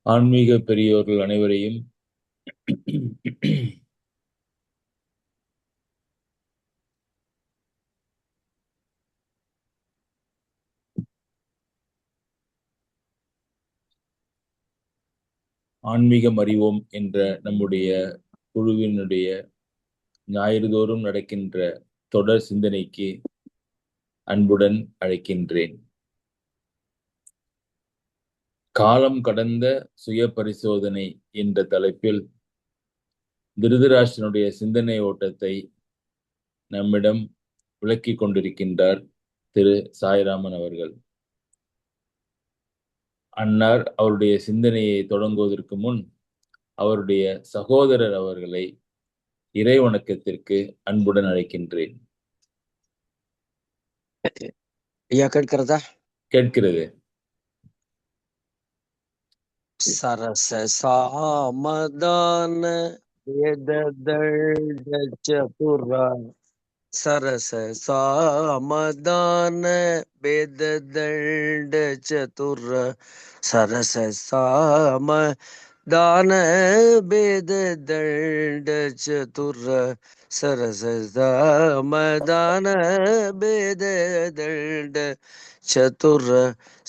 ஆன்மீக பெரியோர்கள் அனைவரையும் ஆன்மீகம் அறிவோம் என்ற நம்முடைய குழுவினுடைய ஞாயிறுதோறும் நடக்கின்ற தொடர் சிந்தனைக்கு அன்புடன் அழைக்கின்றேன். காலம் கடந்த சுய பரிசோதனை என்ற தலைப்பில் திருதராஷ்டிரனுடைய சிந்தனை ஓட்டத்தை நம்மிடம் விளக்கிக் கொண்டிருக்கின்றார் திரு சாய்ராமன் அவர்கள். அன்னார் அவருடைய சிந்தனையை தொடங்குவதற்கு முன் அவருடைய சகோதரர் அவர்களை இறை வணக்கத்திற்கு அன்புடன் அழைக்கின்றேன். ஐயா கேட்கிறதா? கேட்கிறது. சரச சாமதான சதுரா சரச சாமதான வேததண்ட சதுர சரச சாமதான வேததண்ட சதுர சரச சாமதான வேததண்ட சதுர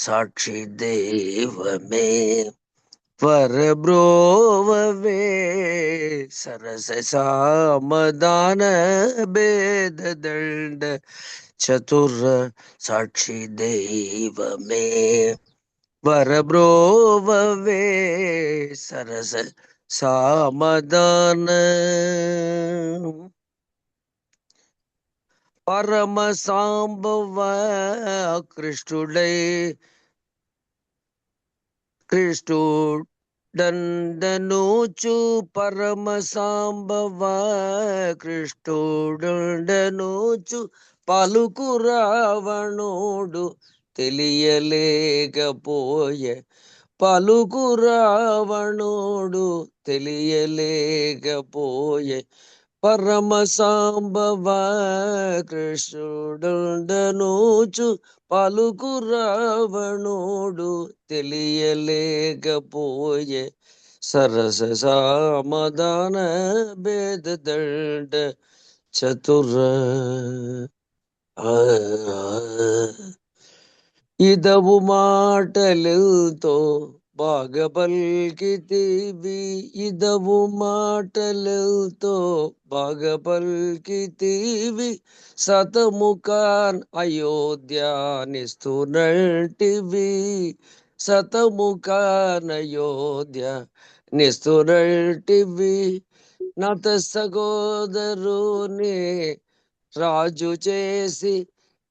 சாட்சி தெய்வமே பரப்ரோவவே சரச சாமதான பேததண்ட சதுர சாட்சி தெய்வமே பரப்ரோவவே சரச சாமதான பரம சாம்பவ கிருஷ்டுடை கிறிஸ்துடந்தனூச்சு பரம சாம்பவ கிறிஸ்துடந்தனூச்சு పలుకురావణుడు తెలియలేకపోయే పలుకురావణుడు తెలియలేకపోయే పరమ సాంబవ కృష్ణుడుండనూచు పలుకురావణుడు తెలియలేకపోయే సరస సామదాన భేదదండ చతుర ఇదవు మాటలతో బాగా పల్కితివి ఇదవు మాటలతో బాగా పల్కితివి సతముఖాన్ అయోధ్యానిస్తున్నటివి సతముఖాన్ అయోధ్య నిస్తున్నటివి నత సగోదరుని రాజు చేసి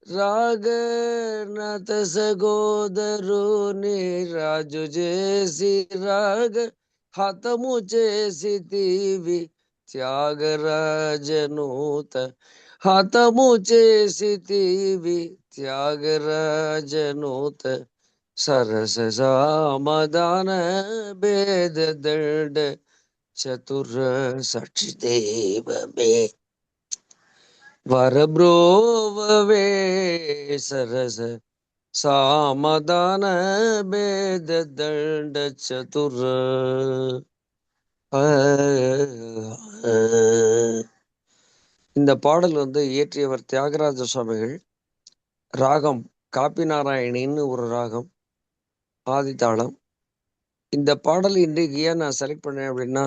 రాగనత సగోదరుని రాజు చేసి రాగ హతము చేసి తీవి త్యాగరాజనూత హతము చేసి తీవి త్యాగరాజనూత సరస సామదాన భేదదండ చతుర సాక్షి దేవమే வரப்ரோவவே சரச சாமதான பேததண்ட சதுர இந்த பாடல் இயற்றியவர் தியாகராஜ சுவாமிகள். ராகம் காப்பி நாராயணின்னு ஒரு ராகம், ஆதித்தாளம். இந்த பாடல் இன்றைக்கு ஏன் நான் செலக்ட் பண்ணேன் அப்படின்னா,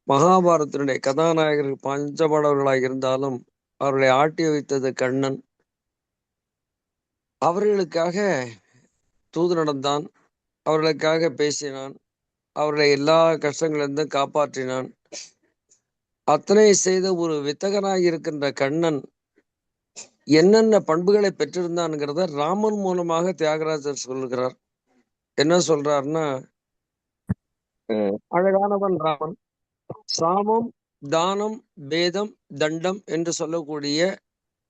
மகாபாரதத்தினுடைய கதாநாயகர்கள் பஞ்சபாண்டவர்களாக இருந்தாலும் அவர்களை ஆட்டி வைத்தது கண்ணன். அவர்களுக்காக தூது நடந்தான், அவர்களுக்காக பேசினான், அவர்களை எல்லா கஷ்டங்களிலிருந்தும் காப்பாற்றினான். அத்தனை செய்த ஒரு வித்தகனாக இருக்கின்ற கண்ணன் என்னென்ன பண்புகளை பெற்றிருந்தான்ங்கிறத ராமன் மூலமாக தியாகராஜர் சொல்லுகிறார். என்ன சொல்றாருன்னா, அழகானவன் ராமன், சாமம் தானம் பேதம் தண்டம் என்று சொல்லக்கூடிய,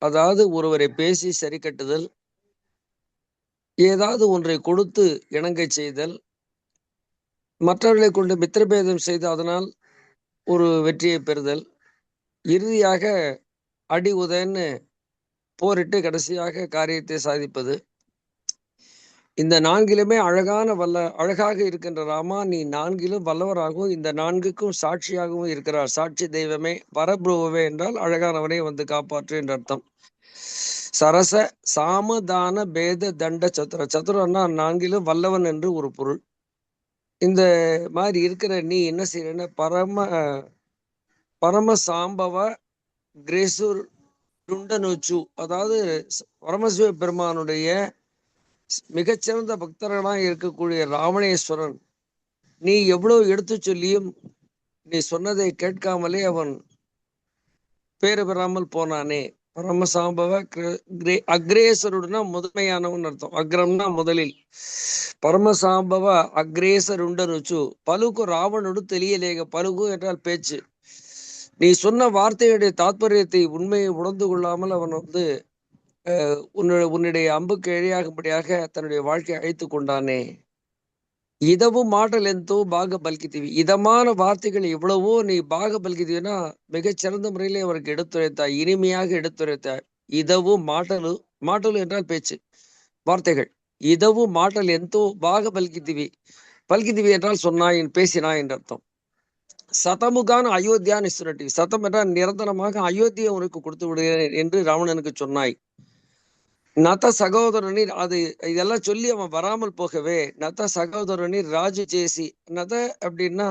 அதாவது ஒருவரை பேசி சரி கட்டுதல், ஏதாவது ஒன்றை கொடுத்து இணங்க செய்தல், மற்றவர்களை கொண்டு மித்திரபேதம் செய்து அதனால் ஒரு வெற்றியை பெறுதல், இறுதியாக அடி உதன்னு போரிட்டு கடைசியாக காரியத்தை சாதிப்பது, இந்த நான்கிலுமே அழகாக இருக்கின்ற ராமா, நீ நான்கிலும் வல்லவராகவும் இந்த நான்குக்கும் சாட்சியாகவும் இருக்கிறார். சாட்சி தெய்வமே, பரபிரபுவே என்றால் அழகானவனே வந்து காப்பாற்று என்ற அர்த்தம். சரச சாமதான பேத தண்ட சதுர, சதுரன்னா நான்கிலும் வல்லவன் என்று ஒரு பொருள். இந்த மாதிரி இருக்கிற நீ என்ன செய்யறன்னா பரம சாம்பவ கிரேசுர் ருண்டனுச்சு, அதாவது பரமசிவ பெருமானுடைய மிகச்சிறந்த பக்தர்களாக இருக்கக்கூடிய ராவணேஸ்வரன், நீ எவ்வளவு எடுத்து சொல்லியும் நீ சொன்னதை கேட்காமலே அவன் பேறு பெறாமல் போனானே. பரமசாம்பவ அக்ரேசருடனா முதன்மையானவன் அர்த்தம். அக்ரம்னா முதலில். பரமசாம்பவ அக்ரேசருண்டனுச்சு பலுகு ராவணுடு தெளியலேக. பலுகு என்றால் பேச்சு. நீ சொன்ன வார்த்தையுடைய தாத்பரியத்தை உண்மையை உணர்ந்து கொள்ளாமல் அவன் வந்து உன்னுடைய அம்புக்கு இழையாகும்படியாக தன்னுடைய வாழ்க்கையை அழைத்து கொண்டானே. இதவும் மாடல் ఎంతో బాగా పలికితివి. இதமான வார்த்தைகள் எவ்வளவோ நீ பாக பல்கிதினா மிகச்சிறந்த முறையிலே அவருக்கு எடுத்துரைத்தாய், இனிமையாக எடுத்துரைத்தாய். இதவும் மாட்டலு, மாட்டலு என்றால் பேச்சு, வார்த்தைகள். இதவும் மாட்டல் ఎంతో బాగా பல்கிதிவி. பல்கிதிவி என்றால் சொன்னாய், பேசினாய் என்ற அர்த்தம். சதமுகான் அயோத்தியான் இசுரட்டி, சதம் என்றால் நிரந்தரமாக அயோத்தியை உனக்கு கொடுத்து விடுகிறேன் என்று ராவணனுக்கு சொன்னாய். நத சகோதரனின், அது இதெல்லாம் சொல்லி அவன் வராமல் போகவே, நத சகோதரனின் ராஜு சேசி. நத அப்படின்னா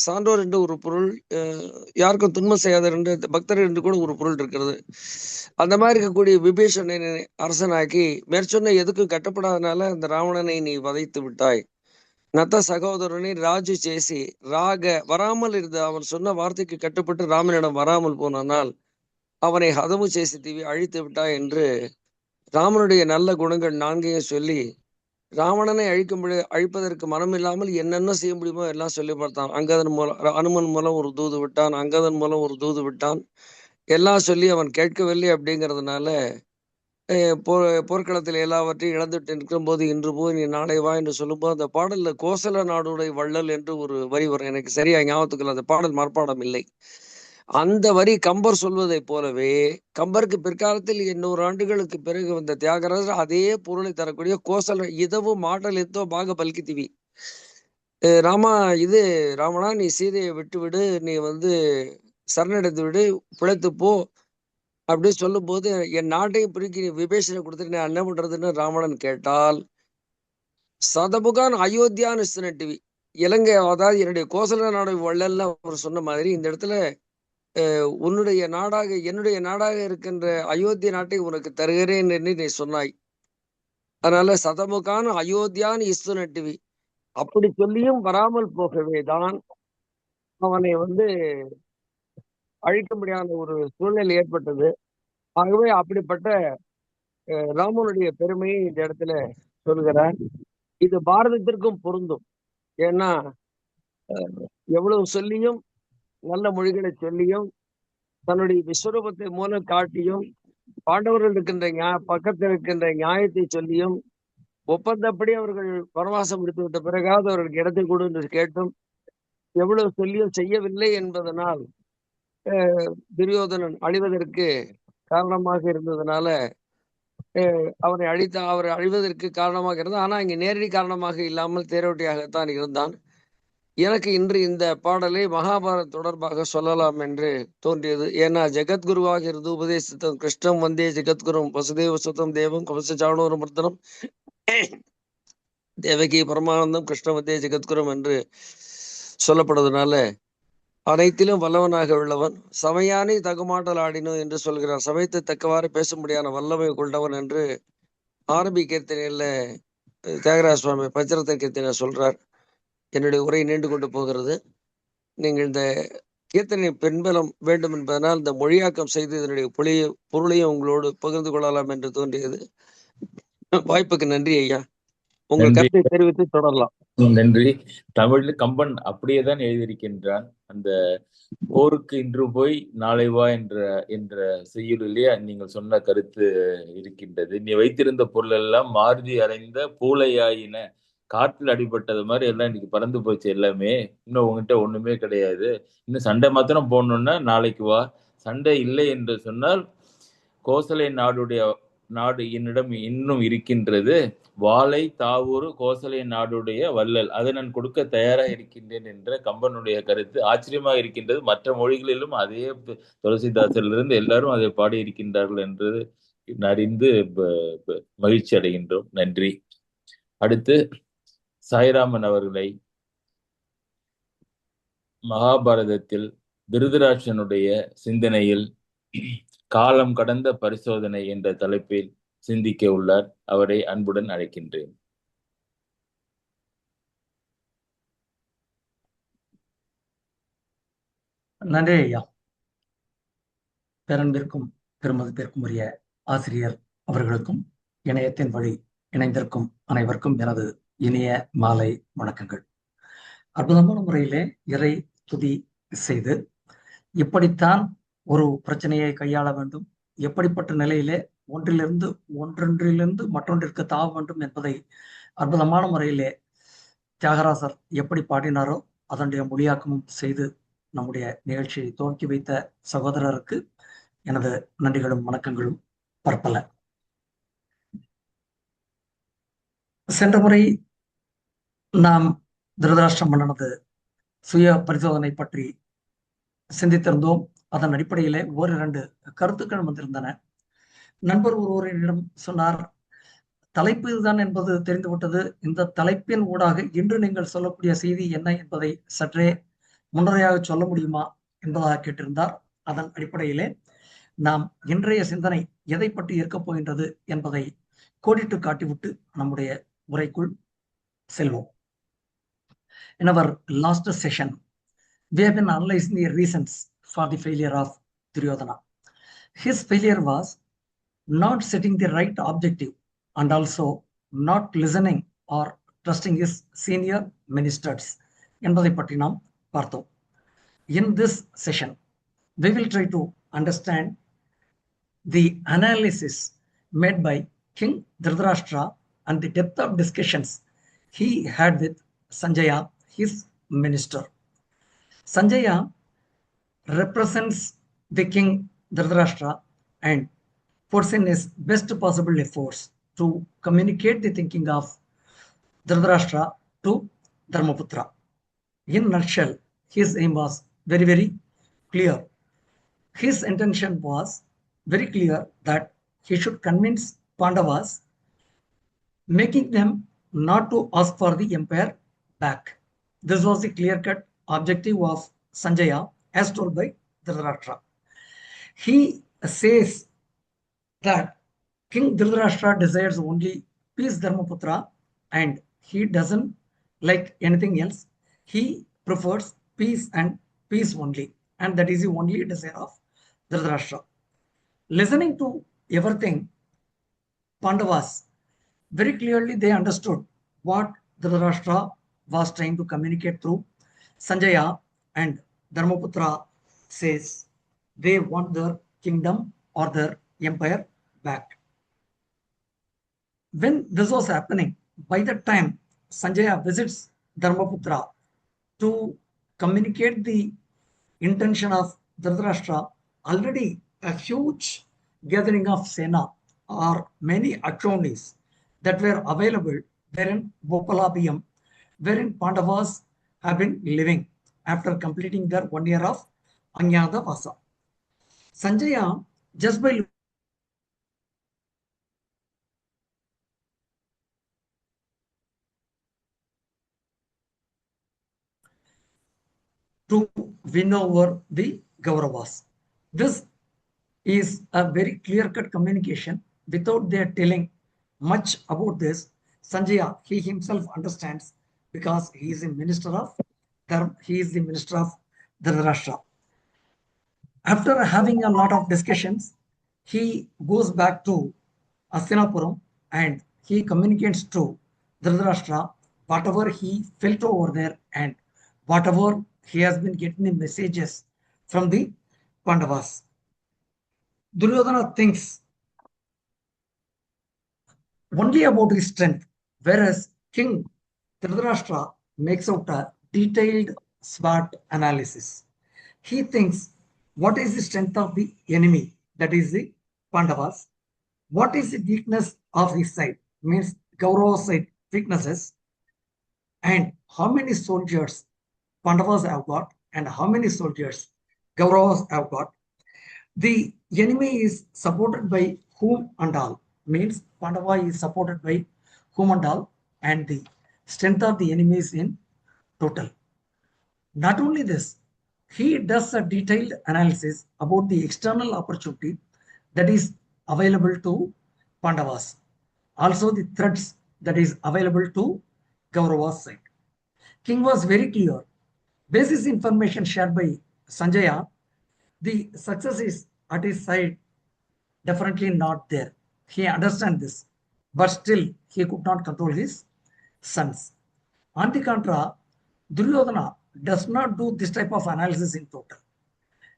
சான்றோர் என்று ஒரு பொருள், யாருக்கும் துன்பம் செய்யாதர் என்று, பக்தர் என்று கூட ஒரு பொருள் இருக்கிறது. அந்த மாதிரி இருக்கக்கூடிய விபீஷணனை அரசனாக்கி மேற்சொன்ன எதுக்கும் கட்டப்படாதனால அந்த ராவணனை நீ வதைத்து விட்டாய். நத்த சகோதரனின் ராஜு சேசி, ராக வராமல் இருந்த அவன் சொன்ன வார்த்தைக்கு கட்டுப்பட்டு ராமனிடம் வராமல் போனால் அவனை ஹதமு சேசி தீவி அழித்து விட்டாய் என்று ராமனுடைய நல்ல குணங்கள் நான்கையும் சொல்லி ராவணனை அழிப்பதற்கு மனம் இல்லாமல் என்னென்ன செய்ய முடியுமோ எல்லாம் சொல்லி பார்த்தான். அங்கதன் மூலம், அனுமன் மூலம் ஒரு தூது விட்டான், அங்கதன் மூலம் ஒரு தூது விட்டான். எல்லாம் சொல்லி அவன் கேட்கவில்லை. அப்படிங்கிறதுனால போர்க்களத்தில் எல்லாவற்றையும் இழந்துட்டு நிற்கும் போது இன்று போய் நீ நாளை வா என்று சொல்லும்போது அந்த பாடல்ல கோசல நாடுடைய வள்ளல் என்று ஒரு வரி வரும். எனக்கு சரியா ஞாபகத்துக்கு அந்த பாடல் மறுபாடம் இல்லை. அந்த வரி கம்பர் சொல்வதை போலவே கம்பருக்கு பிற்காலத்தில் 800 ஆண்டுகளுக்கு பிறகு வந்த தியாகராஜர் அதே பொருளை தரக்கூடிய கோசல இதவும் மாடல் எத்தோ பாக பல்கித்திவி. ராமா, இது ராமனா, நீ சீதையை விட்டு விடு, நீ வந்து சரணடைந்து விடு, பிழைத்து போ அப்படின்னு சொல்லும் போது என் நாட்டையும் பிரிக்கி நீ விபீஷனை கொடுத்துட்டு நான் என்ன பண்றதுன்னு ராவணன் கேட்டால், சதமுகான் அயோத்தியான்னு டிவி இலங்கை, அதாவது என்னுடைய கோசல நாடு வள்ளல்ல அவர் சொன்ன மாதிரி இந்த இடத்துல உன்னுடைய நாடாக என்னுடைய நாடாக இருக்கின்ற அயோத்திய நாட்டை உனக்கு தருகிறேன் என்று நீ சொன்னாய். அதனால சதமுகான் அயோத்தியான் இஸ்துனட்டிவி அப்படி சொல்லியும் வராமல் போகவே தான் அவனை வந்து அழிக்க முடியாத ஒரு சூழ்நிலை ஏற்பட்டது. ஆகவே அப்படிப்பட்ட ராமனுடைய பெருமையை இந்த இடத்துல சொல்கிறார். இது பாரதத்திற்கும் பொருந்தும். ஏன்னா எவ்வளவு சொல்லியும், நல்ல மொழிகளை சொல்லியும், தன்னுடைய விஸ்வரூபத்தை மூலம் காட்டியும், பாண்டவர்கள் இருக்கின்ற பக்கத்தில் இருக்கின்ற நியாயத்தை சொல்லியும், ஒப்பந்தப்படி அவர்கள் வனவாசம் முடித்து விட்ட பிறகாவது அவர்களுக்கு இடத்தை கொடு என்று கேட்டும் எவ்வளவு சொல்லியும் செய்யவில்லை என்பதனால் துரியோதனன் அழிவதற்கு காரணமாக இருந்ததுனால அவரை அழிவதற்கு காரணமாக இருந்தான். ஆனா இங்க நேரடி காரணமாக இல்லாமல் தேரோட்டியாகத்தான் இருந்தான். எனக்கு இன்று இந்த பாடலை மகாபாரத் தொடர்பாக சொல்லலாம் என்று தோன்றியது. ஏன்னா ஜெகத்குருவாக இருந்து உபதேசித்தம் கிருஷ்ணம் வந்தே ஜெகத்குரும் வசுதேவ சுதம் தேவம் கவச மர்த்தனம் தேவகி பரமானந்தம் கிருஷ்ண வந்தே ஜெகத்குரும் என்று சொல்லப்படுவதனால அனைத்திலும் வல்லவனாக உள்ளவன், சமயானி தகுமாட்டல் ஆடினோம் என்று சொல்கிறார். சமயத்தை தக்கவாறு பேச முடியாத வல்லமை கொண்டவன் என்று ஆரம்பி கீர்த்தனையில தியாகராஜ சுவாமி பஞ்சரத்த கீர்த்தனை சொல்றார். என்னுடைய உரை நீண்டு கொண்டு போகிறது. நீங்கள் இந்த கீர்த்தனை பின்பலம் வேண்டும் என்பதனால் இந்த மொழியாக்கம் செய்து இதனுடைய பொருளையும் உங்களோடு பகிர்ந்து கொள்ளலாம் என்று தோன்றியது. வாய்ப்புக்கு நன்றி ஐயா. உங்கள் கருத்தை தெரிவித்து தொடரலாம். நன்றி. தமிழ்ல கம்பன் அப்படியேதான் எழுதியிருக்கின்றான். அந்த போருக்கு இன்று போய் நாளை வா என்ற செய்யுளிலே நீங்கள் சொன்ன கருத்து இருக்கின்றது. நீ வைத்திருந்த பொருள் எல்லாம் மாருதி அடைந்த பூளையாயின, காற்றில் அடிபட்டது மாதிரி எல்லாம் இன்னைக்கு பறந்து போச்சு எல்லாமே. இன்னும் உங்ககிட்ட ஒண்ணுமே கிடையாது. இன்னும் சண்டை மாத்திரம் போடணும்னா நாளைக்கு வா. சண்டை இல்லை என்று சொன்னால் கோசலை நாடுடைய நாடு என்னிடம் இன்னும் இருக்கின்றது. வாளை தாவூர் கோசலை நாடுடைய வள்ளல் அதை நான் கொடுக்க தயாராக இருக்கின்றேன் என்ற கம்பனுடைய கருத்து ஆச்சரியமாக இருக்கின்றது. மற்ற மொழிகளிலும் அதே துளசிதாசரிலிருந்து எல்லாரும் அதை பாடி இருக்கின்றார்கள் என்று அறிந்து மகிழ்ச்சி அடைகின்றோம். நன்றி. அடுத்து சாய்ராமன் அவர்களை மகாபாரதத்தில் திருதராஷ்டிரனுடைய சிந்தனையில் காலம் கடந்த பரிசோதனை என்ற தலைப்பில் சிந்திக்க உள்ளார். அவரை அன்புடன் அழைக்கின்றேன். நன்றி ஐயா. பேரன்பிற்கும் பெருமதிப்பிற்கும் உரிய ஆசிரியர் அவர்களுக்கும் இணையத்தின் வழி இணைந்திருக்கும் அனைவருக்கும் எனது இனிய மாலை வணக்கங்கள். அற்புதமான முறையிலே இறை துதி செய்து இப்படித்தான் ஒரு பிரச்சனையை கையாள வேண்டும், எப்படிப்பட்ட நிலையிலே ஒன்றொன்றிலிருந்து மற்றொன்றிற்கு தாவ வேண்டும் என்பதை அற்புதமான முறையிலே தியாகராசர் எப்படி பாடினாரோ அதனுடைய மொழியாக்கமும் செய்து நம்முடைய நிகழ்ச்சியை துவக்கி வைத்த சகோதரருக்கு எனது நன்றிகளும் வணக்கங்களும் பற்பல. சென்ற முறை நாம் திருதராஷ்டிர மன்னனது சுய பரிசோதனை பற்றி சிந்தித்திருந்தோம். அதன் அடிப்படையிலே ஓரிரண்டு கருத்துக்கள் வந்திருந்தன. நண்பர் ஒருவரிடம் சொன்னார், தலைப்பு இதுதான் என்பது தெரிந்துவிட்டது, இந்த தலைப்பின் ஊடாக இன்று நீங்கள் சொல்லக்கூடிய செய்தி என்ன என்பதை சற்றே முன்னரையாக சொல்ல முடியுமா என்பதாக கேட்டிருந்தார். அதன் அடிப்படையிலே நாம் இன்றைய சிந்தனை எதை பற்றி இருக்கப் போகின்றது என்பதை கோடிட்டு காட்டிவிட்டு நம்முடைய உரைக்குள் செல்வோம். In our last session, we have been analyzing the reasons for the failure of Duryodhana. His failure was not setting the right objective and also not listening or trusting his senior ministers என்பதை பற்றி நாம் பார்த்தோம். In this session, we will try to understand the analysis made by King Dhritarashtra and the depth of discussions he had with Sanjaya, his minister. Sanjaya represents the king Dhritarashtra and puts in his best possible efforts to communicate the thinking of Dhritarashtra to Dharmaputra. In a nutshell, his aim was very, very clear. His intention was very clear that he should convince Pandavas, making them not to ask for the empire back. This was the clear-cut objective of Sanjaya as told by Dhritarashtra. He says that King Dhritarashtra desires only peace Dharmaputra and he doesn't like anything else. He prefers peace and peace only, and that is the only desire of Dhritarashtra. Listening to everything, Pandavas, very clearly they understood what Dhritarashtra was trying to communicate through Sanjaya, and Dharmaputra says they want their kingdom or their empire back. When this was happening, by the time Sanjaya visits Dharmaputra to communicate the intention of Dhritarashtra, already a huge gathering of Sena or many Achonis that were available were in Gopalabhiyam, wherein Pandavas have been living after completing their 1 year of Anyada Vasa. Sanjaya, just by to win over the Kauravas. This is a very clear-cut communication. Without their telling much about this, Sanjaya, he himself understands because he is the minister of Dhritarashtra. After having a lot of discussions, he goes back to Hastinapuram and he communicates to Dhritarashtra whatever he felt over there and whatever he has been getting the messages from the Pandavas. Duryodhana thinks only about his strength, whereas King Dhritarashtra makes out a detailed SWOT analysis. He thinks what is the strength of the enemy, that is the Pandavas, what is the weakness of his side, means Kaurava side weaknesses, and how many soldiers Pandavas have got and how many soldiers Kauravas have got. The enemy is supported by whom and all, means Pandava is supported by whom and all, and the strength of the enemy is in total. Not only this, he does a detailed analysis about the external opportunity that is available to Pandavas, also the threats that is available to Kaurava's side. King was very clear. Basis information shared by Sanjaya, the success is at his side, definitely not there. He understands this, but still he could not control his sons. On the contrary, Duryodhana does not do this type of analysis in total.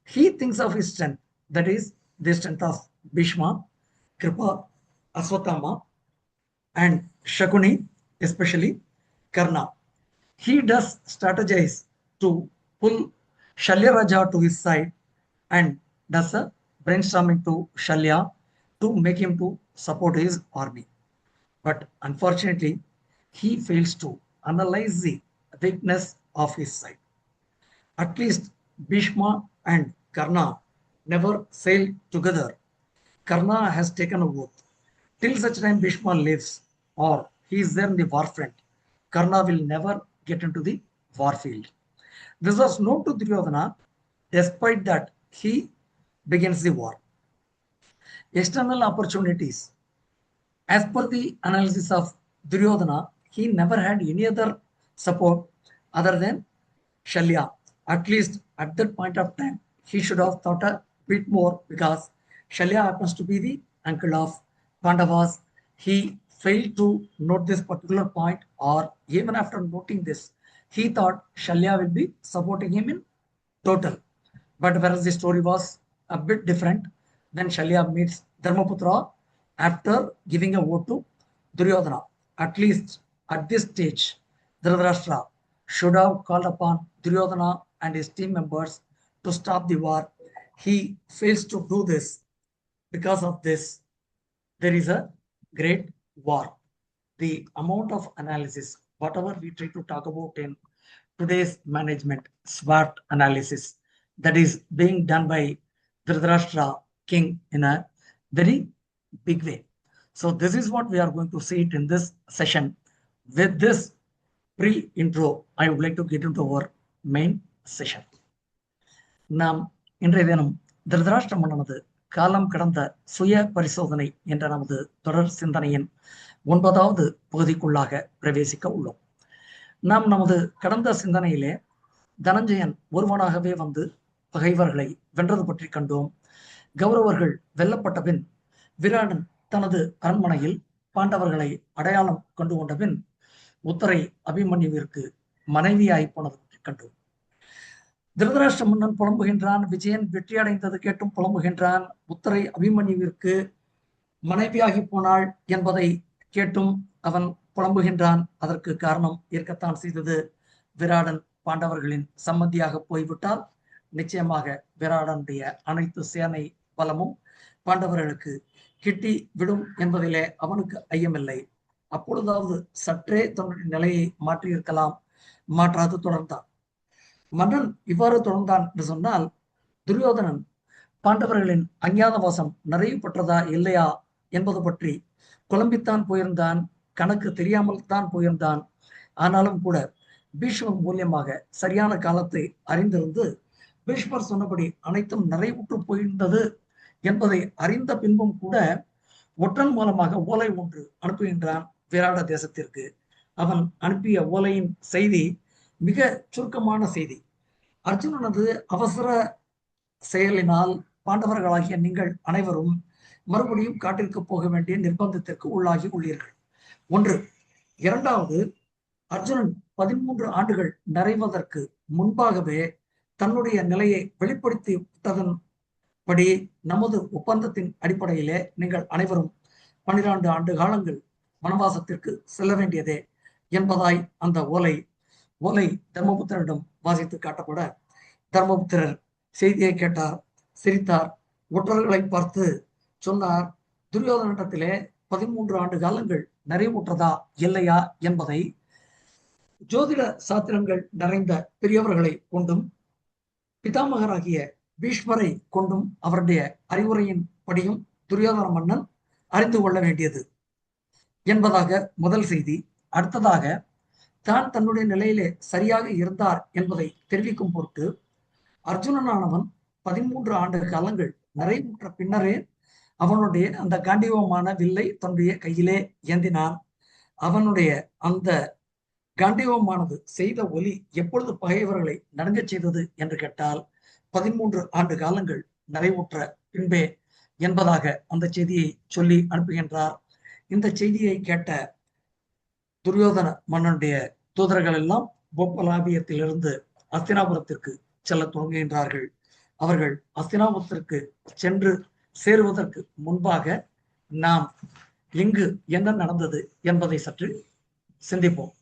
He thinks of his strength, that is the strength of Bhishma, Kripa, Aswathama, and Shakuni, especially Karna. He does strategize to pull Shalya Raja to his side and does a brainstorming to Shalya to make him to support his army. But unfortunately, he fails to analyze the weakness of his side. At least Bhishma and Karna never sailed together. Karna has taken a oath. Till such time Bhishma lives or he is there in the war front, Karna will never get into the war field. This was known to Duryodhana. Despite that, he begins the war. External opportunities. As per the analysis of Duryodhana, he never had any other support other than Shalya. At least at that point of time, he should have thought a bit more, because Shalya happens to be the uncle of Pandavas. He failed to note this particular point, or even after noting this, he thought Shalya will be supporting him in total. But whereas the story was a bit different, when Shalya meets Dharmaputra after giving a vote to Duryodhana. At least at this stage, Dhritarashtra should have called upon Duryodhana and his team members to stop the war. He fails to do this. Because of this, there is a great war. The amount of analysis, whatever we try to talk about in today's management, SWOT analysis, that is being done by Dhritarashtra king in a very big way. So this is what we are going to see it in this session. With this pre-intro, I would like to get into our main session. நாம் இன்றைய தினம் திருதராஷ்டிர மன்னனது காலம் கடந்த சுய பரிசோதனை என்ற நமது தொடர் சிந்தனையின் 9வது பகுதிக்குள்ளாக பிரவேசிக்க உள்ளோம். நாம் நமது கடந்த சிந்தனையிலே தனஞ்சயன் ஒருவனாகவே வந்து பகைவர்களை வென்றது பற்றி கண்டோம். கௌரவர்கள் வெல்லப்பட்ட பின் விராடன் தனது அரண்மனையில் பாண்டவர்களை அடையாளம் கொண்டு கொண்ட பின் உத்தரை அபிமன்யுவிற்கு மனைவியாய் போனது பற்றி கண்டோம். திருதராஷ்டிர மன்னன் புலம்புகின்றான். விஜயன் வெற்றி அடைந்தது கேட்டும் புலம்புகின்றான். உத்தரை அபிமன்யுவிற்கு மனைவியாகி போனாள் என்பதை கேட்டும் அவன் புலம்புகின்றான். அதற்கு காரணம் இருக்கத்தான் செய்தது. விராடன் பாண்டவர்களின் சம்மதியாக போய்விட்டால் நிச்சயமாக விராடனுடைய அனைத்து சேனை பலமும் பாண்டவர்களுக்கு கிட்டி விடும் என்பதிலே அவனுக்கு ஐயமில்லை. அப்பொழுதாவது சற்றே தன்னுடைய நிலையை மாற்றியிருக்கலாம். மாற்றாது தொடர்ந்தான். மன்னன் இவ்வாறு தொடர்ந்தான் என்று சொன்னால், துரியோதனன் பாண்டவர்களின் அஞ்ஞாதவாசம் நிறைவு பெற்றதா இல்லையா என்பது பற்றி குழம்பித்தான் போயிருந்தான். கணக்கு தெரியாமல் தான் போயிருந்தான். ஆனாலும் கூட பீஷ்மர் மூலியமாக சரியான காலத்தை அறிந்திருந்து பீஷ்மர் சொன்னபடி அனைத்தும் நிறைவுற்று போயிருந்தது என்பதை அறிந்த பின்பும் கூட ஒற்றன் மூலமாக ஓலை ஒன்று அனுப்புகின்றான் விராட தேசத்திற்கு. அவன் அனுப்பிய ஓலையின் செய்தி மிக சுருக்கமான செய்தி. அர்ஜுனனது அவசர செயலினால் பாண்டவர்களாகிய நீங்கள் அனைவரும் மறுபடியும் காட்டிற்கு போக வேண்டிய நிர்பந்தத்திற்கு உள்ளாகி உள்ளீர்கள். ஒன்று. இரண்டாவது, அர்ஜுனன் 13 ஆண்டுகள் நிறைவதற்கு முன்பாகவே தன்னுடைய நிலையை வெளிப்படுத்தி விட்டதன் படி நமது ஒப்பந்தத்தின் அடிப்படையிலே நீங்கள் அனைவரும் 12 ஆண்டு காலங்கள் வனவாசத்திற்கு செல்ல வேண்டியதே என்பதாய் அந்த ஓலை தர்மபுத்திரரிடம் வாசித்து காட்டப்பட, தர்மபுத்திரர் செய்தியை கேட்டார், சிரித்தார், ஒற்றர்களை பார்த்து சொன்னார், துரியோதனிடத்திலே 13 ஆண்டு காலங்கள் நிறைவுற்றதா இல்லையா என்பதை ஜோதிட சாத்திரங்கள் நிறைந்த பெரியவர்களை கொண்டும் பிதாமகராகிய பீஷ்மரை கொண்டும் அவருடைய அறிவுரையின் படியும் துரியோதன மன்னன் அறிந்து கொள்ள வேண்டியது என்பதாக முதல் செய்தி. அடுத்ததாக, தான் தன்னுடைய நிலையிலே சரியாக இருந்தார் என்பதை தெரிவிக்கும் பொருட்டு அர்ஜுனனானவன் 13 ஆண்டு காலங்கள் நிறைவுற்ற பின்னரே அவனுடைய அந்த காண்டீவமான வில்லை தன்னுடைய கையிலே ஏந்தினான். அவனுடைய அந்த காண்டீவமானது செய்த ஒலி எப்பொழுது பகைவர்களை நடுங்கச் செய்தது என்று கேட்டால் 13 ஆண்டு காலங்கள் நிறைவுற்ற பின்பே என்பதாக அந்த செய்தியை சொல்லி அனுப்புகின்றார். இந்த செய்தியை கேட்ட துரியோதன மன்னனுடைய தூதர்கள் எல்லாம் போப்பலாபியத்திலிருந்து அஸ்தினாபுரத்திற்கு செல்ல துவங்குகின்றார்கள். அவர்கள் அஸ்தினாபுரத்திற்கு சென்று சேருவதற்கு முன்பாக நாம் இங்கு என்ன நடந்தது என்பதை சற்று சிந்திப்போம்.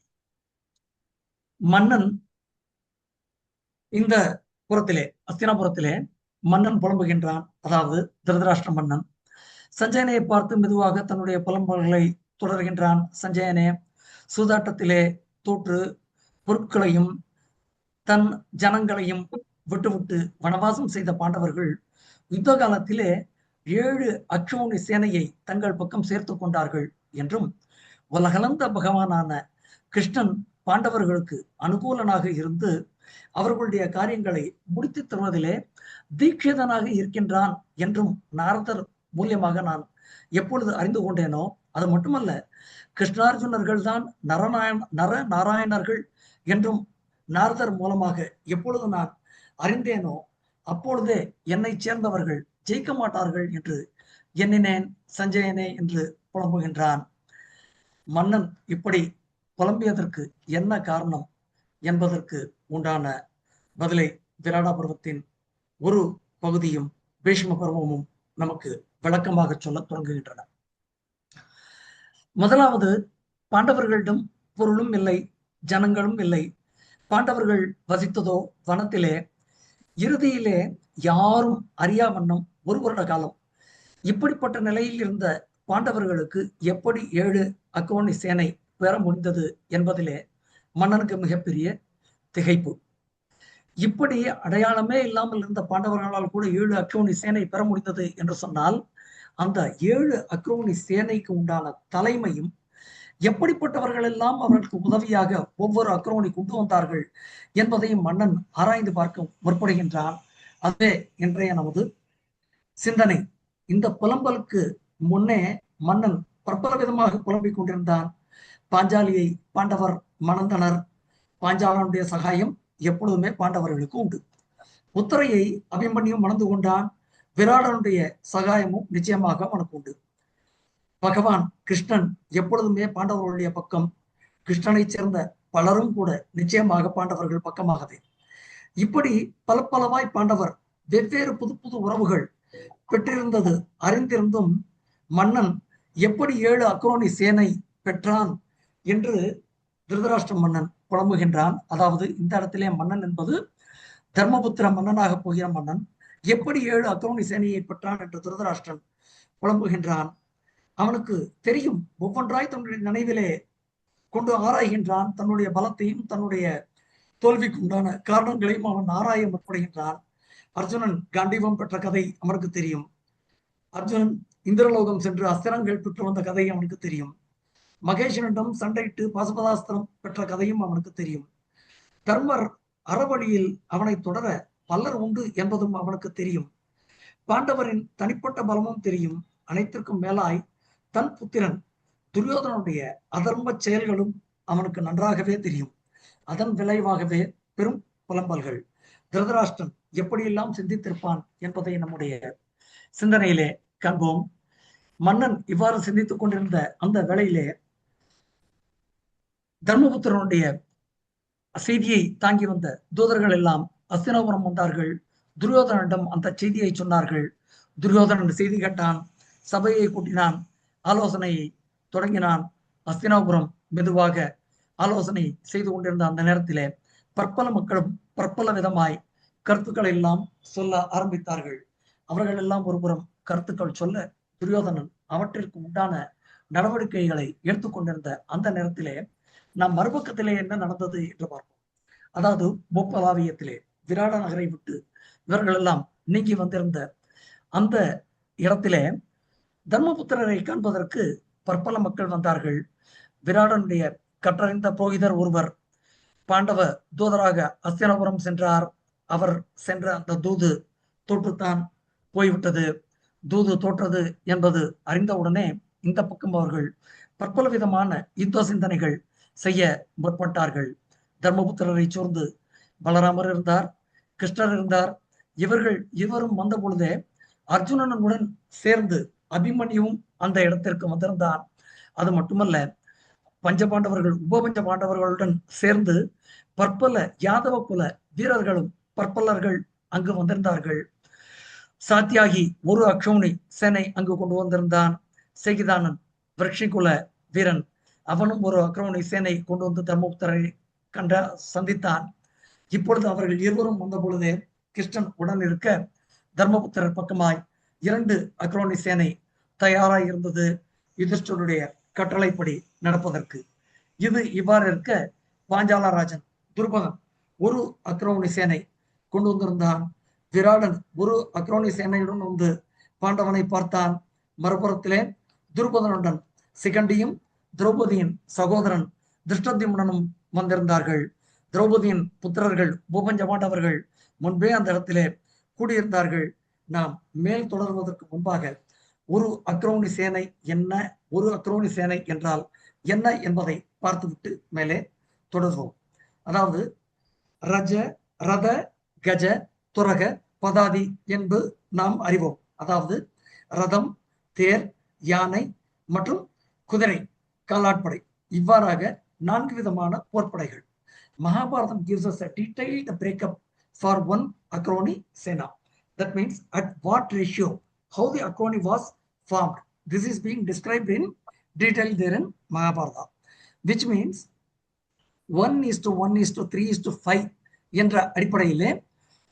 மன்னன் இந்த புறத்திலே, அஸ்தினாபுரத்திலே மன்னன் புலம்புகின்றான். அதாவது திருதராஷ்டிர மன்னன் சஞ்சயனையை பார்த்து மெதுவாக தன்னுடைய புலம்பல்களை தொடர்கின்றான். சஞ்சயனே, சூதாட்டத்திலே தோற்று பொருட்களையும் தன் ஜனங்களையும் விட்டுவிட்டு வனவாசம் செய்த பாண்டவர்கள் யுத்த காலத்திலே 7 அக்ஷௌணி சேனையை தங்கள் பக்கம் சேர்த்து கொண்டார்கள் என்றும், உலகளந்த பகவானான கிருஷ்ணன் பாண்டவர்களுக்கு அனுகூலனாக இருந்து அவர்களுடைய காரியங்களை முடித்து தருவதிலே தீட்சிதனாக இருக்கின்றான் என்றும் நாரதர் மூலியமாக நான் எப்பொழுது அறிந்து கொண்டேனோ, அது மட்டுமல்ல, கிருஷ்ணார்ஜுனர்கள் தான் நரநாராயணர்கள் என்றும் நாரதர் மூலமாக எப்பொழுது நான் அறிந்தேனோ, அப்பொழுதே என்னை சேர்ந்தவர்கள் ஜெயிக்க மாட்டார்கள் என்று எண்ணினேன் சஞ்சயனே என்று புலம்புகின்றான். மன்னன் இப்படி புலம்பியதற்கு என்ன காரணம் என்பதற்கு உண்டான பதிலை விராட பருவத்தின் ஒரு பகுதியும் பீஷ்ம பருவமும் நமக்கு விளக்கமாக சொல்ல தொடங்குகின்றன. முதலாவது, பாண்டவர்களிடம் பொருளும் இல்லை, ஜனங்களும் இல்லை. பாண்டவர்கள் வசித்ததோ வனத்திலே. இறுதியிலே யாரும் அறியா வண்ணம் 1 வருட காலம் இப்படிப்பட்ட நிலையில் இருந்த பாண்டவர்களுக்கு எப்படி 7 அக்ஷௌணி சேனை பெற முடிந்தது என்பதிலே மன்னனுக்கு மிகப்பெரிய திகைப்பு. இப்படி அடையாளமே இல்லாமல் இருந்த பாண்டவர்களால் கூட 7 அக்ஷௌணி சேனை பெற முடிந்தது என்று சொன்னால், அந்த 7 அக்ஷௌணி சேனைக்கு உண்டான தலைமையும் எப்படிப்பட்டவர்கள் எல்லாம் அவர்களுக்கு உதவியாக ஒவ்வொரு அக்ஷௌணி கொண்டு வந்தார்கள் என்பதையும் மன்னன் ஆராய்ந்து பார்க்க முற்படுகின்றான். அதுவே இன்றைய நமது சிந்தனை. இந்த புலம்பலுக்கு முன்னே மன்னன் பற்பல விதமாக புலம்பிக் கொண்டிருந்தான். பாஞ்சாலியை பாண்டவர் மணந்தனர். பாஞ்சாலனுடைய சகாயம் எப்பொழுதுமே பாண்டவர்களுக்கு உண்டு. உத்தரையை அபிமன்யும் மணந்து கொண்டான். விராடனுடைய சகாயமும் நிச்சயமாக அவனுக்கு உண்டு. பகவான் கிருஷ்ணன் எப்பொழுதுமே பாண்டவர்களுடைய பக்கம். கிருஷ்ணனை சேர்ந்த பலரும் கூட நிச்சயமாக பாண்டவர்கள் பக்கமாகவே. இப்படி பலவாய் பாண்டவர் வெவ்வேறு புது புது உறவுகள் பெற்றிருந்தது அறிந்திருந்தும் மன்னன் எப்படி 7 அக்ஷௌணி சேனை பெற்றான் என்று திருதராஷ்டிர மன்னன் புலம்புகின்றான். அதாவது இந்த இடத்திலே மன்னன் என்பது தர்மபுத்திர மன்னனாக போகிற மன்னன் எப்படி 7 அக்ஷௌணி சேனையை பெற்றான் என்று திருதராஷ்டிரன் புலம்புகின்றான். அவனுக்கு தெரியும், ஒவ்வொன்றாய் தன்னுடைய நினைவிலே கொண்டு ஆராய்கின்றான். தன்னுடைய பலத்தையும் தன்னுடைய தோல்விக்கு உண்டான காரணங்களையும் அவன் ஆராய முற்படுகின்றான். அர்ஜுனன் காண்டீவம் பெற்ற கதை அவனுக்கு தெரியும். அர்ஜுனன் இந்திரலோகம் சென்று அஸ்திரங்கள் பெற்று வந்த கதை அவனுக்கு தெரியும். மகேஷனிடம் சண்டையிட்டு பாசுபதாஸ்திரம் பெற்ற கதையும் அவனுக்கு தெரியும். தர்மர் அறவழியில் அவனை தொடர பலர் உண்டு என்பதும் அவனுக்கு தெரியும். பாண்டவரின் தனிப்பட்ட பலமும் தெரியும். அனைத்திற்கும் மேலாய் தன் புத்திரன் துரியோதனுடைய அதர்ம செயல்களும் அவனுக்கு நன்றாகவே தெரியும். அதன் விளைவாகவே பெரும் புலம்பல்கள். திருதராஷ்டிரன் எப்படியெல்லாம் சிந்தித்திருப்பான் என்பதை நம்முடைய சிந்தனையிலே காண்போம். மன்னன் இவ்வாறு சிந்தித்துக் கொண்டிருந்த அந்த வேளையிலே தர்மபுத்திரனுடைய செய்தியை தாங்கி வந்த தூதர்கள் எல்லாம் அஸ்தினாபுரம் வந்தார்கள். துரியோதனிடம் அந்த செய்தியை சொன்னார்கள். துரியோதனன் செய்தி கேட்டான். சபையை கூட்டினான். ஆலோசனையை தொடங்கினான். அஸ்தினாபுரம் மெதுவாக ஆலோசனை செய்து கொண்டிருந்த அந்த நேரத்திலே பற்பல மக்களும் பற்பல விதமாய் கருத்துக்களை எல்லாம் சொல்ல ஆரம்பித்தார்கள். அவர்கள் எல்லாம் ஒருபுறம் கருத்துக்கள் சொல்ல துரியோதனன் அவற்றிற்கு உண்டான நடவடிக்கைகளை எடுத்துக்கொண்டிருந்த அந்த நேரத்திலே நாம் மறுபக்கத்திலே என்ன நடந்தது என்று பார்ப்போம். அதாவது போப்பலாவியத்திலே விராட நகரை விட்டு இவர்கள் எல்லாம் நீங்கி வந்திருந்த அந்த இடத்திலே தர்மபுத்திரரை காண்பதற்கு பற்பல மக்கள் வந்தார்கள். விராடனுடைய கற்றறிந்த புரோகிதர் ஒருவர் பாண்டவ தூதராக அஸ்தினாபுரம் சென்றார். அவர் சென்ற அந்த தூது தோற்றுத்தான் போய்விட்டது. தூது தோற்றது என்பது அறிந்தவுடனே இந்த பக்கம் அவர்கள் பற்பல விதமான யுத்த சிந்தனைகள் செய்ய முற்பட்டார்கள். தர்மபுத்திரரை சூழ்ந்து பலராமர் இருந்தார், கிருஷ்ணர் இருந்தார். இவர்கள் இருவரும் வந்த பொழுதே அர்ஜுனனுடன் சேர்ந்து அபிமன்யுவும் அந்த இடத்திற்கு வந்திருந்தான். அது மட்டுமல்ல, பஞ்சபாண்டவர்கள் உபபஞ்ச பாண்டவர்களுடன் சேர்ந்து பற்பல யாதவ குல வீரர்களும் பற்பலர்கள் அங்கு வந்திருந்தார்கள். சாத்தியாகி ஒரு அக்ஷௌனி சேனை அங்கு கொண்டு வந்திருந்தான். சேகிதானன் விரக்ஷிகுல வீரன், அவனும் ஒரு அக்ரௌனி சேனை கொண்டு வந்து தர்மபுத்திரரை கண்ட சந்தித்தான். இப்பொழுது அவர்கள் இருவரும் வந்த பொழுதே கிருஷ்ணன் உடன் இருக்க தர்மபுத்திரர் பக்கமாய் 2 அக்ரோனி சேனை தயாராய் இருந்தது யுதிஷ்டருடைய கட்டளைப்படி நடப்பதற்கு. இது இவ்வாறு இருக்க பாஞ்சாலராஜன் துருபதன் ஒரு அக்ரோனி சேனை கொண்டு வந்திருந்தான். விராடன் ஒரு அக்ரோனி சேனையுடன் வந்து பாண்டவனை பார்த்தான். மறுபுறத்திலே துருபதனுடன் சிகண்டியும் திரௌபதியின் சகோதரன் திருஷ்டத்யும்னனும் வந்திருந்தார்கள். திரௌபதியின் புத்திரர்கள் பூபஞ்ச பாண்டவர்கள் முன்பே அந்த இடத்திலே கூடியிருந்தார்கள். நாம் மேல் தொடர்வதற்கு முன்பாக ஒரு அக்ரோனி சேனை என்ன, ஒரு அக்ரோனி சேனை என்றால் என்ன என்பதை பார்த்துவிட்டு மேலே தொடர்வோம். அதாவது ரஜ, ரத, கஜ, துரக, பதாதி என்பது நாம் அறிவோம். அதாவது ரதம், தேர், யானை மற்றும் குதிரை, காலாட்படை, இவ்வாறாக 4 விதமான போர்ப்படைகள். Mahabharatam gives us a detailed breakup for one Akroni Sena. That means at what ratio, how the Akroni was formed. This is being described in detail there in Mahabharata, which means 1:1:3:5 என்ற அடிப்படையிலே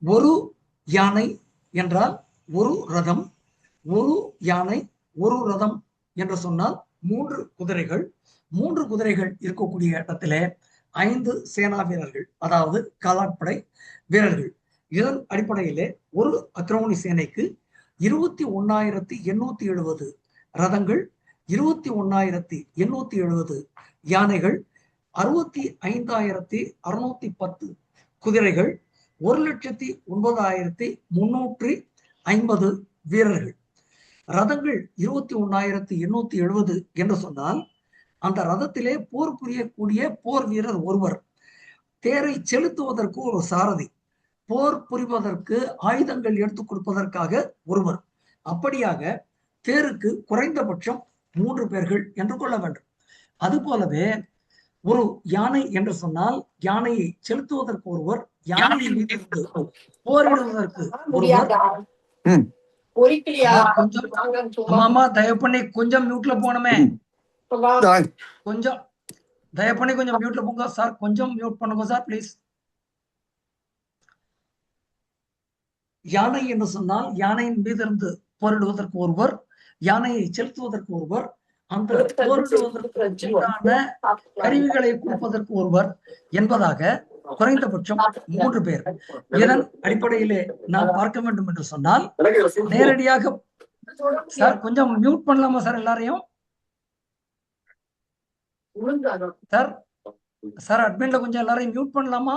ஒரு யானை என்றால் ஒரு ரதம், ஒரு யானை ஒரு ரதம் என்று சொன்னால் 3 குதிரைகள், 3 குதிரைகள் இருக்கக்கூடிய இடத்திலே 5 சேனா வீரர்கள், அதாவது காலாட்படை வீரர்கள். இதன் அடிப்படையிலே ஒரு அக்ரோனி சேனைக்கு 21,870 ரதங்கள், 21,870 யானைகள், 65,610 குதிரைகள், 1,09,350 வீரர்கள். ரதங்கள் 21,870 என்று சொன்னால் அந்த ரதத்திலே போர் புரியக்கூடிய போர் வீரர் ஒருவர், தேரை செலுத்துவதற்கு ஒரு சாரதி, போர் புரிவதற்கு ஆயுதங்கள் எடுத்துக் கொடுப்பதற்காக ஒருவர், அப்படியாக தேருக்கு குறைந்தபட்சம் 3 பேர்கள் என்று கொள்ள வேண்டும். அது போலவே ஒரு யானை என்று சொன்னால் யானையை செலுத்துவதற்கு ஒருவர், யானையை மீது போரிடுவதற்கு ஒருவர். மாமா தயவு பண்ணி கொஞ்சம் மியூட்ல போனமே, கொஞ்சம் தயவு பண்ணி கொஞ்சம் மியூட்ல போங்க சார், கொஞ்சம் மியூட் பண்ணுங்க சார் ப்ளீஸ். யானை என்று சொன்னால் யானையின் மீது இருந்து போரிடுவதற்கு ஒருவர், யானையை செலுத்துவதற்கு ஒருவர், அந்த போரிடுவதற்கு கருவிகளை கொடுப்பதற்கு ஒருவர் என்பதாக குறைந்தபட்சம் 3 பேர். இதன் அடிப்படையிலே நாம் பார்க்க வேண்டும் என்று சொன்னால் நேரடியாக சார் கொஞ்சம் மியூட் பண்ணலாமா சார் எல்லாரையும்? சார் சார் அட்மின்ல கொஞ்சம் எல்லாரையும் மியூட் பண்ணலாமா?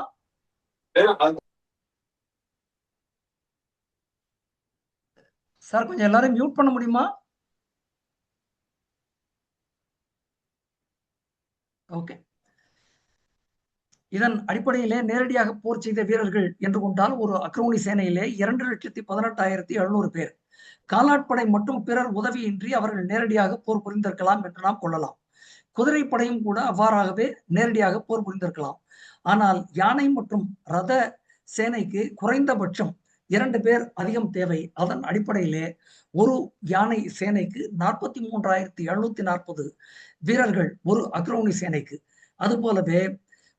சார் கொஞ்சம் எல்லாரையும் மியூட் பண்ண முடியுமா? ஓகே. இதன் அடிப்படையிலே நேரடியாக போர் செய்த வீரர்கள் என்று கொண்டால் ஒரு அக்ரோனி சேனையிலே 2,18,700 பேர். காலாட்படை மட்டும் பிறர் உதவியின்றி அவர்கள் நேரடியாக போர் புரிந்திருக்கலாம் என்று நாம் கொள்ளலாம். குதிரைப்படையும் கூட அவ்வாறாகவே நேரடியாக போர் புரிந்திருக்கலாம். ஆனால் யானை மற்றும் ரத சேனைக்கு குறைந்தபட்சம் 2 பேர் அதிகம் தேவை. அதன் அடிப்படையிலே ஒரு யானை சேனைக்கு 43,740 வீரர்கள் ஒரு அக்ரோனி சேனைக்கு. அது போலவே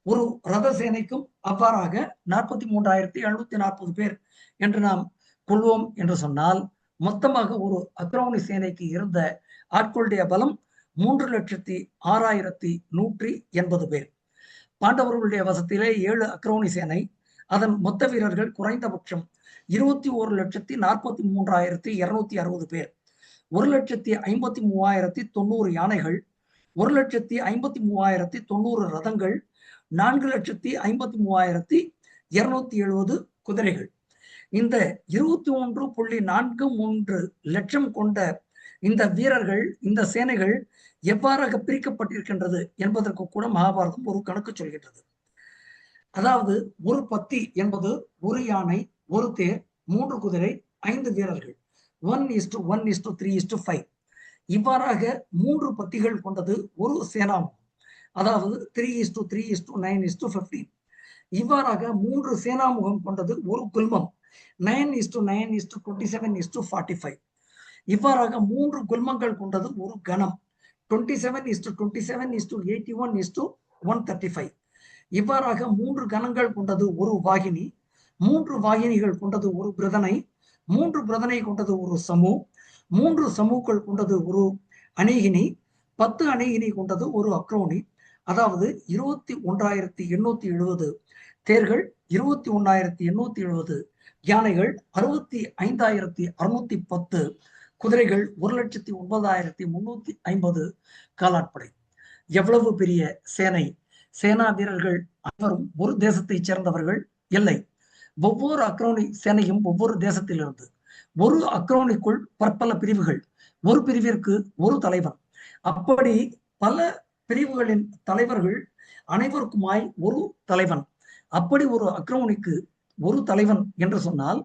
ஒரு ரத சேனைக்கும் அவ்வாறாக 43,740 பேர் என்று நாம் கொள்வோம் என்று சொன்னால் மொத்தமாக ஒரு அக்ரோனி சேனைக்கு இருந்த ஆட்களுடைய பலம் 3,06,180 பேர். பாண்டவர்களுடைய வசத்திலே 7 அக்ரோனி சேனை, அதன் மொத்த வீரர்கள் குறைந்தபட்சம் 21,43,260 பேர், 1,53,090 யானைகள், 1,53,090 ரதங்கள், 4,53,270 குதிரைகள். இந்த 21.43 லட்சம் கொண்ட இந்த வீரர்கள், இந்த சேனைகள் எவ்வாறாக பிரிக்கப்பட்டிருக்கின்றது என்பதற்கு கூட மகாபாரதம் ஒரு கணக்கு சொல்கின்றது. அதாவது ஒரு பத்தி என்பது ஒரு யானை, ஒரு தேர், 3 குதிரை, 5 வீரர்கள், 1:1:3:5. இவ்வாறாக 3 பத்திகள் கொண்டது ஒரு சேனாமுகம், அதாவது 3:3:9:15. இவ்வாறாக 3 சேனாமுகம் கொண்டது ஒரு குல்மம், 9:9:27:45. இவ்வாறாக 3 குல்மங்கள் கொண்டது ஒரு கணம், 27:27:81:135. இவ்வாறாக 3 கணங்கள் கொண்டது ஒரு வாகினி, 3 வாகினிகள் கொண்டது ஒரு பிரதனை, 3 பிரதனை கொண்டது ஒரு சமு, 3 சமுக்கள் கொண்டது ஒரு அணிகினி, 10 அணிகினி கொண்டது ஒரு அக்ரோனி. அதாவது 21,870 தேர்கள், 21,870 யானைகள், 65,610 குதிரைகள், 1,09,350 காலாட்படை. எவ்வளவு பெரிய சேனை! சேனா வீரர்கள் அனைவரும் ஒரு தேசத்தை சேர்ந்தவர்கள் இல்லை. ஒவ்வொரு அக்ரோனி சேனையும் ஒவ்வொரு தேசத்திலிருந்து. ஒரு அக்ரோனிக்குள் பற்பல பிரிவுகள், ஒரு பிரிவிற்கு ஒரு தலைவன். அப்படி பல பிரிவுகளின் தலைவர்கள் அனைவருக்குமாய் ஒரு தலைவன். அப்படி ஒரு அக்ரோனிக்கு ஒரு தலைவன் என்று சொன்னால்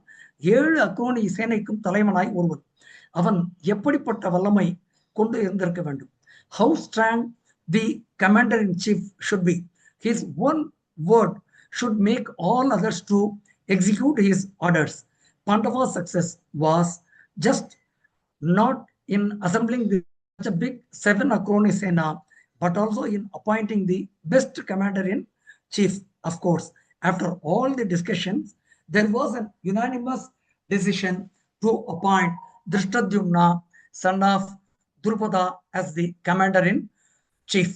7 அக்ரோனி சேனைக்கும் தலைவனாய் ஒருவன். அவன் எப்படிப்பட்ட வல்லமை கொண்டு இருந்திருக்க வேண்டும்? How strong the commander-in-chief should be. His one word should make all others to execute his orders. Pandava's success was just not in assembling such a big 7 Akroni Sena, but also in appointing the best commander-in-chief. Of course, after all the discussions, there was an unanimous decision to appoint Drishtadyumna, son of Drupada, as the commander-in-chief.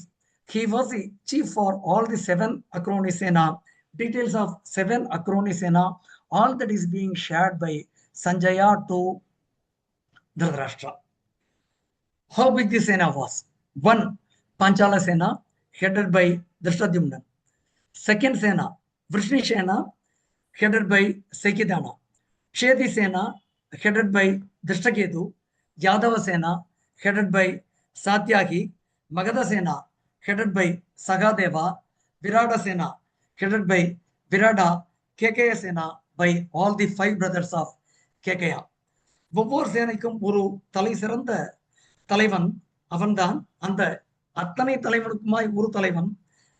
He was the chief for all the 7 Akroni Sena. Details of 7 Akroni Sena, all that is being shared by Sanjaya to Dhritarashtra. How big the Sena was? 1. Panchala Sena, headed by Drishtadyumna. Second Sena, Vrishni Sena, headed by Sekidana. Shedi Sena, headed by Drishtaketu. Yadava Sena, headed by Satyaki. Magadha Sena, headed by Sagadeva. Virada Sena, headed by Virada. Kekaya Sena, by all the 5 brothers of Kekaya. ஒவ்வொரு சேனைக்கும் ஒரு தலை சிறந்த தலைவன். அவன்தான் அந்த அத்தனை தலைவனுக்குமாய் ஒரு தலைவன்.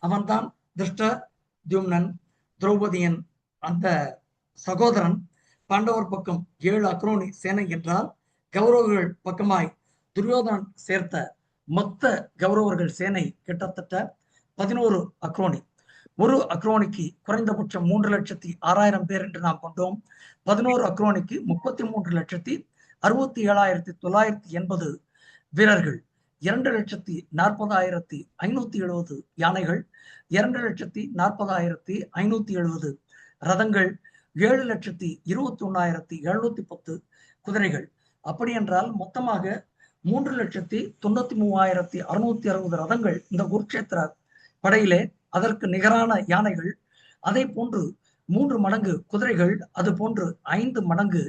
அவன்தான் திருஷ்டத்யும்னன், திரௌபதியின் அந்த சகோதரன். பாண்டவர் பக்கம் 7 அக்ரோனி சேனை என்றால் கௌரவர்கள் பக்கமாய் துரியோதனன் சேர்த்த மொத்த கௌரவர்கள் சேனை கிட்டத்தட்ட 11 அக்ரோனி. ஒரு அக்ரோனிக்கு குறைந்தபட்சம் 3,06,000 பேர் என்று நாம் கொண்டோம். 11 அக்ரோனிக்கு 33,67,980 வீரர்கள், 2,40,570 யானைகள், 2,40,570 ரதங்கள், 7,21,710 குதிரைகள். அப்படி என்றால் மொத்தமாக 3,93,660 ரதங்கள் இந்த குருட்சேத்திர படையிலே, அதற்கு நிகரான யானைகள், அதை போன்று 3 மடங்கு குதிரைகள், அது போன்று 5 மடங்கு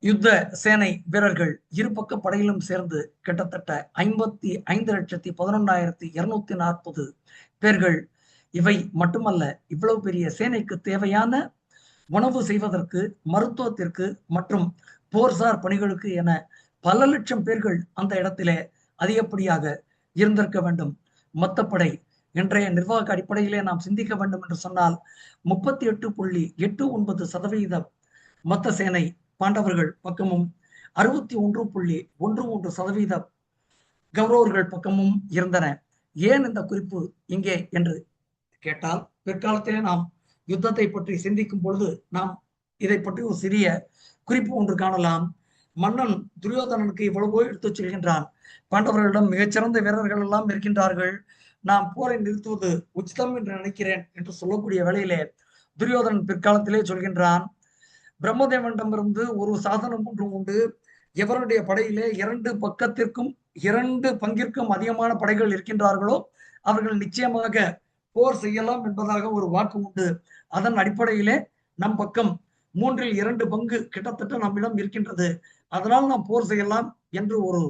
யுத்த சேனை வீரர்கள் இரு பக்க படையிலும் சேர்ந்து கிட்டத்தட்ட 55,11,240 பேர்கள். இவை மட்டுமல்ல, இவ்வளவு பெரிய சேனைக்கு தேவையான உணவு செய்வதற்கு, மருத்துவத்திற்கு மற்றும் போர்சார் பணிகளுக்கு என பல லட்சம் பேர்கள் அந்த இடத்திலே அதிகப்படியாக இருந்திருக்க வேண்டும். மொத்த படை இன்றைய நிர்வாக அடிப்படையிலே நாம் சிந்திக்க வேண்டும் என்று சொன்னால் 38.89% மொத்த சேனை பாண்டவர்கள் பக்கமும், 61.13% கௌரவர்கள் பக்கமும் இருந்தன. ஏன் இந்த குறிப்பு இங்கே என்று கேட்டால், பிற்காலத்திலே நாம் யுத்தத்தை பற்றி சிந்திக்கும் பொழுது நாம் இதை பற்றி ஒரு சிறிய குறிப்பு ஒன்று காணலாம். மன்னன் துரியோதனனுக்கு இவ்வளவோ எடுத்துச் சொல்கின்றான். பாண்டவர்களிடம் மிகச்சிறந்த வீரர்கள் எல்லாம் இருக்கின்றார்கள், நாம் போரை நிறுத்துவது உச்சிதம் என்று நினைக்கிறேன் என்று சொல்லக்கூடிய வேளையிலே துரியோதனன் பிற்காலத்திலே சொல்கின்றான், பிரம்மதேவனிடமிருந்து ஒரு சாதனம் ஒன்று உண்டு. எவருடைய படையிலே 2 பங்கிற்கும் அதிகமான படைகள் இருக்கின்றார்களோ அவர்கள் நிச்சயமாக போர் செய்யலாம் என்பதாக ஒரு வாக்கு உண்டு. அதன் அடிப்படையிலே நம் பக்கம் 3/2 பங்கு கிட்டத்தட்ட நம்மிடம் இருக்கின்றது, அதனால் நாம் போர் செய்யலாம் என்று ஒரு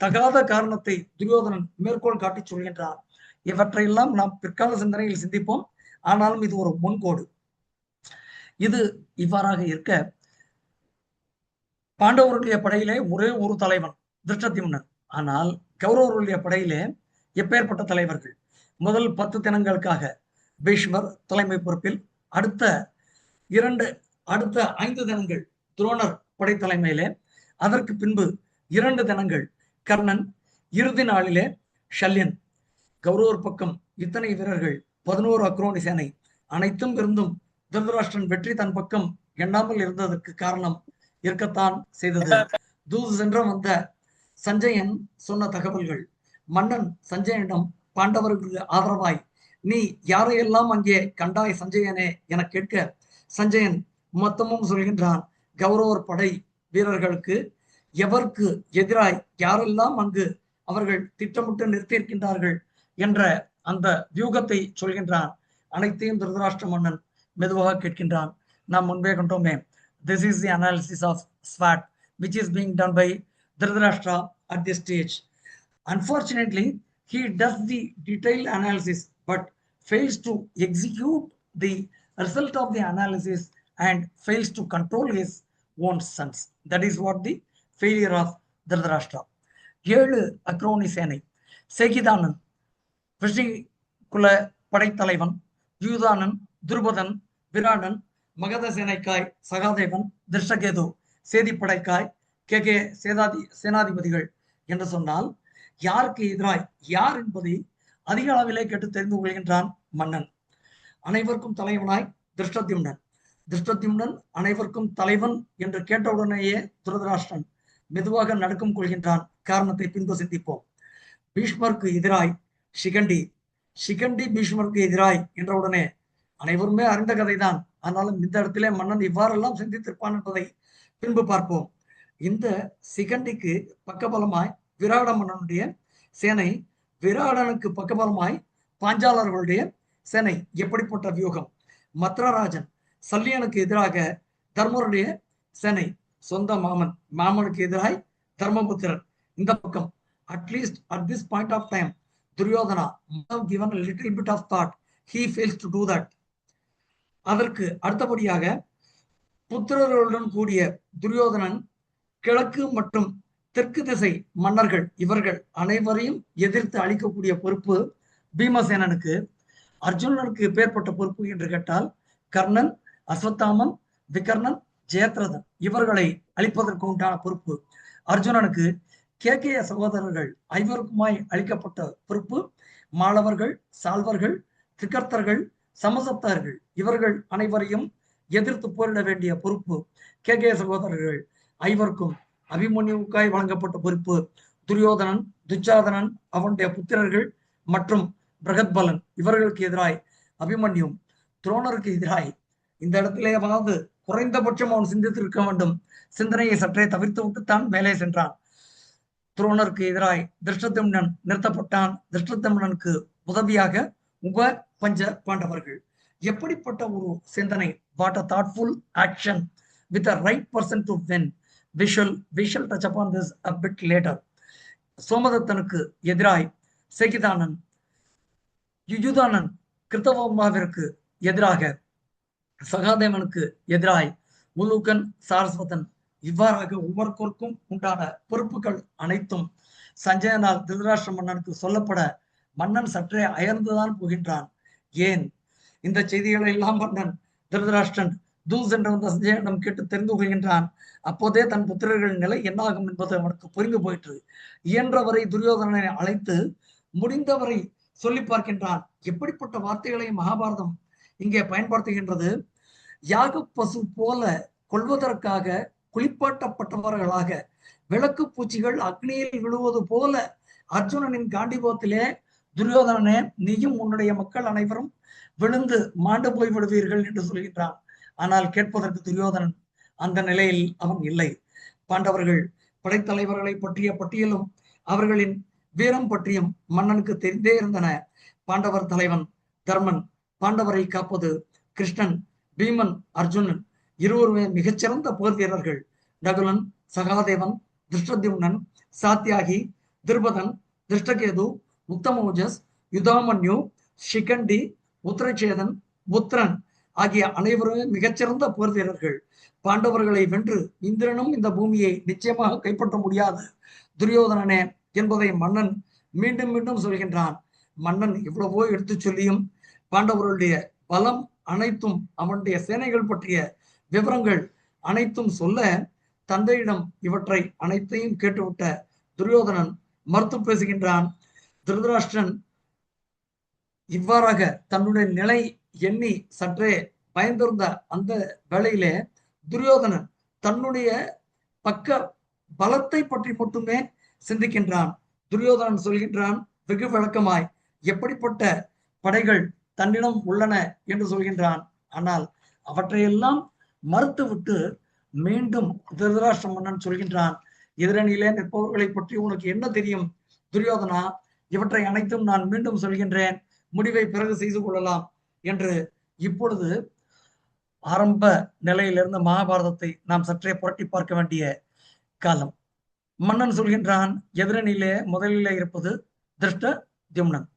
தகாத காரணத்தை துரியோதனன் மேற்கோள் காட்டி சொல்கின்றார். இவற்றையெல்லாம் நாம் பிற்கால சிந்தனையில் சிந்திப்போம். ஆனாலும் இது ஒரு முன்கோடு. இது இவ்வாறாக இருக்க, பாண்டவர்களுடைய படையிலே ஒரே ஒரு தலைவன் திருஷ்டத்யும்னன். ஆனால் கௌரவர்களுடைய படையிலே எப்பேற்பட்ட தலைவர்கள்? முதல் 10 தினங்களுக்காக பீஷ்மர் தலைமை பொறுப்பில், அடுத்த 5 தினங்கள் துரோணர் படை தலைமையிலே, அதற்கு பின்பு 2 தினங்கள் கர்ணன், இறுதி நாளிலே ஷல்யன். கௌரவர் பக்கம் இத்தனை வீரர்கள், 11 அக்ரோனி சேனை அனைத்தும் இருந்தும் திருதராஷ்டிரன் வெற்றி தன் பக்கம் எண்ணாமல் இருந்ததற்கு காரணம் இருக்கத்தான் செய்தது. தூது சென்ற வந்த சஞ்சயன் சொன்ன தகவல்கள். மன்னன் சஞ்சயனிடம் பாண்டவர்களுக்கு ஆதரவாய் நீ யாரையெல்லாம் அங்கே கண்டாய் சஞ்சயனே என கேட்க, சஞ்சயன் மொத்தமும் சொல்கின்றான், கௌரவர் படை வீரர்களுக்கு எவருக்கு எதிராய் யாரெல்லாம் அங்கு அவர்கள் திட்டமிட்டு நிறுத்தியிருக்கின்றார்கள் என்ற அந்த வியூகத்தை சொல்கின்றான். அனைத்தையும் திருதராஷ்டிர மன்னன் மெதுவாக கேட்கின்றான். நாம் முன்பே கண்டோமே, this is the analysis of SWOT which is being done by Dhritarashtra at this stage. Unfortunately, he does the detailed analysis but fails to execute the result of the analysis and fails to control his own sons. That is what the failure of Dhritarashtra. 7 அக்ரோனி சேனை. சேகிதானன் ரிஷிகுல படைத்தலைவன், யூதானன், துருபதன், Viratan, Magadha சேனைக்காய் Sahadevan, Dhrishtaketu சேதிப்படைக்காய், K சேனாதிபதிகள் என்று சொன்னால் யாருக்கு எதிராய் யார் என்பதை அதிக அளவிலே கேட்டு தெரிந்து கொள்கின்றான் மன்னன். அனைவருக்கும் தலைவனாய் திருஷ்டத்யும்னன். திருஷ்டத்யும்னன் அனைவருக்கும் தலைவன் என்று கேட்டவுடனேயே திருதராஷ்டிரன் மெதுவாக நடுக்கம் கொள்கின்றான். காரணத்தை பின்பு சிந்திப்போம். பீஷ்மருக்கு எதிராய் சிகண்டி, சிகண்டி பீஷ்மருக்கு எதிராய் என்றவுடனே அனைவருமே அறிந்த கதைதான். ஆனாலும் இந்த இடத்திலே மன்னன் இவ்வாறெல்லாம் சிந்தித்திருப்பான் என்பதை பின்பு பார்ப்போம். இந்த சிகண்டிக்கு பக்கபலமாய் விராட மன்னனுடைய சேனை, விராடனுக்கு பக்கபலமாய் பாஞ்சாலர்களுடைய சேனை. எப்படிப்பட்ட வியூகம்! மத்ரராஜன் சல்லியனுக்கு எதிராக தர்மருடைய சேனை, சொந்த மாமனுக்கு எதிராய் தர்மபுத்திரர். இந்த பக்கம் at least at this point of time Duryodhana given a little bit of thought, he fails to do that. அதற்கு அடுத்தபடியாக புத்திரர்களுடன் கூடிய துரியோதனன் கிழக்கு மற்றும் தெற்கு திசை மன்னர்கள் இவர்கள் அனைவரையும் எதிர்த்து அளிக்கக்கூடிய பொறுப்பு பீமசேனனுக்கு. அர்ஜுனனுக்கு பேர்பட்ட பொறுப்பு என்று கேட்டால் கர்ணன், அஸ்வத்தாமன், விகர்ணன், ஜெயத்ரதன் இவர்களை அளிப்பதற்கு உண்டான பொறுப்பு அர்ஜுனனுக்கு. கேகய சகோதரர்கள் ஐவருக்குமாய் அளிக்கப்பட்ட பொறுப்பு மாளவர்கள், சால்வர்கள், திகர்த்தர்கள், சமசப்தர்கள் இவர்கள் அனைவரையும் எதிர்த்து போரிட வேண்டிய பொறுப்பு கேகய சகோதரர்கள் ஐவருக்கும். அபிமன்யுவுக்காய் வழங்கப்பட்ட பொறுப்பு துரியோதனன், துச்சாதனன், அவனுடைய புத்திரர்கள் மற்றும் பிரகத்பலன் இவர்களுக்கு எதிராய் அபிமன்யும். துரோணருக்கு எதிராய் இந்த இடத்திலேயாவது குறைந்தபட்சம் அவன் சிந்தித்திருக்க வேண்டும். சிந்தனையை சற்றே தவிர்த்து விட்டுத்தான் மேலே சென்றான். துரோணருக்கு எதிராய் திருஷ்டத்யும்னன் நிறுத்தப்பட்டான். திருஷ்டத்யும்னனுக்கு உதவியாக உப பஞ்ச பாண்டவர்கள். எப்படிப்பட்ட ஒரு சிந்தனை! What a thoughtful action with a right person to win. We shall touch upon this a bit later. சோமதத்தனுக்கு எதிராய் சேகிதானன், யுயுதானன் கிருத்தவர்மாவிற்கு எதிராக சகாதேவனுக்கு எதிராய் உலூகன், சாரஸ்வதன் இவ்வாறாக ஒவ்வொருக்கும் உண்டான பொறுப்புகள் அனைத்தும் சஞ்சயனால் திருதராஷ்டிர மன்னனுக்கு சொல்லப்பட மன்னன் சற்றே அயர்ந்துதான் போகின்றான். ஏன் இந்த செய்திகளை எல்லாம் மன்னன் திருதராஷ்டிரன் தூது சென்று வந்த சஞ்சயனிடம் கேட்டு தெரிந்து கொள்கின்றான். அப்போதே தன் புத்திரர்கள் நிலை என்னாகும் என்பது அவனுக்கு புரிந்து போயிற்று. இயன்றவரை துரியோதனனை அழைத்து முடிந்தவரை சொல்லி பார்க்கின்றான். எப்படிப்பட்ட வார்த்தைகளை மகாபாரதம் இங்கே பயன்படுத்துகின்றது! யாக பசு போல கொள்வதற்காக குளிப்பாட்டப்பட்டவர்களாக விளக்கு பூச்சிகள் அக்னியில் விழுவது போல அர்ஜுனனின் காண்டிபோத்திலே துரியோதனனே நீயும் உன்னுடைய மக்கள் அனைவரும் விழுந்து மாண்டு போய் விடுவீர்கள் என்று சொல்கின்றான். ஆனால் கேட்பதற்கு துரியோதனன் அந்த நிலையில் அவன் இல்லை. பாண்டவர்கள் படைத்தலைவர்களை பற்றிய பட்டியலும் அவர்களின் வீரம் பற்றியும் மன்னனுக்கு தெரிந்தே இருந்தன. பாண்டவர் தலைவன் தர்மன், பாண்டவரை காப்பது கிருஷ்ணன், பீமன், அர்ஜுனன் இருவருமே மிகச்சிறந்த போர் வீரர்கள். நகுலன், சகாதேவன், திருஷ்டத்யும்னன், சாத்தியாகி, திருபதன், திருஷ்டகேது, உத்தமோஜஸ், யுதாமன்யு, ஷிகண்டி, உத்தரச்சேதன், புத்திரன் ஆகிய அனைவருமே மிகச்சிறந்த போர் வீரர்கள். பாண்டவர்களை வென்று இந்திரனும் இந்த பூமியை நிச்சயமாக கைப்பற்ற முடியாது துரியோதனனே என்பதை மன்னன் மீண்டும் மீண்டும் சொல்கின்றான். மன்னன் இவ்வளவோ எடுத்து சொல்லியும் பாண்டவர்களுடைய பலம் அனைத்தும் அவனுடைய சேனைகள் பற்றிய விவரங்கள் அனைத்தும் சொல்ல தந்தையிடம் இவற்றை அனைத்தையும் கேட்டுவிட்ட துரியோதனன் மறுத்து பேசுகின்றான். திருதராஷ்டிரன் இவ்வாறாக தன்னுடைய நிலை எண்ணி சற்றே பயந்திருந்த அந்த வேளையிலே துரியோதனன் தன்னுடைய பக்க பலத்தை பற்றி மட்டுமே சிந்திக்கின்றான். துரியோதனன் சொல்கின்றான் வெகு விளக்கமாய் எப்படிப்பட்ட படைகள் தன்னிடம் உள்ளன என்று சொல்கின்றான். ஆனால் அவற்றையெல்லாம் மறுத்துவிட்டு மீண்டும் திருதராஷ்டிர மன்னன் சொல்கின்றான், எதிரணியிலே நிற்பவர்களை பற்றி உனக்கு என்ன தெரியும் துரியோதனா? இவற்றை அனைத்தும் நான் மீண்டும் சொல்கின்றேன், முடிவை பிறகு செய்து கொள்ளலாம் என்று. இப்பொழுது ஆரம்ப நிலையிலிருந்து மகாபாரதத்தை நாம் சற்றே புரட்டி பார்க்க வேண்டிய காலம். மன்னன் சொல்கின்றான், எதிரணியிலே முதலிலே இருப்பது திருஷ்டத்யும்னன்,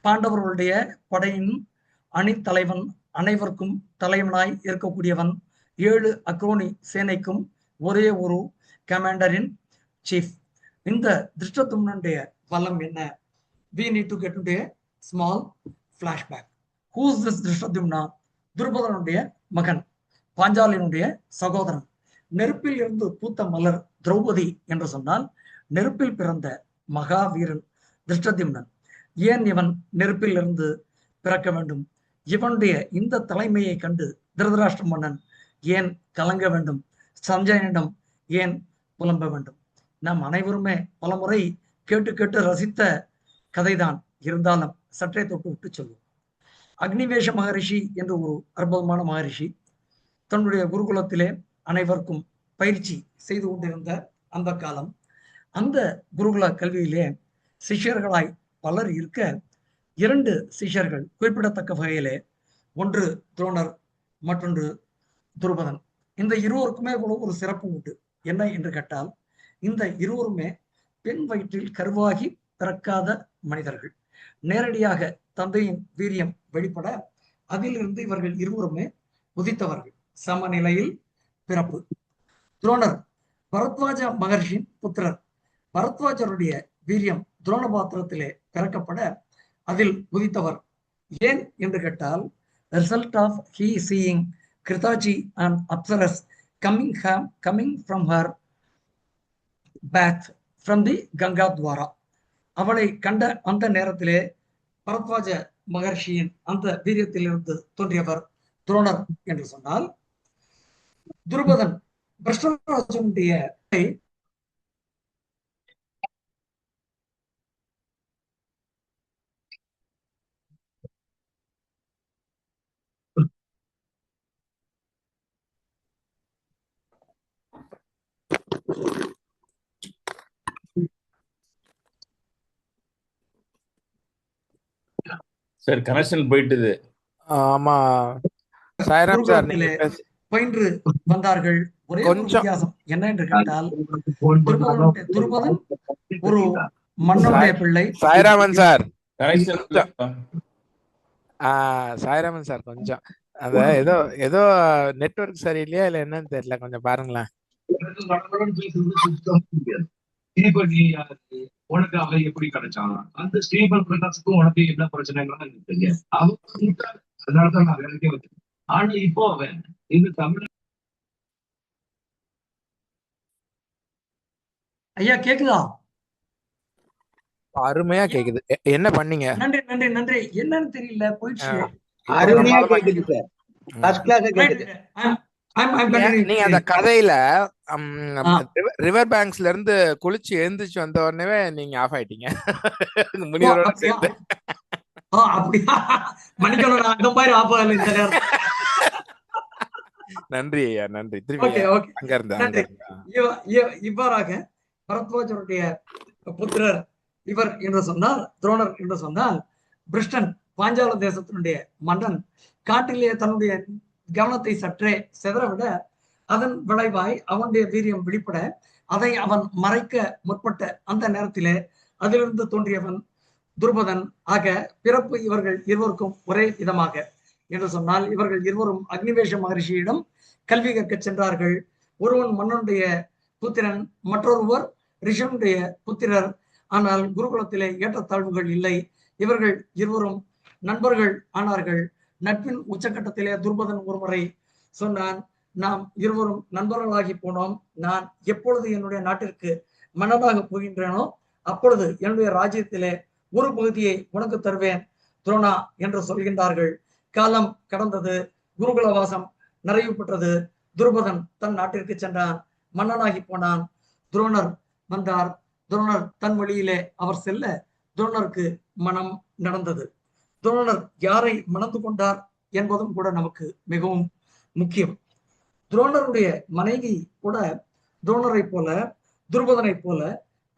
பாண்டவர்களுடைய படையின் அணி தலைவன், அனைவருக்கும் தலைவனாய் இருக்கக்கூடியவன், 7 அக்ரோனி சேனைக்கும் ஒரே ஒரு கமாண்டரின் சீஃப். இந்த திருஷ்டத்யும்னனுடைய பலம் என்ன? We need to get into a small flashback. Who is this Dhrishtadyumna? துருபதனுடைய மகன், பாஞ்சாலினுடைய சகோதரன். நெருப்பில் இருந்து பூத்த மலர் திரௌபதி என்று சொன்னால் நெருப்பில் பிறந்த மகாவீரன் திருஷ்டத்யும்னன். ஏன் இவன் நெருப்பில் இருந்து பிறக்க வேண்டும்? இவனுடைய இந்த தலைமையை கண்டு திருதராஷ்டிர மன்னன் ஏன் கலங்க வேண்டும்? சஞ்சயனிடம் ஏன் புலம்ப வேண்டும்? நாம் அனைவருமே பலமுறை கேட்டு கேட்டு ரசித்த கதைதான், இருந்தாலும் சற்றே தொட்டு விட்டு சொல்லுவோம். அக்னிவேஷ மகரிஷி என்று ஒரு அற்புதமான மகரிஷி தன்னுடைய குருகுலத்திலே அனைவருக்கும் பயிற்சி செய்து கொண்டிருந்த அந்த காலம். அந்த குருகுல கல்வியிலே சிஷ்யர்களாய் பலர் இருக்க 2 சிஷ்யர்கள் குறிப்பிடத்தக்க வகையிலே, ஒன்று துரோணர், மற்றொன்று துருபதன். இந்த இருவருக்குமே கூட ஒரு சிறப்பு உண்டு. என்ன என்று கேட்டால், இந்த இருவருமே பெண் வயிற்றில் கருவாகி பிறக்காத மனிதர்கள். நேரடியாக தந்தையின் வீரியம் வெளிப்பட அதிலிருந்து இவர்கள் இருவருமே உதித்தவர்கள். சமநிலையில் பிறப்பு. துரோணர் பரத்வாஜ மகர்ஷியின் புத்திரர். பரத்வாஜருடைய வீரியம் துரோண பாத்திரத்திலே பிறக்கப்பட அதில் உதித்தவர். ஏன் என்று கேட்டால், result of he seeing Ghritachi and apsaras coming from her bath from the Ganga Dwara. அவளை கண்ட அந்த நேரத்திலே பரத்வாஜ மகர்ஷியின் அந்த வீரியத்திலிருந்து தோன்றியவர் துரோணர் என்று சொன்னால், துருபதன் பிரஷ்டராஜனுடைய சார் கனெக்ஷன் போயிட்டுது. ஆமா சாய்ராம் சார், நீங்க குருகுலத்திலே பயின்று வந்தார்கள். ஒரே ஒரு கொஞ்சம் வித்தியாசம் என்ன என்று கேட்டால், துருபதன் ஒரு மன்னனுடைய பிள்ளை. Sairaman sir, connection Sairaman sir கொஞ்சம் அத ஏதோ ஏதோ நெட்வொர்க் சரியில்லையா இல்ல என்னன்னு தெரியல, கொஞ்சம் பாருங்களேன். உனக்கு அவ எப்படி கிடைச்சான்? அந்த ஸ்ரீபல் பிரகாசுக்கும் உனக்கு என்ன பிரச்சனைங்கிறது எனக்கு தெரியாது. அவன் அதனாலதான் நான் வேலைக்கே வச்சேன். ஆனா இப்போ அவன் இது தமிழ். ஐயா கேக்குதா? அருமையா கேக்குது. என்ன பண்ணீங்க? நன்றி நன்றி நன்றி. என்னன்னு தெரியல, போயிடுச்சு. அருமையா கேக்குது சார். ஃபர்ஸ்ட் கிளாஸ் கேக்குது. நீங்க அந்த கதையில ஆ. ரிவர் பேங்க்ஸ்ல இருந்து குளிச்சு எழுந்திரிச்சு வந்த உடனே நீங்க ஆஃப் ஆயிட்டீங்க ஓ, முனிவரோட அப்படியா? சேர்ந்து. அப்படியா? மன்னிக்கணும், நான் அந்த மாதிரி ஆப்பதில்லை இந்த நேரம். நன்றி ஐயா, நன்றி. திருப்பி ஓகே, ஓகே, அங்க இருந்து நன்றி. இவ்வாறாக பரத்வாஜருடைய புத்திரர் இவர் என்று சொன்னால், துரோணர் என்று சொன்னால், பிருஷ்டன் பாஞ்சால தேசத்தினுடைய மன்னன் காட்டிலே தன்னுடைய கவனத்தை சற்றே சிதறவிட, அதன் விளைவாய் அவனுடைய வீரியம் வெளிப்பட, அதை அவன் மறைக்க முற்பட்ட அந்த நேரத்திலே அதிலிருந்து தோன்றியவன் துருபதன். ஆக பிறப்பு இவர்கள் இருவருக்கும் ஒரே விதமாக என்று சொன்னால், இவர்கள் இருவரும் அக்னிவேஷ மகரிஷியிடம் கல்வி கற்க சென்றார்கள். ஒருவன் மன்னனுடைய புத்திரன், மற்றொருவர் ரிஷனுடைய புத்திரர். ஆனால் குருகுலத்திலே ஏற்றத்தாழ்வுகள் இல்லை. இவர்கள் இருவரும் நண்பர்கள் ஆனார்கள். நட்பின் உச்சக்கட்டத்திலே துருபதன் ஒருமுறை சொன்னான், நாம் இருவரும் நண்பர்களாகி போனோம். நான் எப்பொழுது என்னுடைய நாட்டிற்கு மன்னனாக போகின்றேனோ அப்பொழுது என்னுடைய ராஜ்யத்திலே ஒரு பகுதியை உனக்கு தருவேன் துரோணா என்று சொல்கின்றார்கள். காலம் கடந்தது, குருகுலவாசம் நிறைவு பெற்றது. துருபதன் தன் நாட்டிற்கு சென்றான், மன்னனாகி போனான். துரோணர் வந்தார். துரோணர் தன் வழியிலே அவர் செல்ல துரோணருக்கு மனம் நடந்தது. துரோணர் யாரை மணந்து கொண்டார் என்பதும் கூட நமக்கு மிகவும் முக்கியம். துரோணருடைய மனைவி கூட துரோணரை போல, துருபதனை போல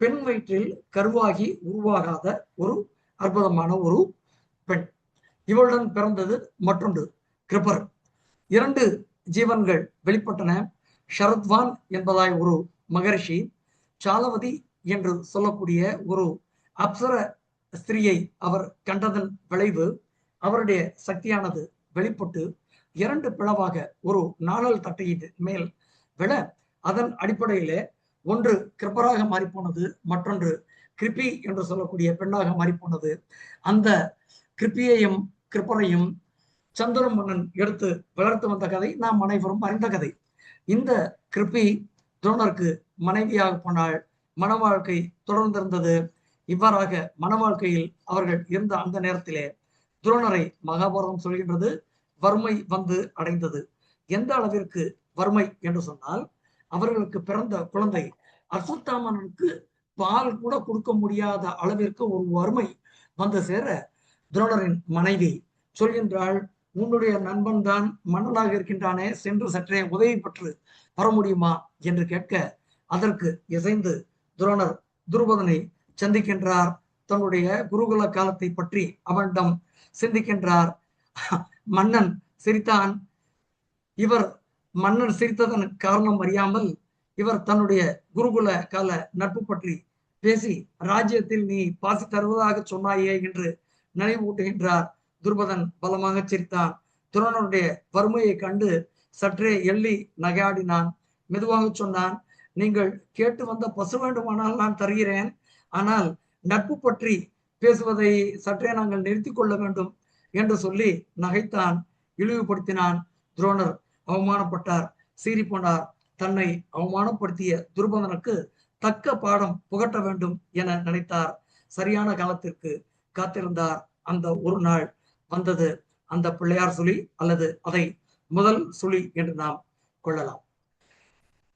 பெண் வயிற்றில் கருவாகி உருவாகாத ஒரு அற்புதமான ஒரு பெண். இவளுடன் பிறந்தது மற்றொன்று கிருபர். 2 ஜீவன்கள் வெளிப்பட்டன. ஷரத்வான் என்பதாய் ஒரு மகரிஷி, சாலவதி என்று சொல்லக்கூடிய ஒரு அப்சர ஸ்திரியை அவர் கண்டதன் விளைவு அவருடைய சக்தியானது வெளிப்பட்டு 2 பிளவாக ஒரு நாணல் தட்டையின் மேல் விட, அதன் அடிப்படையிலே ஒன்று கிருப்பராக மாறிப்போனது, மற்றொன்று கிருப்பி என்று சொல்லக்கூடிய பெண்ணாக மாறிப்போனது. அந்த கிருப்பியையும் கிருப்பரையும் சந்திர மன்னன் எடுத்து வளர்த்து வந்த கதை நாம் அனைவரும் அறிந்த கதை. இந்த கிருப்பி துரோணருக்கு மனைவியாக போனாள். மன வாழ்க்கை தொடர்ந்திருந்தது. இவ்வாறாக மன வாழ்க்கையில் அவர்கள் இருந்த அந்த நேரத்திலே துரோணரை மகாபாரதம் சொல்கின்றது, வறுமை வந்து அடைந்தது. எந்த அளவிற்கு வறுமை என்று சொன்னால், அவர்களுக்கு பிறந்த குழந்தை அஸ்வத்தாமனுக்கு பால் கூட கொடுக்க முடியாத அளவிற்கு ஒரு வறுமை வந்து சேர, துரோணரின் மனைவி சொல்கின்றாள், உன்னுடைய நண்பன் தான் மன்னனாக இருக்கின்றானே, சென்று சற்றே உதவி பெற்று வர முடியுமா என்று கேட்க, அதற்கு இசைந்து துரோணர் துருபதனை சந்திக்கின்றார். தன்னுடைய குருகுல காலத்தை பற்றி அவனிடம் சிந்திக்கின்றார். மன்னன் சிரித்தான். இவர் மன்னன் சிரித்ததன் காரணம் அறியாமல் இவர் தன்னுடைய குருகுல கால நட்பு பற்றி பேசி, ராஜ்யத்தில் நீ பாசி தருவதாக சொன்னாயே என்று நினைவூட்டுகின்றார். துருபதன் பலமாக சிரித்தான். துரோணனுடைய வறுமையை கண்டு சற்றே எள்ளி நகையாடினான். மெதுவாக சொன்னான், நீங்கள் கேட்டு வந்த பசு வேண்டுமானால் நான் தருகிறேன், ஆனால் நட்பு பற்றி பேசுவதை சற்றே நாங்கள் நிறுத்தி கொள்ள வேண்டும் என்று சொல்லி நகைத்தான், இழிவுபடுத்தினான். துரோணர் அவமானப்பட்டார், சீறி போனார். தன்னை அவமானப்படுத்திய துருபதனுக்கு தக்க பாடம் புகட்ட வேண்டும் என நினைத்தார். சரியான காலத்திற்கு காத்திருந்தார். அந்த ஒரு நாள் வந்தது. அந்த பிள்ளையார் சுழி அல்லது அதை முதல் சுழி என்று நாம் கொள்ளலாம்.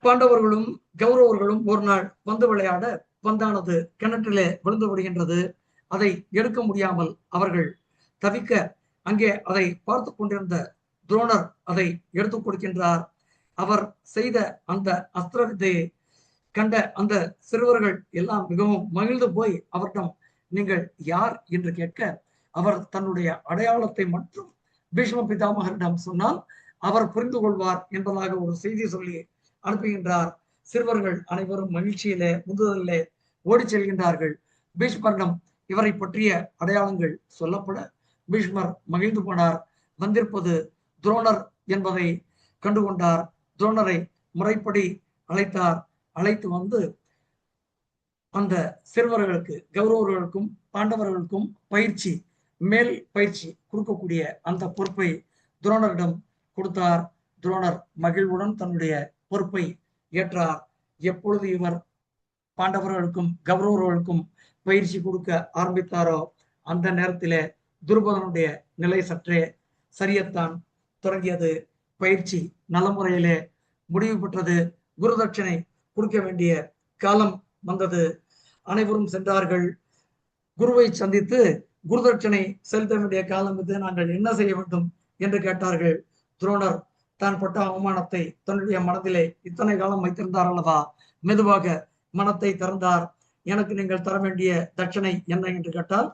பாண்டவர்களும் கௌரவர்களும் ஒரு நாள் பந்து விளையாட, பந்தானது கிணற்றிலே விழுந்து விடுகின்றது. அதை எடுக்க முடியாமல் அவர்கள் தவிக்க, அங்கே அதை பார்த்து கொண்டிருந்த துரோணர் அதை எடுத்துக் கொடுக்கின்றார். அவர் செய்த அந்த அஸ்திர வித்தையை கண்ட அந்த சிறுவர்கள் எல்லாம் மிகவும் மகிழ்ந்து போய் அவரிடம் நீங்கள் யார் என்று கேட்க, அவர் தன்னுடைய அடையாளத்தை மட்டும் பீஷ்ம பிதாமகரிடம் சொன்னால் அவர் புரிந்து கொள்வார் என்பதாக ஒரு செய்தி சொல்லி அனுப்புகின்றார். சிறுவர்கள் அனைவரும் மகிழ்ச்சியிலே முந்துதலிலே ஓடி செல்கின்றார்கள். பீஷ்மரிடம் இவரை பற்றிய அடையாளங்கள் சொல்லப்பட பீஷ்மர் மகிழ்ந்து போனார். வந்திருப்பது துரோணர் என்பதை கண்டுகொண்டார். துரோணரை முறைப்படி அழைத்தார். அழைத்து வந்து அந்த சிறுவர்களுக்கு, கௌரவர்களுக்கும் பாண்டவர்களுக்கும் பயிற்சி, மேல் பயிற்சி கொடுக்கக்கூடிய அந்த பொறுப்பை துரோணரிடம் கொடுத்தார். துரோணர் மகிழ்வுடன் தன்னுடைய பொறுப்பை ஏற்றார். எப்பொழுது இவர் பாண்டவர்களுக்கும் கௌரவர்களுக்கும் பயிற்சி கொடுக்க ஆரம்பித்தாரோ அந்த நேரத்திலே துருபதனுடைய நிலை சற்றே சரியத்தான் தொடங்கியது. பயிற்சி நல்ல முறையிலே முடிவு பெற்றது. குருதட்சணை கொடுக்க வேண்டிய காலம் வந்தது. அனைவரும் சென்றார்கள். குருவை சந்தித்து குருதட்சணை செலுத்த வேண்டிய காலம் இது, நாங்கள் என்ன செய்ய வேண்டும் என்று கேட்டார்கள். துரோணர் தான் பட்ட அவமானத்தை தன்னுடைய மனதிலே இத்தனை காலம் வைத்திருந்தார் அல்லவா, மெதுவாக மனத்தை திறந்தார். எனக்கு நீங்கள் தர வேண்டிய தட்சணை என்ன என்று கேட்டால்,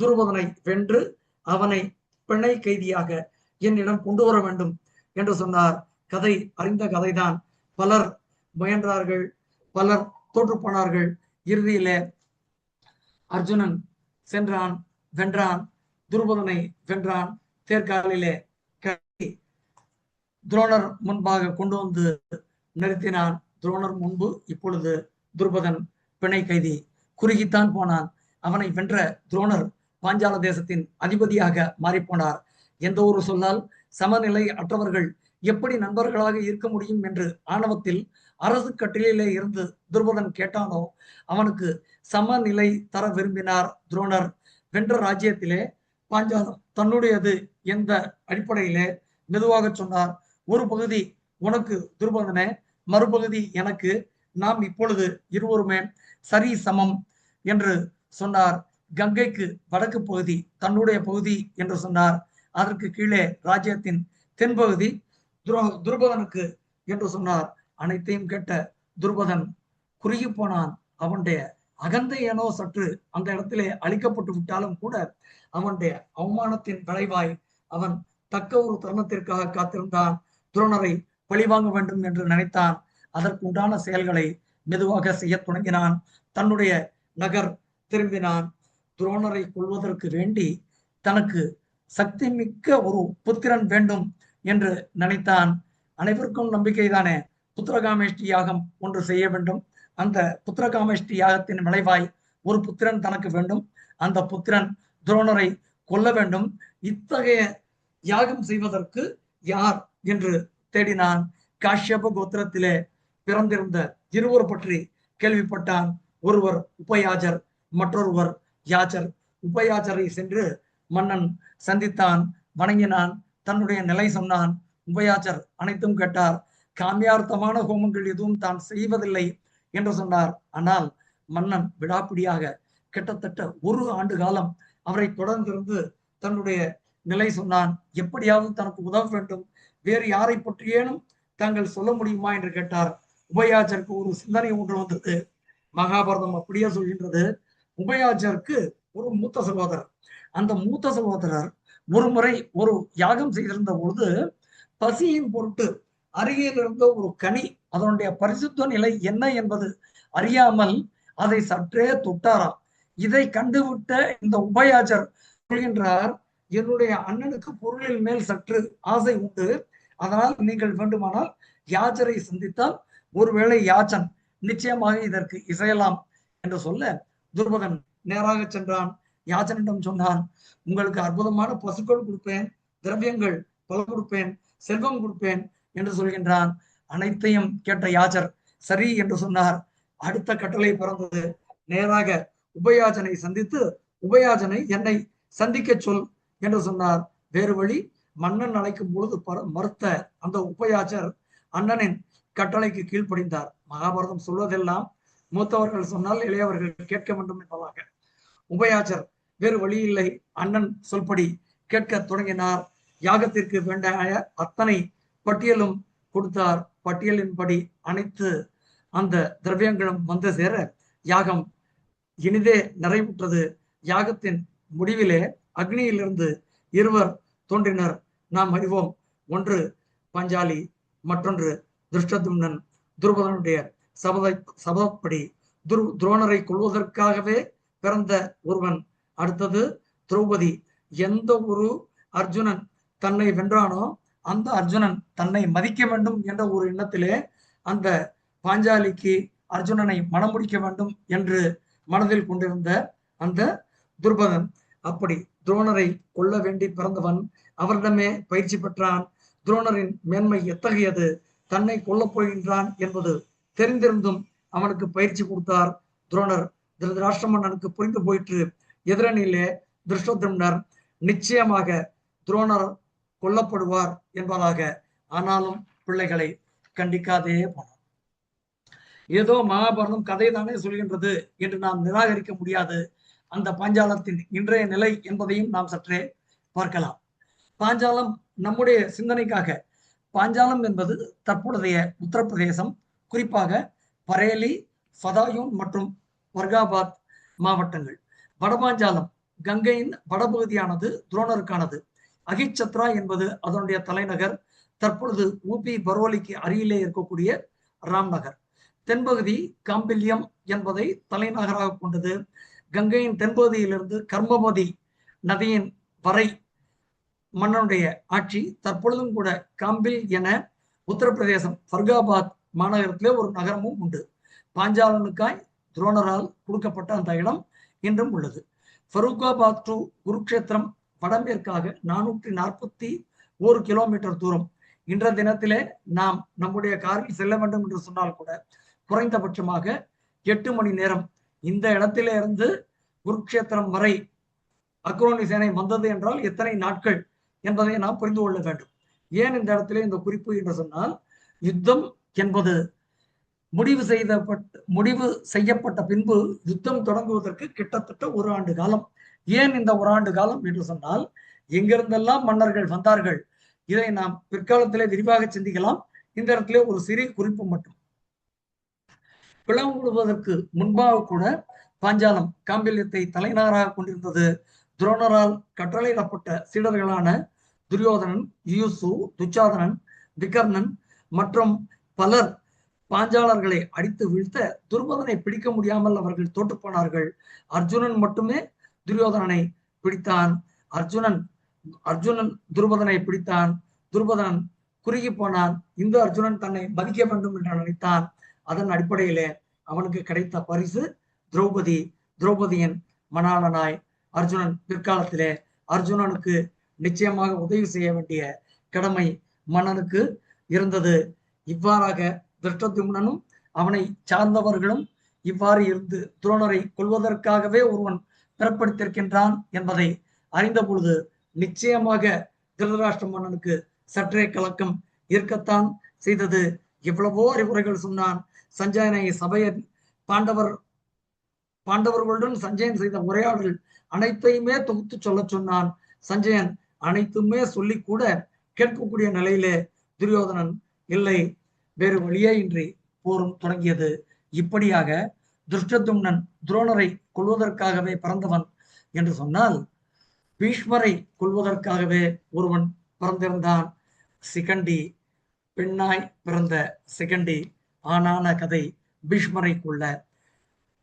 துருபதனை வென்று அவனை பிணை கைதியாக என்னிடம் கொண்டு வர வேண்டும் என்று சொன்னார். கதை அறிந்த கதைதான். பலர் முயன்றார்கள், பலர் தோற்று போனார்கள். இறுதியிலே அர்ஜுனன் சென்றான், வென்றான், துருபதனை வென்றான். தேர்காலிலே துரோணர் முன்பாக கொண்டு வந்து நிறுத்தினான். துரோணர் முன்பு இப்பொழுது துருபதன் பிணை கைதி. குறுகித்தான் போனான். அவனை வென்ற துரோணர் பாஞ்சால தேசத்தின் அதிபதியாக மாறிப்போனார். எந்த ஒரு சொல்லால் சமநிலை அற்றவர்கள் எப்படி நண்பர்களாக இருக்க முடியும் என்று ஆணவத்தில் அரசு கட்டிலே இருந்து துருபதன் கேட்டானோ அவனுக்கு சமநிலை தர விரும்பினார் துரோணர். வென்ற ராஜ்யத்திலே பாஞ்சாலம் தன்னுடையது என்ற அடிப்படையிலே மெதுவாக சொன்னார். ஒரு பகுதி உனக்கு துருபதனே, மறுபகுதி எனக்கு, நாம் இப்பொழுது இருவருமே சரி சமம் என்று சொன்னார். கங்கைக்கு வடக்கு பகுதி தன்னுடைய பகுதி என்று சொன்னார். அதற்கு கீழே ராஜ்யத்தின் தென்பகுதி துருபதனுக்கு என்று சொன்னார். அனைத்தையும் கேட்ட துருபதன் குறுகி போனான். அவனுடைய அகந்தை ஏனோ சற்று அந்த இடத்திலே அழிக்கப்பட்டு விட்டாலும் கூட அவனுடைய அவமானத்தின் விளைவாய் அவன் தக்க ஒரு தருணத்திற்காக காத்திருந்தான். துரோணரை பழிவாங்க வேண்டும் என்று நினைத்தான். அதற்கு உண்டான செயல்களை மெதுவாக செய்ய தொடங்கினான். தன்னுடைய நகர் திரும்பினான். துரோணரை கொள்வதற்கு வேண்டி தனக்கு சக்தி மிக்க ஒரு புத்திரன் வேண்டும் என்று நினைத்தான். அனைவருக்கும் நம்பிக்கைதானே, புத்திரகாமேஷ்டி யாகம் ஒன்று செய்ய வேண்டும். அந்த புத்திரகாமேஷ்டி யாகத்தின் விளைவாய் ஒரு புத்திரன் தனக்கு வேண்டும். அந்த புத்திரன் துரோணரை கொல்ல வேண்டும். இத்தகைய யாகம் செய்வதற்கு யார் என்று தேடினான். காஷ்யப கோத்திரத்திலே பிறந்திருந்த இருவர் பற்றி கேள்விப்பட்டான். ஒருவர் உபயாஜர், மற்றொருவர் யாஜர். உபயாஜரை சென்று மன்னன் சந்தித்தான், வணங்கினான், தன்னுடைய நிலை சொன்னான். உபயாஜர் அனைத்தும் கேட்டார். காமியார்த்தமான ஹோமங்கள் எதுவும் தான் செய்வதில்லை என்று சொன்னார். ஆனால் மன்னன் விடாப்பிடியாக கிட்டத்தட்ட 1 ஆண்டு காலம் அவரை தொடர்ந்திருந்து தன்னுடைய நிலை சொன்னான். எப்படியாவது தனக்கு உதவ வேண்டும், வேறு யாரை பற்றியேனும் தாங்கள் சொல்ல முடியுமா என்று கேட்டார். உபயாஜருக்கு ஒரு சிந்தனை ஒன்று வந்தது. மகாபாரதம் அப்படியே சொல்கின்றது. உபயாஜருக்கு ஒரு மூத்த சகோதரர். அந்த மூத்த சகோதரர் ஒரு முறை ஒரு யாகம் செய்திருந்த பொழுது பசியின் பொருட்டு அருகில் இருந்த ஒரு கனி, அதனுடைய பரிசுத்த நிலை என்ன என்பது அறியாமல் அதை சற்றே தொட்டாராம். இதை கண்டுவிட்ட இந்த உபயாஜர் சொல்கின்றார், என்னுடைய அண்ணனுக்கு பொருளின் மேல் சற்று ஆசை உண்டு, அதனால் நீங்கள் வேண்டுமானால் யாஜரை சந்தித்தால் ஒருவேளை யாச்சன் நிச்சயமாக இதற்கு இசையலாம் என்று சொல்ல துருபதன் நேராக சென்றான். யாச்சனிடம் சொன்னான், உங்களுக்கு அற்புதமான பசுக்கள் கொடுப்பேன், திரவியங்கள் பல கொடுப்பேன், செல்வம் கொடுப்பேன் என்று சொல்கின்றான். அனைத்தையும் கேட்ட யாஜர் சரி என்று சொன்னார். அடுத்த கட்டளை பிறந்தது. நேராக உபயாஜனை சந்தித்து, உபயாஜனை என்னை சந்திக்க சொல் என்று சொன்னார். வேறு வழி, மன்னன் அழைக்கும் பொழுது மறுத்த அந்த உபயாஜர் அண்ணனின் கட்டளைக்கு கீழ்ப்படிந்தார். மகாபாரதம் சொல்வதெல்லாம் மூத்தவர்கள் சொன்னால் இளையவர்கள் கேட்க வேண்டும் என்பதாக. உபயாஜர் வேறு வழி இல்லை, அண்ணன் சொல்படி கேட்க தொடங்கினார். யாகத்திற்கு வேண்டிய அத்தனை பட்டியலும் கொடுத்தார். பட்டியலின்படி அனைத்து அந்த திரவியங்களும் வந்து சேர யாகம் இனிதே நிறைவுற்றது. யாகத்தின் முடிவிலே அக்னியிலிருந்து இருவர் தோன்றினர். நாம் அறிவோம், ஒன்று பாஞ்சாலி, மற்றொன்று திருஷ்டத்யும்னன். துருபதனுடைய சபதப்படி துரோணரை கொள்வதற்காகவே பிறந்த ஒருவன். அடுத்தது திரௌபதி. எந்த ஒரு அர்ஜுனன் தன்னை வென்றானோ அந்த அர்ஜுனன் தன்னை மதிக்க வேண்டும் என்ற ஒரு எண்ணத்திலே அந்த பாஞ்சாலிக்கு அர்ஜுனனை மனம் முடிக்க வேண்டும் என்று மனதில் கொண்டிருந்த அந்த துருபதன். அப்படி துரோணரை கொல்ல வேண்டி பிறந்தவன். அவரிடமே பயிற்சி பெற்றான். துரோணரின் மேன்மை எத்தகையது, தன்னை கொல்லப் போகின்றான் என்பது தெரிந்திருந்தும் அவனுக்கு பயிற்சி கொடுத்தார் துரோணர். திருதராஷ்டிர மன்னனுக்கு புரிந்து போயிற்று. எதிரணியிலே திருஷ்டத்யும்னர் நிச்சயமாக துரோணர் கொல்லப்படுவார் என்பதாக ஆனாலும் பிள்ளைகளை கண்டிக்காதே போனார். ஏதோ மகாபாரதம் கதை தானே சொல்கின்றது என்று நாம் நிராகரிக்க முடியாது. அந்த பாஞ்சாலத்தின் இன்றைய நிலை என்பதையும் நாம் சற்றே பார்க்கலாம். பாஞ்சாலம் நம்முடைய சிந்தனைக்காக, பாஞ்சாலம் என்பது தற்பொழுதைய உத்தரப்பிரதேசம், குறிப்பாக பரேலி, ஃபதாயூன் மற்றும் வர்காபாத் மாவட்டங்கள். வடபாஞ்சாலம் கங்கையின் வடபகுதியானது துரோணருக்கானது. அகிச்சத்ரா என்பது அதனுடைய தலைநகர். தற்பொழுது ஊபி பரோலிக்கு அருகிலே இருக்கக்கூடிய ராம்நகர். தென்பகுதி காம்பில்யம் என்பதை தலைநகராக கொண்டது. கங்கையின் தென்பகுதியிலிருந்து கர்மமதி நதியின் வரை மன்னனுடைய ஆட்சி. தற்பொழுதும் கூட காம்பில் என உத்தரப்பிரதேசம் ஃபர்காபாத் மாநகரத்திலே ஒரு நகரமும் உண்டு. பாஞ்சாலனுக்காய் துரோணரால் கொடுக்கப்பட்ட அந்த இடம் இன்றும் உள்ளது. ஃபருகாபாத் டு குருக்ஷேத்திரம் வடமேற்காக 441 கிலோமீட்டர் தூரம். இன்றைய தினத்திலே நாம் நம்முடைய காரில் செல்ல வேண்டும் என்று சொன்னால் கூட குறைந்தபட்சமாக 8 மணி நேரம். இந்த இடத்திலே இருந்து குருக்ஷேத்திரம் வரை அக்ரோனி சேனை வந்தது என்றால் எத்தனை நாட்கள் என்பதை நாம் புரிந்து கொள்ள வேண்டும். ஏன் இந்த இடத்திலே இந்த குறிப்பு என்று சொன்னால், யுத்தம் என்பது முடிவு செய்யப்பட்ட பின்பு யுத்தம் தொடங்குவதற்கு கிட்டத்தட்ட 1 ஆண்டு காலம். ஏன் இந்த 1 ஆண்டு காலம் என்று சொன்னால், எங்கிருந்தெல்லாம் மன்னர்கள் வந்தார்கள், இதை நாம் பிற்காலத்திலே விரிவாக சிந்திக்கலாம். இந்த இடத்திலே ஒரு சிறிய குறிப்பு மட்டும். பிளவு விடுவதற்கு முன்பாக கூட பாஞ்சாலம் காம்பில்யத்தை தலைநகராக கொண்டிருந்தது. துரோணரால் கட்டளையிடப்பட்ட சீடர்களான துரியோதனன், யூசு, துச்சாதனன், விகர்ணன் மற்றும் பலர் பாஞ்சாலர்களை அடித்து வீழ்த்த துருபதனை பிடிக்க முடியாமல் அவர்கள் தோற்று போனார்கள். அர்ஜுனன் மட்டுமே துரியோதனனை பிடித்தான். அர்ஜுனன் துருபதனை பிடித்தான். துருபதன் குறுகி போனான். இந்த அர்ஜுனன் தன்னை மதிக்க வேண்டும் என்று நினைத்தான். அதன் அடிப்படையிலே அவனுக்கு கிடைத்த பரிசு திரௌபதி. திரௌபதியின் மணாளனாய் அர்ஜுனன் பிற்காலத்திலே அர்ஜுனனுக்கு நிச்சயமாக உதவி செய்ய வேண்டிய கடமை மன்னனுக்கு இருந்தது. இவ்வாறாக திருஷ்டத்யும்னனும் அவனை சார்ந்தவர்களும் இவ்வாறு இருந்து துரோணரை கொல்வதற்காகவே ஒருவன் பிறப்படுத்திருக்கின்றான் என்பதை அறிந்த பொழுது நிச்சயமாக திருதராஷ்டிர மன்னனுக்கு சற்றே கலக்கம் இருக்கத்தான் செய்தது. எவ்வளவோ அறிவுரைகள் சொன்னான். சஞ்சயனை சபையன் பாண்டவர்களுடன் சஞ்சயன் செய்த உரையாடல் அனைத்தையுமே தொகுத்து சொல்ல சொன்னான். சஞ்சயன் அனைத்துமே சொல்லி கூட கேட்கக்கூடிய நிலையிலே துரியோதனன் இல்லை, வேறு வழியே இன்றி போரும் தொடங்கியது. இப்படியாக திருஷ்டத்யும்னன் துரோணரை கொல்வதற்காகவே பிறந்தவன் என்று சொன்னால், பீஷ்மரை கொல்வதற்காகவே ஒருவன் பிறந்திருந்தான். சிகண்டி, பெண்ணாய் பிறந்த சிகண்டி ஆனான கதை பீஷ்மரை கொள்ள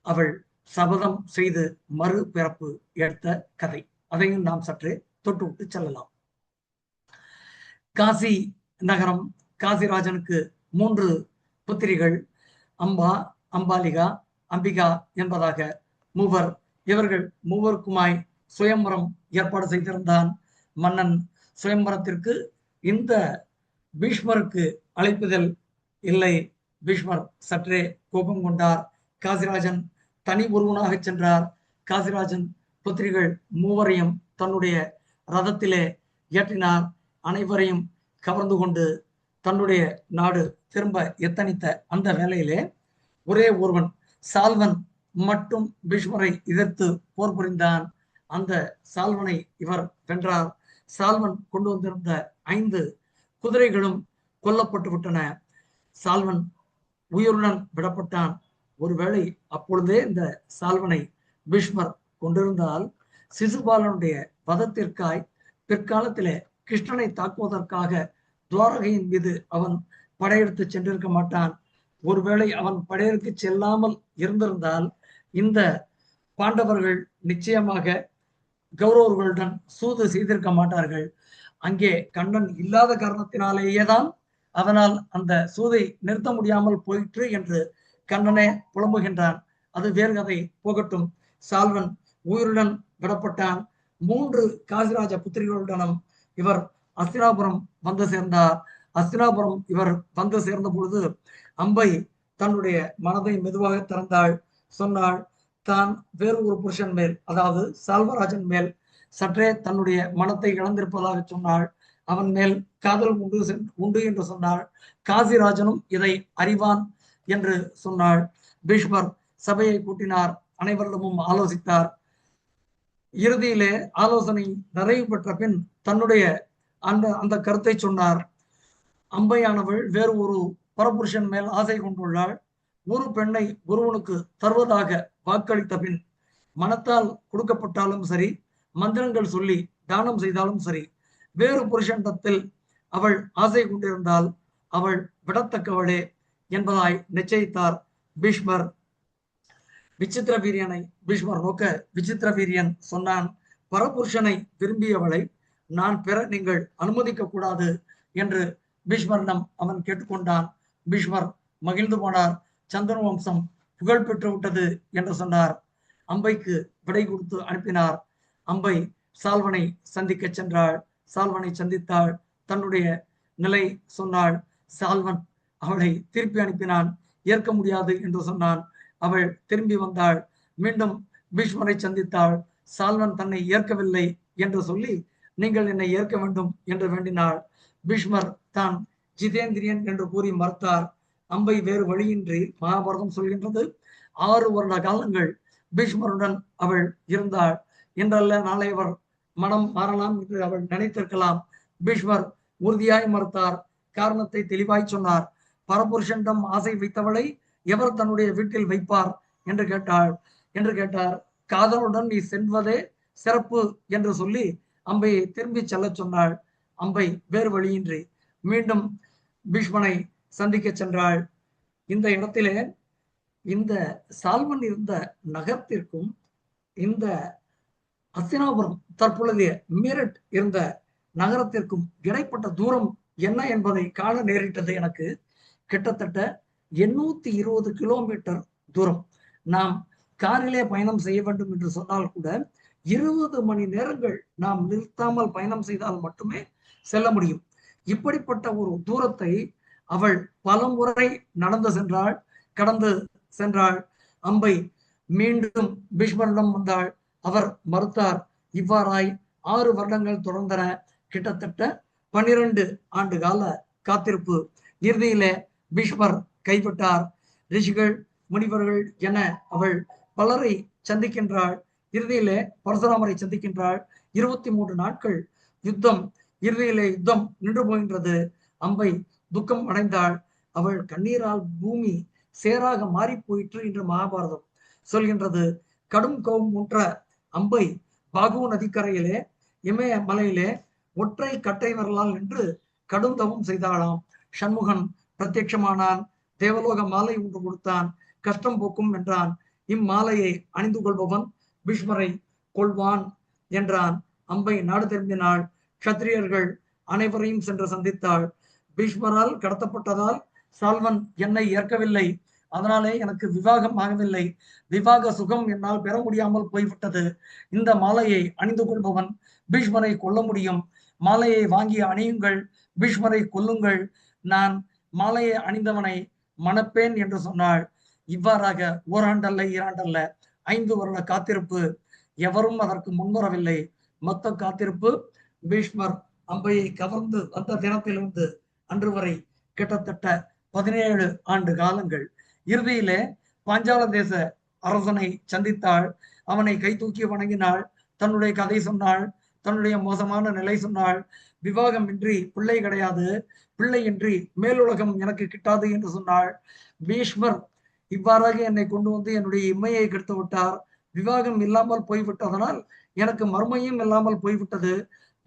அவள் சபதம் செய்து மறு பிறப்பு எடுத்த கதை. அதையும் நாம் சற்றே தொட்டு விட்டு செல்லலாம். காசி நகரம், காசிராஜனுக்கு 3 புத்திரிகள், அம்பா, அம்பாலிகா, அம்பிகா என்பதாக 3. இவர்கள் 3க்குமாய் சுயம்பரம் ஏற்பாடு செய்திருந்தான் மன்னன். சுயம்பரத்திற்கு இந்த பீஷ்மருக்கு அழைப்புதல் இல்லை. பீஷ்மர் சற்றே கோபம் கொண்டார். காசிராஜன் தனி ஒருவனாக சென்றார். காசிராஜன் புத்திரிகள் 3 தன்னுடைய ரதத்திலே ஏற்றினார். அனைவரையும் கவர்ந்து கொண்டு தன்னுடைய நாடு திரும்ப எத்தனித்த அந்த வேளையிலே ஒரே ஒருவன் சால்வன் மட்டும் பீஷ்மரை எதிர்த்து போர் புரிந்தான். அந்த சால்வனை இவர் வென்றார். சால்வன் கொண்டு வந்திருந்த 5 குதிரைகளும் கொல்லப்பட்டு விட்டன. சால்வன் உயிருடன் விடப்பட்டான். ஒருவேளை அப்பொழுதே இந்த சால்வனை பீஷ்மர் கொண்டிருந்தால் சிசுபாலனுடைய வதத்திற்காய் பிற்காலத்திலே கிருஷ்ணனை தாக்குவதற்காக துவாரகையின் மீது அவன் படையெடுத்து சென்றிருக்க மாட்டான். ஒருவேளை அவன் படையெடுத்து செல்லாமல் இருந்திருந்தால் இந்த பாண்டவர்கள் நிச்சயமாக கௌரவர்களுடன் சூது செய்திருக்க மாட்டார்கள். அங்கே கண்ணன் இல்லாத காரணத்தினாலேயேதான் அவனால் அந்த சூதை நிறுத்த முடியாமல் போயிற்று என்று கண்ணனே புலம்புகின்றான். அது வேறு கதை, போகட்டும். சால்வன் உயிருடன் விடப்பட்டான். 3 காசிராஜ புத்திரிகளுடனும் இவர் அஸ்தினாபுரம் வந்து சேர்ந்தார். அஸ்தினாபுரம் இவர் வந்து சேர்ந்த பொழுது அம்பை தன்னுடைய மனதை மெதுவாக திறந்தாள். சொன்னாள், தான் வேறு ஒரு புருஷன் மேல், அதாவது சால்வராஜன் மேல் சற்றே தன்னுடைய மனத்தை இழந்திருப்பதாக சொன்னாள். அவன் மேல் காதல் உண்டு என்று சொன்னாள். காசிராஜனும் இதை அறிவான் என்று சொன்னாள். பீஷ்மர் சபையை கூட்டினார், அனைவரிடமும் ஆலோசித்தார். இறுதியிலே ஆலோசனை நிறைவு பெற்ற பின் தன்னுடைய அந்த கருத்தை சொன்னார். அம்பையானவள் வேறு ஒரு பரபுருஷன் மேல் ஆசை கொண்டுள்ளாள். ஒரு பெண்ணை ஒருவனுக்கு தருவதாக வாக்களித்த பின் மனத்தால் கொடுக்கப்பட்டாலும் சரி, மந்திரங்கள் சொல்லி தானம் செய்தாலும் சரி, வேறு புருஷனிடத்தில் அவள் ஆசை கொண்டிருந்தால் அவள் விடத்தக்கவளே என்பதாய் நிச்சயித்தார் பீஷ்மர். விசித்திர வீரியனை பீஷ்மர் நோக்க விசித்திர வீரியன் சொன்னான், பரபுருஷனை விரும்பியவளை நான் பெற நீங்கள் அனுமதிக்க கூடாது என்று பீஷ்மரிடம் அவன் கேட்டுக்கொண்டான். பீஷ்மர் மகிழ்ந்து போனார். சந்தனு வம்சம் புகழ் பெற்று விட்டது என்று சொன்னார். அம்பைக்கு விடை கொடுத்து அனுப்பினார். அம்பை சால்வனை சந்திக்க சென்றாள். சால்வனை சந்தித்தாள். தன்னுடைய நிலை சொன்னாள். சால்வன் அவளை திருப்பி அனுப்பினான். ஏற்க முடியாது என்று சொன்னான். அவள் திரும்பி வந்தாள். மீண்டும் பீஷ்மரை சந்தித்தாள். சால்வன் தன்னை ஏற்கவில்லை என்று சொல்லி நீங்கள் என்னை ஏற்க வேண்டும் என்று வேண்டினாள். பீஷ்மர் தான் ஜிதேந்திரியன் என்று கூறி மறுத்தார். அம்பை வேறு வழியின்றி, மகாபாரதம் சொல்கின்றது, 6 வருட காலங்கள் பீஷ்மருடன் அவள் இருந்தாள். என்றல்ல நாளை அவர் மனம் மாறலாம் என்று அவள் நினைத்திருக்கலாம். பீஷ்மர் உறுதியாய் மறுத்தார். காரணத்தை தெளிவாய் சொன்னார். பரபுருஷனிடம் ஆசை வைத்தவளை எவர் தன்னுடைய வீட்டில் வைப்பார் என்று கேட்டார். காதலுடன் நீ செல்வதே சிறப்பு என்று சொல்லி அம்பையை திரும்பி செல்ல சொன்னாள். அம்பை வேறு வழியின்றி மீண்டும் பீஷ்மனை சந்திக்க சென்றாள். இந்த இடத்திலே இந்த சால்வன் இருந்த நகரத்திற்கும் இந்த அஸ்தினாபுரம் தற்பொழுதைய மீரட் இருந்த நகரத்திற்கும் இடைப்பட்ட தூரம் என்ன என்பதை காண நேரிட்டது. எனக்கு கிட்டத்தட்ட 820 கிலோமீட்டர் தூரம். நாம் காரிலே பயணம் செய்ய வேண்டும் என்று சொன்னால் கூட 20 மணி நேரங்கள் நாம் நிறுத்தாமல் பயணம் செய்தால் மட்டுமே செல்ல முடியும். இப்படிப்பட்ட ஒரு தூரத்தை அவள் பலமுறை கடந்து சென்றாள். அம்பை மீண்டும் பீஷ்மரிடம் வந்தாள். அவர் மறுத்தார். இவ்வாறாய் 6 வருடங்கள் தொடர்ந்தன. கிட்டத்தட்ட 12 ஆண்டு கால காத்திருப்பு. இறுதியிலே பீஷ்மர் கைவிட்டார். ரிஷிகள், முனிவர்கள் என அவள் பலரை சந்திக்கின்றாள். இறுதியிலே பரசுராமரை சந்திக்கின்றாள். 23 நாட்கள் யுத்தம். இறுதியிலே யுத்தம் நின்று போகின்றது. அம்பை துக்கம் அடைந்தாள். அவள் கண்ணீரால் பூமி சேராக மாறி போயிற்று என்று மகாபாரதம் சொல்கின்றது. கடும் கோபம் உற்ற அம்பை பாகு நதிக்கரையிலே இமய மலையிலே ஒற்றை கட்டை விரலால் நின்று கடும் தவம் செய்தாளாம். சண்முகன் பிரத்யட்சமானான். தேவலோக மாலை ஒன்று கொடுத்தான். கஷ்டம் போக்கும் என்றான். இம்மாலையை அணிந்து கொள்பவன் பீஷ்மரை கொள்வான் என்றான். அம்பை நாடு திரும்பினாள். கத்திரியர்கள் அனைவரையும் சென்று சந்தித்தாள். பீஷ்மரால் கடத்தப்பட்டதால் சால்வன் என்னை ஏற்கவில்லை. அதனாலே எனக்கு விவாகம் ஆகவில்லை. விவாக சுகம் என்னால் பெற முடியாமல் போய்விட்டது. இந்த மாலையை அணிந்து கொள்பவன் பீஷ்மரை கொல்ல முடியும். மாலையை வாங்கி அணியுங்கள், பீஷ்மரை கொல்லுங்கள். நான் மாலையை அணிந்தவனை மணப்பேன் என்று சொன்னாள். இவ்வாறாக 1 ஆண்டல்ல 2 ஆண்டல்ல 5 வருட காத்திருப்பு. எவரும் அதற்கு முன்வரவில்லை. மொத்த காத்திருப்பு பீஷ்மர் அம்பையை கவர்ந்து வந்த தினத்திலிருந்து அன்று வரை கிட்டத்தட்ட 17 ஆண்டு காலங்கள். இறுதியிலே பாஞ்சால தேச அரசனை சந்தித்தாள். அவனை கை தூக்கி வணங்கினாள். தன்னுடைய கதை சொன்னாள். தன்னுடைய மோசமான நிலை சொன்னாள். விவாகமின்றி பிள்ளை கிடையாது, பிள்ளையின்றி மேலுலகம் எனக்கு கிட்டாது என்று சொன்னாள். பீஷ்மர் இவ்வாறாக என்னை கொண்டு வந்து என்னுடைய இம்மையை கெடுத்து விட்டார். விவாகம் இல்லாமல் போய்விட்டதனால் எனக்கு மர்மையும் இல்லாமல் போய்விட்டது.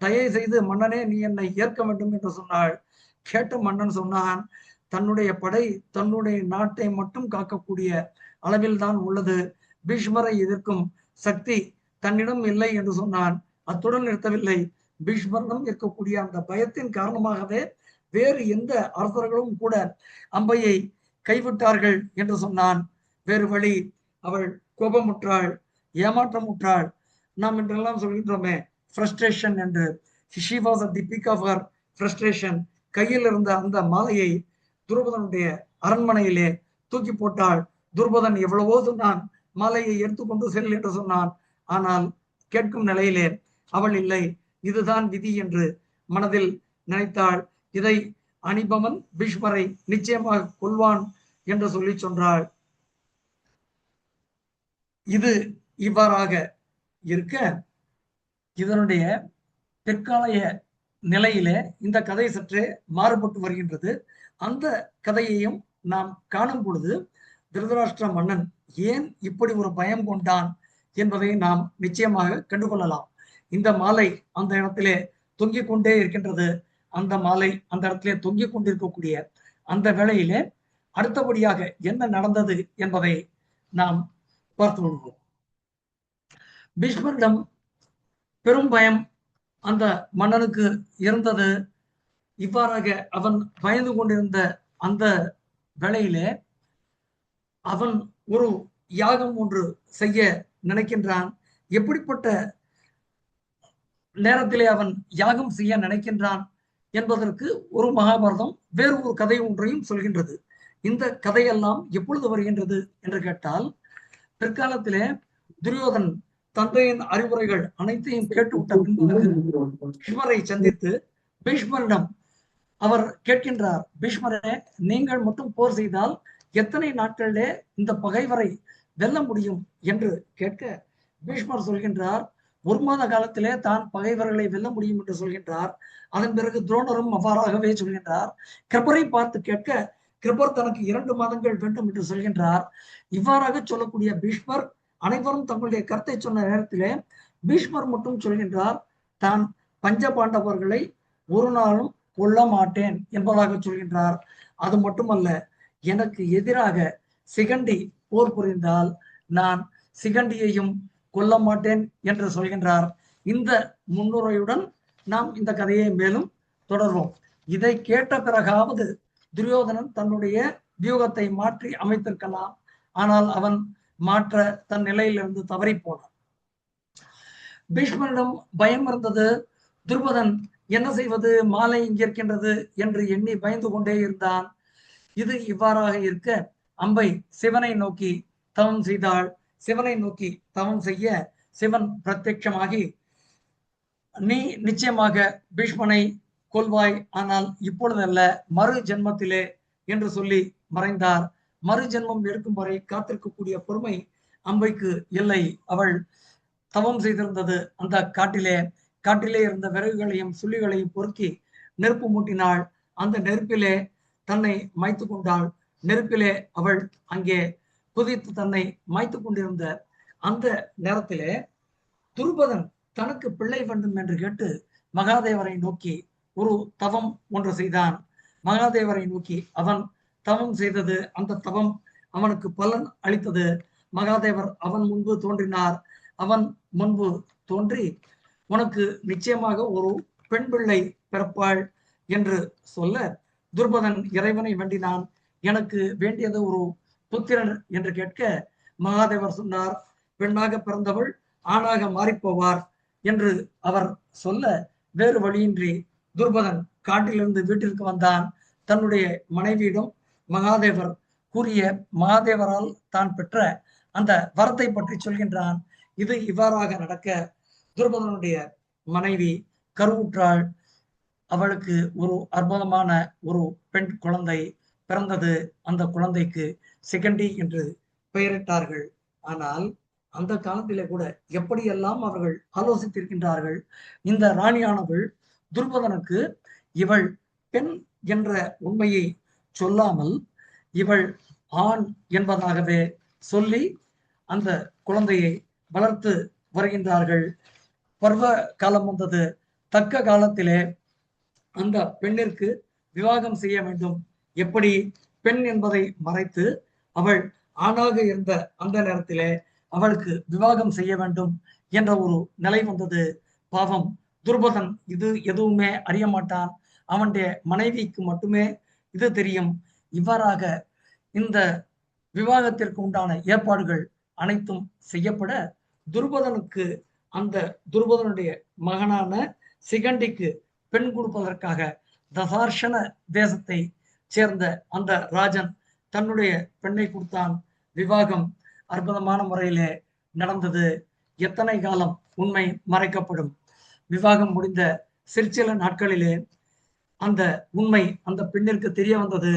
தயை செய்து மன்னனே நீ என்னை ஏற்க வேண்டும் என்று சொன்னாள். கேட்ட மன்னன் சொன்னான், தன்னுடைய படை தன்னுடைய நாட்டை மட்டும் காக்கக்கூடிய அளவில் தான் உள்ளது. பீஷ்மரை எதிர்க்கும் சக்தி தன்னிடம் இல்லை என்று சொன்னான். அத்துடன் நிறுத்தவில்லை. பீஷ்மரிடம் இருக்கக்கூடிய அந்த பயத்தின் காரணமாகவே வேறு எந்த அரசர்களும் கூட அம்பையை கைவிட்டார்கள் என்று சொன்னான். வேறு வழி. அவள் கோபமுற்றாள், ஏமாற்றமுற்றாள். நாம் என்றெல்லாம் சொல்கின்றோமே ஃப்ரஸ்ட்ரேஷன் என்று. she was at the peak of her frustration. கையில் இருந்த அந்த மாலையை துருபதனுடைய அரண்மனையிலே தூக்கி போட்டாள். துருபதன் எவ்வளவோ சொன்னான், மாலையை எடுத்துக்கொண்டு செல் என்று சொன்னான். ஆனால் கேட்கும் நிலையிலே அவள் இல்லை. இதுதான் விதி என்று மனதில் நினைத்தாள். இதை அணிபவன் பீஷ்மரை நிச்சயமாக கொல்வான் என்று சொல்லி சொன்னாள். இது இவ்வாறாக இருக்க, இதனுடைய பிற்காலைய நிலையிலே இந்த கதை சற்றே மாறுபட்டு வருகின்றது. அந்த கதையையும் நாம் காணும் பொழுது திருதராஷ்டிர மன்னன் ஏன் இப்படி ஒரு பயம் கொண்டான் என்பதை நாம் நிச்சயமாக கண்டுகொள்ளலாம். இந்த மாலை அந்த இடத்திலே தொங்கிக் கொண்டே இருக்கின்றது. அந்த மாலை அந்த இடத்திலே தொங்கிக் கொண்டிருக்கக்கூடிய அந்த வேளையிலே அடுத்தபடியாக என்ன நடந்தது என்பதை நாம் பார்த்து வருவோம். பீஷ்மரிடம் பெரும் பயம் அந்த மன்னனுக்கு இருந்தது. இவ்வாறாக அவன் பயந்து கொண்டிருந்த அந்த வேளையிலே அவன் ஒரு யாகம் ஒன்று செய்ய நினைக்கின்றான். எப்படிப்பட்ட நேரத்திலே அவன் யாகம் செய்ய நினைக்கின்றான் என்பதற்கு ஒரு மகாபாரதம் வேறு ஒரு கதை ஒன்றையும் சொல்கின்றது. இந்த கதையெல்லாம் எப்பொழுது வருகின்றது என்று கேட்டால், பிற்காலத்திலே துரியோதன் தந்தையின் அறிவுரைகள் அனைத்தையும் கேட்டுவிட்ட பின்பு பீஷ்மரை சந்தித்து பீஷ்மரிடம் அவர் கேட்கின்றார், பீஷ்மரே, நீங்கள் மட்டும் போர் செய்தால் எத்தனை நாட்களிலே இந்த பகைவரை வெல்ல முடியும் என்று கேட்க, பீஷ்மர் சொல்கின்றார், 1 மாத காலத்திலே தான் பகைவர்களை வெல்ல முடியும் என்று சொல்கின்றார். அதன் பிறகு துரோணரும் அவ்வாறாகவே சொல்கின்றார். கிருபரை பார்த்து கேட்க, கிருபர் தனக்கு 2 மாதங்கள் வேண்டும் என்று சொல்கின்றார். இவ்வாறாக சொல்லக்கூடிய பீஷ்மர் அனைவரும் தங்களுடைய கருத்தை சொன்ன நேரத்திலே பீஷ்மர் மட்டும் சொல்கின்றார், தான் பஞ்ச பாண்டவர்களை ஒரு நாளும் கொல்ல மாட்டேன் என்பதாக சொல்கின்றார். அது மட்டுமல்ல, எனக்கு எதிராக சிகண்டி போர் புரிந்தால் நான் சிகண்டியையும் கொல்ல மாட்டேன் என்று சொல்கின்றார். இந்த முன்னுரையுடன் நாம் இந்த கதையை மேலும் தொடர்வோம். இதை கேட்ட பிறகாவது துரியோதனன் தன்னுடைய வியூகத்தை மாற்றி அமைத்திருக்கலாம். ஆனால் அவன் மாற்ற தன் நிலையிலிருந்து தவறி போனான். பீஷ்மரிடம் பயம் இருந்தது. துருபதன் என்ன செய்வது, மாலை இங்கிருக்கின்றது என்று எண்ணி பயந்து கொண்டே இருந்தான். இது இவ்வாறாக இருக்க அம்பை சிவனை நோக்கி தவம் செய்தாள். சிவனை நோக்கி தவம் செய்ய சிவன் பிரத்யட்சமாகி, நீ நிச்சயமாக பீஷ்மனை கொல்வாய், ஆனால் இப்பொழுதல்ல, மறு ஜென்மத்திலே என்று சொல்லி மறைந்தார். மறு ஜென்மம் எடுக்கும் வரை காத்திருக்கக்கூடிய பொறுமை அம்பைக்கு இல்லை. அவள் தவம் செய்திருந்தது அந்த காட்டிலே இருந்த விறகுகளையும் சுள்ளிகளையும் பொறுக்கி நெருப்பு மூட்டினாள். அந்த நெருப்பிலே தன்னை மாய்த்து கொண்டாள். நெருப்பிலே அவள் அங்கே குதித்து தன்னை மாய்த்து கொண்டிருந்த அந்த நேரத்திலே துருபதன் தனக்கு பிள்ளை வேண்டும் என்று கேட்டு மகாதேவரை நோக்கி ஒரு தவம் ஒன்று செய்தான். மகாதேவரை நோக்கி அவன் தவம் செய்தது. அந்த தவம் அவனுக்கு பலன் அளித்தது. மகாதேவர் அவன் முன்பு தோன்றினார். அவன் முன்பு தோன்றி, உனக்கு நிச்சயமாக ஒரு பெண் பிள்ளை பிறப்பாள் என்று சொல்ல, துருபதன் இறைவனை வேண்டினான். எனக்கு வேண்டியது ஒரு புத்திரன் என்று கேட்க, மகாதேவர் சொன்னார், பெண்ணாக பிறந்தவள் ஆணாக மாறிப்போவார் என்று அவர் சொல்ல, வேறு வழியின்றி துருபதன் காட்டிலிருந்து வீட்டிற்கு வந்தான். தன்னுடைய மனைவியிடம் மகாதேவர் கூறிய, மகாதேவரால் தான் பெற்ற அந்த வரத்தை பற்றி சொல்கின்றான். இது இவ்வாறாக நடக்க துருபதனுடைய மனைவி கருவுற்றாள். அவளுக்கு ஒரு அற்புதமான ஒரு பெண் குழந்தை பிறந்தது. அந்த குழந்தைக்கு சிகண்டி என்று பெயரிட்டார்கள். ஆனால் அந்த காலத்திலே கூட எப்படியெல்லாம் அவர்கள் ஆலோசித்திருக்கின்றார்கள். இந்த ராணியானவள் துருபதனுக்கு இவள் பெண் என்ற உண்மையை சொல்லாமல் இவள் ஆண் என்பதாகவே சொல்லி அந்த குழந்தையை வளர்த்து வருகின்றார்கள். பருவ காலம் வந்தது. தக்க காலத்திலே அந்த பெண்ணிற்கு விவாகம் செய்ய வேண்டும். எப்படி பெண் என்பதை மறைத்து அவள் ஆணாக இருந்த அந்த நேரத்திலே அவளுக்கு விவாகம் செய்ய வேண்டும் என்ற ஒரு நிலை வந்தது. பாவம் துருபதன் இது எதுவுமே அறிய மாட்டான். அவனுடைய மனைவிக்கு மட்டுமே இது தெரியும். இவ்வாறாக இந்த விவாகத்திற்கு உண்டான ஏற்பாடுகள் அனைத்தும் செய்யப்பட, துருபதனுக்கு அந்த துருபதனுடைய மகனான சிகண்டிக்கு பெண் கொடுப்பதற்காக தசார்ஷன தேசத்தை சேர்ந்த அந்த ராஜன் தன்னுடைய பெண்ணை கொடுத்தான். விவாகம் அற்புதமான முறையிலே நடந்தது. எத்தனை காலம் உண்மை மறைக்கப்படும்? விவாகம் முடிந்த சிற்சில நாட்களிலே அந்த உண்மை அந்த பெண்ணிற்கு தெரிய வந்தது.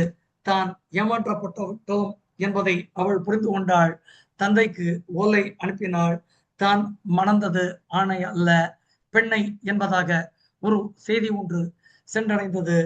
தான் ஏமாற்றப்பட்டோம் என்பதை அவள் புரிந்து கொண்டாள். தந்தைக்கு ஓலை அனுப்பினாள். தான் மணந்தது ஆணை அல்ல பெண்ணை என்பதாக ஒரு செய்தி ஒன்று சென்றடைந்தது.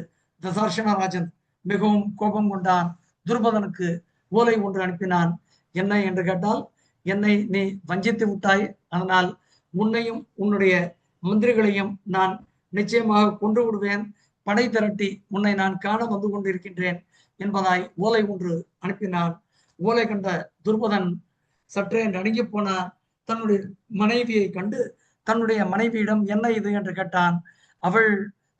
தசார்ஷனராஜன் மிகவும் கோபம் கொண்டான். துருபதனுக்கு ஓலை ஒன்று அனுப்பினான். என்ன என்று கேட்டால், என்னை நீ வஞ்சித்து விட்டாய், அதனால் உன்னையும் உன்னுடைய மந்திரிகளையும் நான் நிச்சயமாக கொன்று விடுவேன். படை திரட்டி உன்னை நான் காண வந்து கொண்டிருக்கின்றேன் என்பதாய் ஓலை ஒன்று அனுப்பினான். ஓலை கண்ட துருபதன் சற்றே நடுங்கி போனான். தன்னுடைய மனைவியை கண்டு தன்னுடைய மனைவியிடம் என்ன இது என்று கேட்டான். அவள்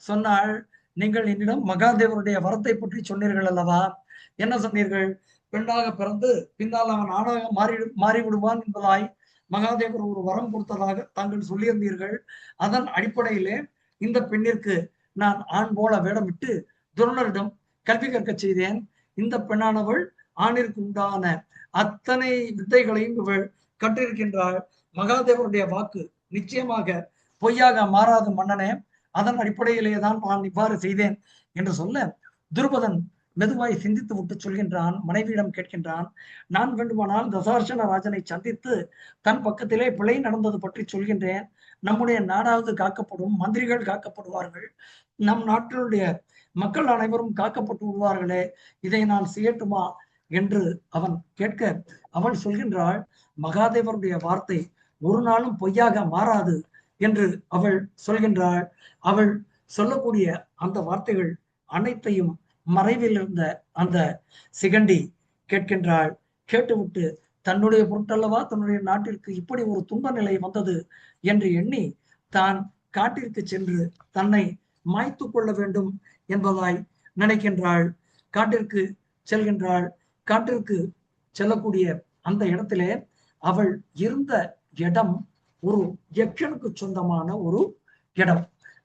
சொன்னாள், நீங்கள் என்னிடம் மகாதேவருடைய வரத்தை பற்றி சொன்னீர்கள் அல்லவா? என்ன சொன்னீர்கள்? பெண்ணாக பிறந்து பின்னால் அவன் ஆணாக மாறிவிடுவான் என்பதாய் மகாதேவர் ஒரு வரம் கொடுத்ததாக தாங்கள் சொல்லியிருந்தீர்கள். அதன் அடிப்படையிலே இந்த பெண்ணிற்கு நான் ஆண் போல வேடமிட்டு துரோணரிடம் கல்வி கற்க செய்தேன். இந்த பெண்ணானவள் ஆணிற்கு உண்டான அத்தனை வித்தைகளையும் இவள் கற்றிருக்கின்றாள். மகாதேவருடைய வாக்கு நிச்சயமாக பொய்யாக மாறாத மன்னனே, அதன் அடிப்படையிலே தான் நான் இவ்வாறு செய்தேன் என்று சொல்ல, துருபதன் மெதுவாய் சிந்தித்து விட்டு சொல்கின்றான். மனைவியிடம் கேட்கின்றான், நான் வேண்டுமானால் தசார்ஷன ராஜனை சந்தித்து தன் பக்கத்திலே பிழை நடந்தது பற்றி சொல்கின்றேன். நம்முடைய நாடாவது காக்கப்படும், மந்திரிகள் காக்கப்படுவார்கள், நம் நாட்டினுடைய மக்கள் அனைவரும் காக்கப்பட்டு விடுவார்களே, இதை நான் செய்யட்டுமா என்று அவன் கேட்க, அவள் சொல்கின்றாள், மகாதேவருடைய வார்த்தை ஒரு நாளும் பொய்யாக மாறாது என்று அவள் சொல்கின்றாள். அவள் சொல்லக்கூடிய அந்த வார்த்தைகள் அனைத்தையும் மறைவில் இருந்த அந்த சிகண்டி கேட்கின்றாள். கேட்டுவிட்டு தன்னுடைய பொருட்டல்லவா தன்னுடைய நாட்டிற்கு இப்படி ஒரு துன்ப நிலை வந்தது என்று எண்ணி தான் காட்டிற்கு சென்று தன்னை மாய்த்து கொள்ள வேண்டும் என்பதாய் நினைக்கின்றாள். காட்டிற்கு செல்கின்றாள். காட்டிற்கு செல்லக்கூடிய அந்த இடத்திலே அவள் இருந்த இடம் ஒரு யக்ஷனுக்கு சொந்தமான ஒரு இடம்.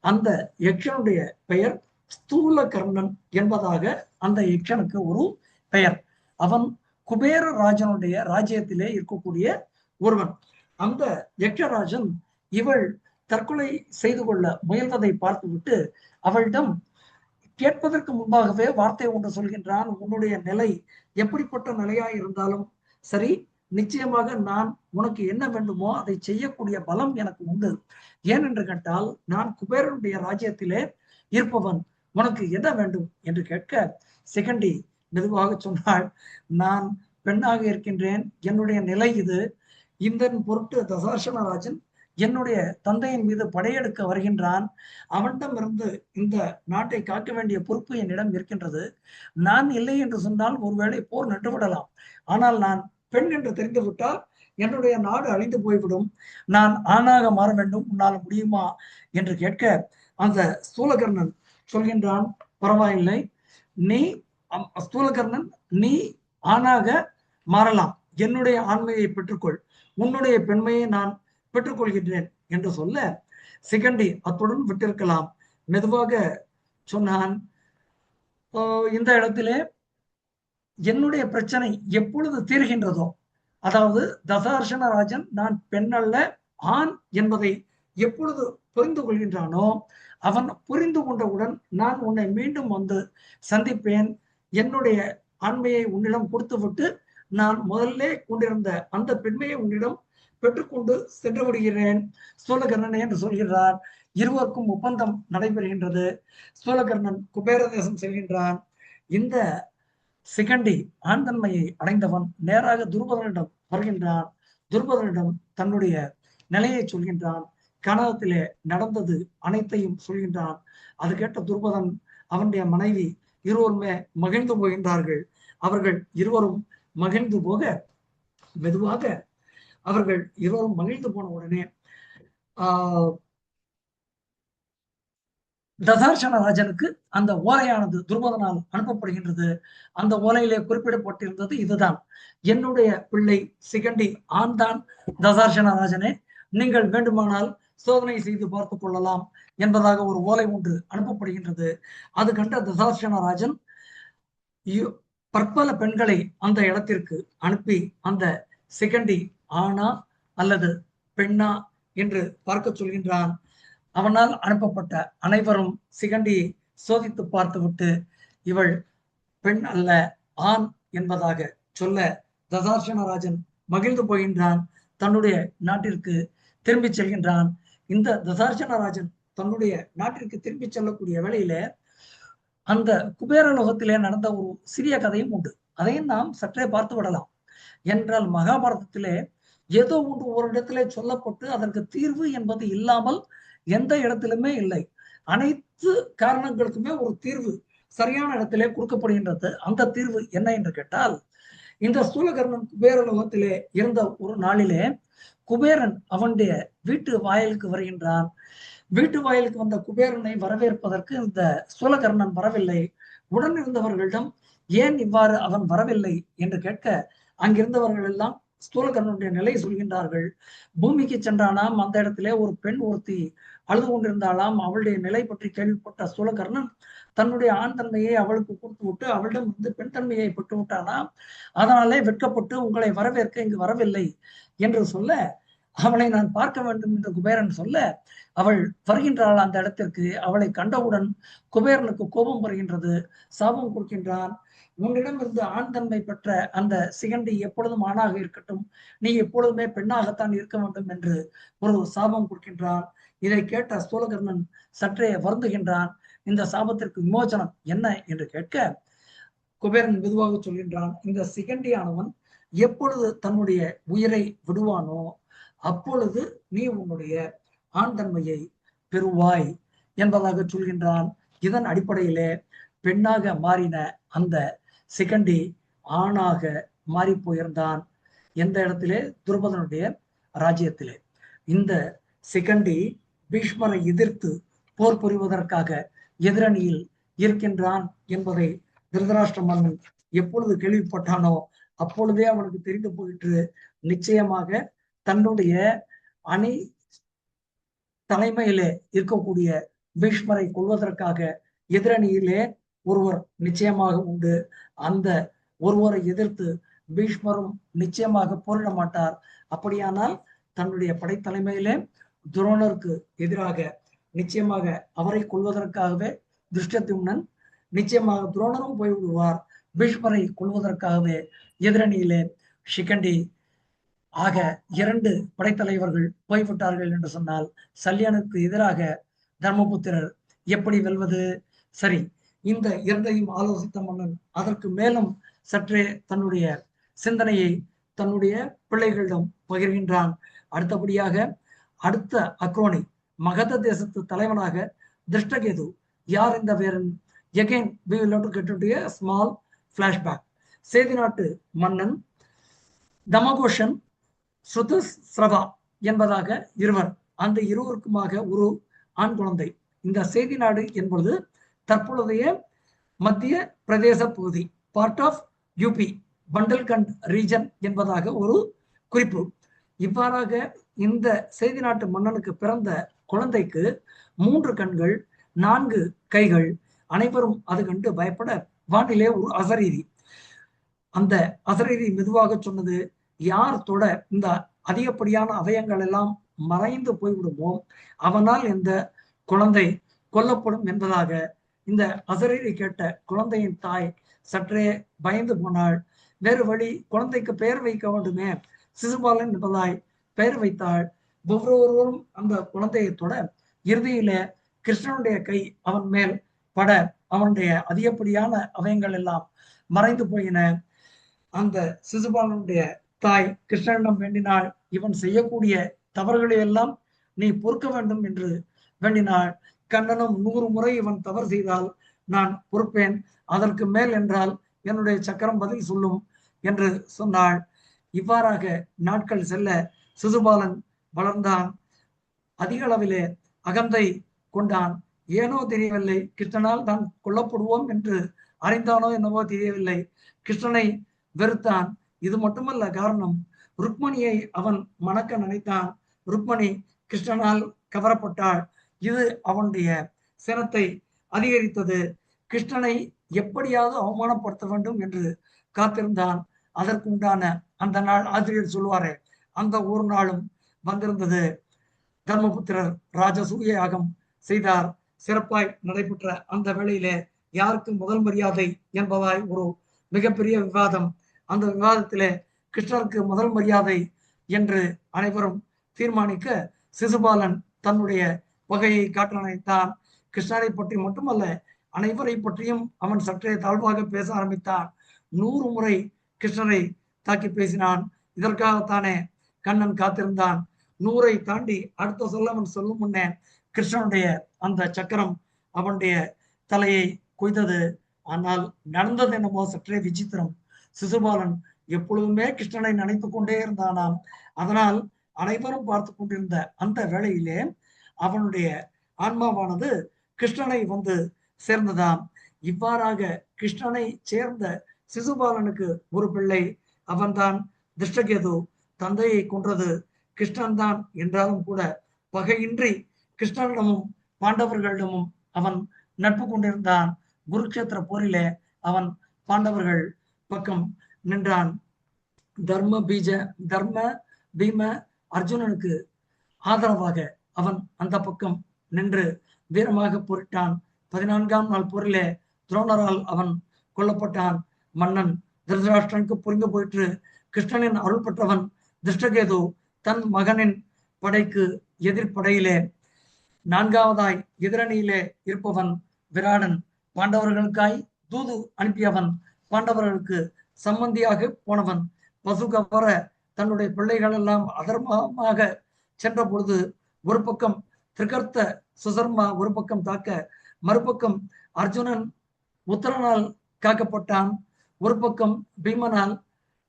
அந்த யக்ஷனுடைய பெயர் ஸ்தூலகர்ணன் என்பதாக அந்த யக்ஷனுக்கு ஒரு பெயர். அவன் குபேர ராஜனுடைய ராஜ்யத்திலே இருக்கக்கூடிய ஒருவன். அந்த யக்ஷராஜன் இவள் தற்கொலை செய்து கொள்ள முயல்வதை பார்த்துவிட்டு அவளிடம் கேட்பதற்கு முன்பாகவே வார்த்தை ஒன்று சொல்கின்றான். உன்னுடைய நிலை எப்படிப்பட்ட நிலையாய் இருந்தாலும் சரி, நிச்சயமாக நான் உனக்கு என்ன வேண்டுமோ அதை செய்யக்கூடிய பலம் எனக்கு உண்டு. ஏன் என்று கேட்டால், நான் குபேரனுடைய ராஜ்யத்திலே இருப்பவன், உனக்கு என்ன வேண்டும் என்று கேட்க, சிகண்டி மெதுவாக சொன்னாள், நான் பெண்ணாக இருக்கின்றேன், என்னுடைய நிலை இது. இந்த பொருட்டு தசார்ஷனராஜன் என்னுடைய தந்தையின் மீது படையெடுக்க வருகின்றான். அவனிடமிருந்து இந்த நாட்டை காக்க வேண்டிய பொறுப்பு என்னிடம் இருக்கின்றது. நான் இல்லை என்று சொன்னால் ஒருவேளை போர் நின்றுவிடலாம். ஆனால் நான் பெண் என்று தெரிந்து விட்டால் என்னுடைய நாடு அழிந்து போய்விடும். நான் ஆணாக மாற வேண்டும், உன்னால் முடியுமா என்று கேட்க, அந்த ஸ்தூலகர்ணன் சொல்கின்றான், பரவாயில்லை, நீ ஸ்தூலகர்ணன் நீ ஆணாக மாறலாம், என்னுடைய ஆண்மையை பெற்றுக்கொள், உன்னுடைய பெண்மையை நான் பெற்றுக்கொள்கின்றேன் என்று சொல்ல, சிகண்டி அத்துடன் விட்டிருக்கலாம். மெதுவாக சொன்னான், இந்த இடத்திலே என்னுடைய பிரச்சனை எப்பொழுது தீர்கின்றதோ, அதாவது தசார்ஷனராஜன் நான் பெண் அல்ல ஆண் என்பதை எப்பொழுது புரிந்து கொள்கின்றானோ, அவன் புரிந்து கொண்டவுடன் நான் உன்னை மீண்டும் வந்து சந்திப்பேன். என்னுடைய ஆண்மையை உன்னிடம் கொடுத்து விட்டு நான் முதல்ல கொண்டிருந்த அந்த பெண்மையை உன்னிடம் பெற்றுக்கொண்டு சென்று விடுகிறேன் ஸ்தூலகர்ணன் என்று சொல்கிறார். இருவருக்கும் ஒப்பந்தம் நடைபெறுகின்றது. ஸ்தூலகர்ணன் குபேர தேசம் செல்கின்றான். இந்த சிகண்டி ஆண் தன்மையை அடைந்தவன் நேராக துருபதனிடம் வருகின்றான். துருபதனிடம் தன்னுடைய நிலையை சொல்கின்றான். கனகத்திலே நடந்தது அனைத்தையும் சொல்கின்றான். அது கேட்ட துருபதன், அவனுடைய மனைவி இருவருமே மகிழ்ந்து போகின்றார்கள். அவர்கள் இருவரும் மகிழ்ந்து போக, மெதுவாக அவர்கள் இருவரும் மகிழ்ந்து போன உடனே தசார்ஷனராஜனுக்கு அந்த ஓலையானது துருபதனால் அனுப்பப்படுகின்றது. அந்த ஓலையிலே குறிப்பிடப்பட்டிருந்தது இதுதான், என்னுடைய பிள்ளை சிகண்டி ஆண் தான் தசார்ஷனராஜனே, நீங்கள் வேண்டுமானால் சோதனை செய்து பார்த்துக் கொள்ளலாம் என்பதாக ஒரு ஓலை ஒன்று அனுப்பப்படுகின்றது. அது கண்ட தசார்ஷனராஜன் பற்பல பெண்களை அந்த இடத்திற்கு அனுப்பி அந்த சிகண்டி ஆணா அல்லது பெண்ணா என்று பார்க்க சொல்கின்றான். அவனால் அனுப்பப்பட்ட அனைவரும் சிகண்டியை சோதித்து பார்த்துவிட்டு இவள் பெண் அல்ல ஆண் என்பதாக சொல்ல தசார்ஷனராஜன் மகிழ்ந்து போகின்றான். தன்னுடைய நாட்டிற்கு திரும்பி செல்கின்றான். இந்த தசார்ஷனராஜன் தன்னுடைய நாட்டிற்கு திரும்பி செல்லக்கூடிய வேளையில அந்த குபேரலோகத்திலே நடந்த ஒரு சிறிய கதையும் உண்டு. அதையும் நாம் சற்றே பார்த்து விடலாம். என்றால் மகாபாரதத்திலே ஏதோ ஒன்று ஒரு இடத்திலே சொல்லப்பட்டு அதற்கு தீர்வு என்பது இல்லாமல் எந்த இடத்திலுமே இல்லை. அனைத்து காரணங்களுக்குமே ஒரு தீர்வு சரியான இடத்திலே கொடுக்கப்படுகின்றது. அந்த தீர்வு என்ன என்று கேட்டால், இந்த ஸ்தூலகர்ணன் குபேரலோகத்திலே இருந்த ஒரு நாளிலே குபேரன் அவனுடைய வீட்டு வாயிலுக்கு வருகின்றான். வீட்டு வாயிலுக்கு வந்த குபேரனை வரவேற்பதற்கு இந்த ஸ்தூலகர்ணன் வரவில்லை. உடன் இருந்தவர்களிடம் ஏன் இவ்வாறு அவன் வரவில்லை என்று கேட்க, அங்கிருந்தவர்கள் எல்லாம் ஸ்தூலகர்ணனுடைய நிலை சொல்கின்றார்கள். பூமிக்கு சென்றானாம். அந்த இடத்திலே ஒரு பெண் ஒருத்தி அழுது கொண்டிருந்தாலாம். அவளுடைய நிலை பற்றி கேள்விப்பட்ட ஸ்தூலகர்ணன் தன்னுடைய ஆண் தன்மையை அவளுக்கு கொடுத்து விட்டு அவளிடம் வந்து பெண் தன்மையை பெற்று விட்டானாம். அதனாலே வெட்கப்பட்டு உங்களை வரவேற்க இங்கு வரவில்லை என்று சொல்ல, அவளை நான் பார்க்க வேண்டும் என்று குபேரன் சொல்ல, அவள் வருகின்றாள் அந்த இடத்திற்கு. அவளை கண்டவுடன் குபேரனுக்கு கோபம் வருகின்றது. சாபம் கொடுக்கின்றான். உன்னிடம் இருந்து ஆண் தன்மை பெற்ற அந்த சிகண்டி எப்பொழுதும் ஆணாக இருக்கட்டும், நீ எப்பொழுதுமே பெண்ணாகத்தான் இருக்க வேண்டும் என்று ஒரு சாபம் கொடுக்கின்றான். இதை கேட்ட ஸ்தூலகர்ணன் சற்றே வருந்துகின்றான். இந்த சாபத்திற்கு விமோசனம் என்ன என்று கேட்க, குபேரன் மெதுவாக சொல்கின்றான், இந்த சிகண்டியானவன் எப்பொழுது தன்னுடைய உயிரை விடுவானோ அப்பொழுது நீ உன்னுடைய ஆண் தன்மையை பெறுவாய் என்பதாக சொல்கின்றான். இதன் அடிப்படையிலே பெண்ணாக மாறின அந்த சிகண்டி ஆணாக மாறி போயிருந்தான். எந்த இடத்திலே? துருபதனுடைய ராஜ்யத்திலே. இந்த சிகண்டி பீஷ்மரை எதிர்த்து போர் புரிவதற்காக எதிரணியில் இருக்கின்றான் என்பதை திருதராஷ்டிர மன்னன் எப்பொழுது கேள்விப்பட்டானோ அப்பொழுதே அவனுக்கு தெரிந்து போயிற்று. நிச்சயமாக தன்னுடைய அணி தலைமையிலே இருக்கக்கூடிய பீஷ்மரை கொள்வதற்காக எதிரணியிலே ஒருவர் நிச்சயமாக உண்டு. அந்த ஒருவரை எதிர்த்து பீஷ்மரும் நிச்சயமாக போரிட மாட்டார். அப்படியானால் தன்னுடைய படைத்தலைமையிலே துரோணருக்கு எதிராக நிச்சயமாக அவரை கொள்வதற்காகவே திருஷ்டத்யும்னன், நிச்சயமாக துரோணரும் போய்விடுவார். பீஷ்மரை கொள்வதற்காகவே எதிரணியிலே சிகண்டி. ஆக 2 படைத்தலைவர்கள் போய்விட்டார்கள் என்று சொன்னால் சல்யனுக்கு எதிராக தர்மபுத்திரர் எப்படி வெல்வது? சரி, இந்த 2ஐயும் ஆலோசித்த மன்னன் அதற்கு மேலும் சற்றே தன்னுடைய சிந்தனையை தன்னுடைய பிள்ளைகளிடம் பகிர்கின்றான். அடுத்தபடியாக அடுத்த அக்ரோனி மகத தேசத்து தலைவனாக திருஷ்டகேது. யார் இந்த வீரன்? Again we will have to get into a small flashback. சேதி நாட்டு மன்னன் தமகோஷன், ஸ்ருதஸ்ரவா என்பதாக இருவர். அந்த இருவருக்குமாக ஒரு ஆண் குழந்தை. இந்த சேதி நாடு என்பது தற்பொழுதைய மத்திய பிரதேச பகுதி, part of UP, Bundelkhand region என்பதாக ஒரு குறிப்பு. இவ்வாறாக இந்த சேதி நாட்டு மன்னனுக்கு பிறந்த குழந்தைக்கு 3 கண்கள், 4 கைகள். அனைவரும் அது கண்டு பயப்பட வானிலே ஒரு அசரீரி. அந்த அசரீரி மெதுவாக சொன்னது, யார் தொட இந்த அதிகப்படியான அவயங்கள் எல்லாம் மறைந்து போய்விடுமோ அவனால் இந்த குழந்தை கொல்லப்படும் என்பதாக. இந்த அசரீரி கேட்ட குழந்தையின் தாய் சற்றே பயந்து போனாள். வேறு வழி, குழந்தைக்கு பெயர் வைக்க வேண்டுமே, சிசுபாலன் என்பதாய் பெயர் வைத்தாள். ஒவ்வொருவரும் அந்த குழந்தையை தொட இறுதியில கிருஷ்ணனுடைய கை அவன் மேல் பட அவனுடைய அதிகப்படியான அவயங்கள் எல்லாம் மறைந்து போயின. அந்த சிசுபாலனுடைய தாய் கிருஷ்ணனிடம் வேண்டினாள், இவன் செய்யக்கூடிய தவறுகளை எல்லாம் நீ பொறுக்க வேண்டும் என்று வேண்டினாள். கண்ணனும் 100 முறை இவன் தவறு செய்தால் நான் பொறுப்பேன், அதற்கு மேல் என்றால் என்னுடைய சக்கரம் பதில் சொல்லும் என்று சொன்னாள். இவ்வாறாக நாட்கள் செல்ல சிசுபாலன் வளர்ந்தான். அதிக அளவிலே அகந்தை கொண்டான். ஏனோ தெரியவில்லை, கிருஷ்ணனால் தான் கொல்லப்படுவோம் என்று அறிந்தானோ என்னவோ தெரியவில்லை, கிருஷ்ணனை வெறுத்தான். இது மட்டுமல்ல காரணம், ருக்மணியை அவன் மணக்க நினைத்தான். ருக்மணி கிருஷ்ணனால் கவரப்பட்டாள். இது அவனுடைய சினத்தை அதிகரித்தது. கிருஷ்ணனை எப்படியாவது அவமானப்படுத்த வேண்டும் என்று காத்திருந்தான். அதற்கு உண்டான அந்த நாள் ஆசிரியர் சொல்வாரே, அந்த ஒரு நாளும் வந்திருந்தது. தர்மபுத்திரர் ராஜசூய யாகம் செய்தார். சிறப்பாய் நடைபெற்ற அந்த வேளையிலே யாருக்கு முதல் மரியாதை என்பதாய் ஒரு மிகப்பெரிய விவாதம். அந்த விவாதத்திலே கிருஷ்ணருக்கு முதல் மரியாதை என்று அனைவரும் தீர்மானிக்க சிசுபாலன் தன்னுடைய வகையை காட்ட நினைத்தான். கிருஷ்ணரை பற்றி மட்டுமல்ல, அனைவரை பற்றியும் அவன் சற்றே தாழ்வாக பேச ஆரம்பித்தான். 100 முறை கிருஷ்ணரை தாக்கி பேசினான். இதற்காகத்தானே கண்ணன் காத்திருந்தான். 100ஐ தாண்டி அடுத்த சொல்ல அவன் சொல்லும் முன்னே கிருஷ்ணனுடைய அந்த சக்கரம் அவனுடைய தலையை கொய்தது. ஆனால் நடந்தது என்னமோ சற்றே விசித்திரம். சிசுபாலன் எப்பொழுதுமே கிருஷ்ணனை நினைத்து கொண்டே இருந்தானாம். அதனால் அனைவரும் பார்த்து கொண்டிருந்த அந்த வேளையிலே அவனுடைய ஆன்மாவானது கிருஷ்ணனை வந்து சேர்ந்ததாம். இவ்வாறாக கிருஷ்ணனை சேர்ந்த சிசுபாலனுக்கு ஒரு பிள்ளை. அவன்தான் திருஷ்டகேது. தந்தையை கொன்றது கிருஷ்ணன் தான் என்றாலும் கூட பகையின்றி கிருஷ்ணனிடமும் பாண்டவர்களிடமும் அவன் நட்பு கொண்டிருந்தான். குருக்ஷேத்திர போரிலே அவன் பாண்டவர்கள் பக்கம் நின்றான். தர்ம பீம அர்ஜுனனுக்கு ஆதரவாக அவன் அந்த பக்கம் நின்று வீரமாக போரிட்டான். 14ஆம் நாள் போரிலே துரோணரால் அவன் கொல்லப்பட்டான். மன்னன் திருதராஷ்டிரனுக்கு புரிந்து போயிற்று. கிருஷ்ணனின் அருள் பெற்றவன் திருஷ்டகேது தன் மகனின் படைக்கு எதிர்ப்படையிலே 4ஆவதாய் எதிரணியிலே இருப்பவன் விராடன். பாண்டவர்களுக்காய் தூது அனுப்பியவன். பாண்டவர்களுக்கு சம்பந்தியாக போனவன். பசு கவர தன்னுடைய பிள்ளைகள் எல்லாம் அதர்மமாக சென்ற பொழுது ஒரு பக்கம் திரிகர்த்த சுசர்மா ஒரு பக்கம் தாக்க, மறுபக்கம் அர்ஜுனன் உத்தரனால் காக்கப்பட்டான். ஒரு பக்கம் பீமனால்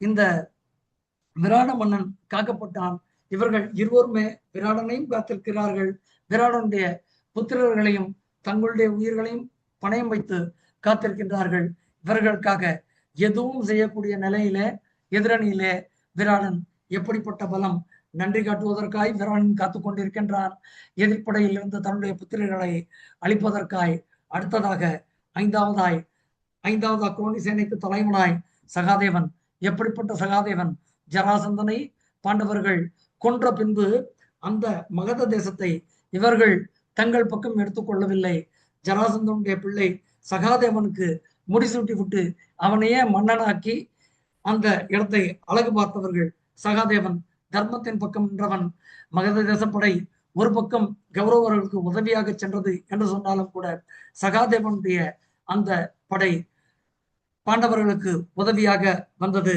இந்த விராட மன்னன் காக்கப்பட்டான். இவர்கள் இருவருமே விராடனையும் காத்திருக்கிறார்கள். விராடனுடைய புத்திரர்களையும் தங்களுடைய உயிர்களையும் பணயம் வைத்து காத்திருக்கின்றார்கள். இவர்களுக்காக எதுவும் செய்யக்கூடிய நிலையிலே எதிரணியிலே விராடன் எப்படிப்பட்ட பலம்! நன்றி காட்டுவதற்காய் விராடன் காத்து கொண்டிருக்கின்றான். எதிர்ப்படையில் இருந்து தன்னுடைய புத்திரர்களை அழிப்பதற்காய் அடுத்ததாக 5வது அக்ரோனி சேனைக்கு தலைவனாய் சகாதேவன். எப்படிப்பட்ட சகாதேவன்! ஜராசந்தனை பாண்டவர்கள் கொன்ற பின்பு அந்த மகத தேசத்தை இவர்கள் தங்கள் பக்கம் எடுத்துக்கொள்ளவில்லை. ஜராசந்தனுடைய பிள்ளை சகாதேவனுக்கு முடிசூட்டி விட்டு அவனையே மன்னனாக்கி அந்த இடத்தை அழகு பார்த்தவர்கள். சகாதேவன் தர்மத்தின் பக்கம் நின்றவன். மகத தேசப்படை ஒரு பக்கம் கௌரவர்களுக்கு உதவியாக சென்றது என்று சொன்னாலும் கூட சகாதேவனுடைய அந்த படை பாண்டவர்களுக்கு உதவியாக வந்தது.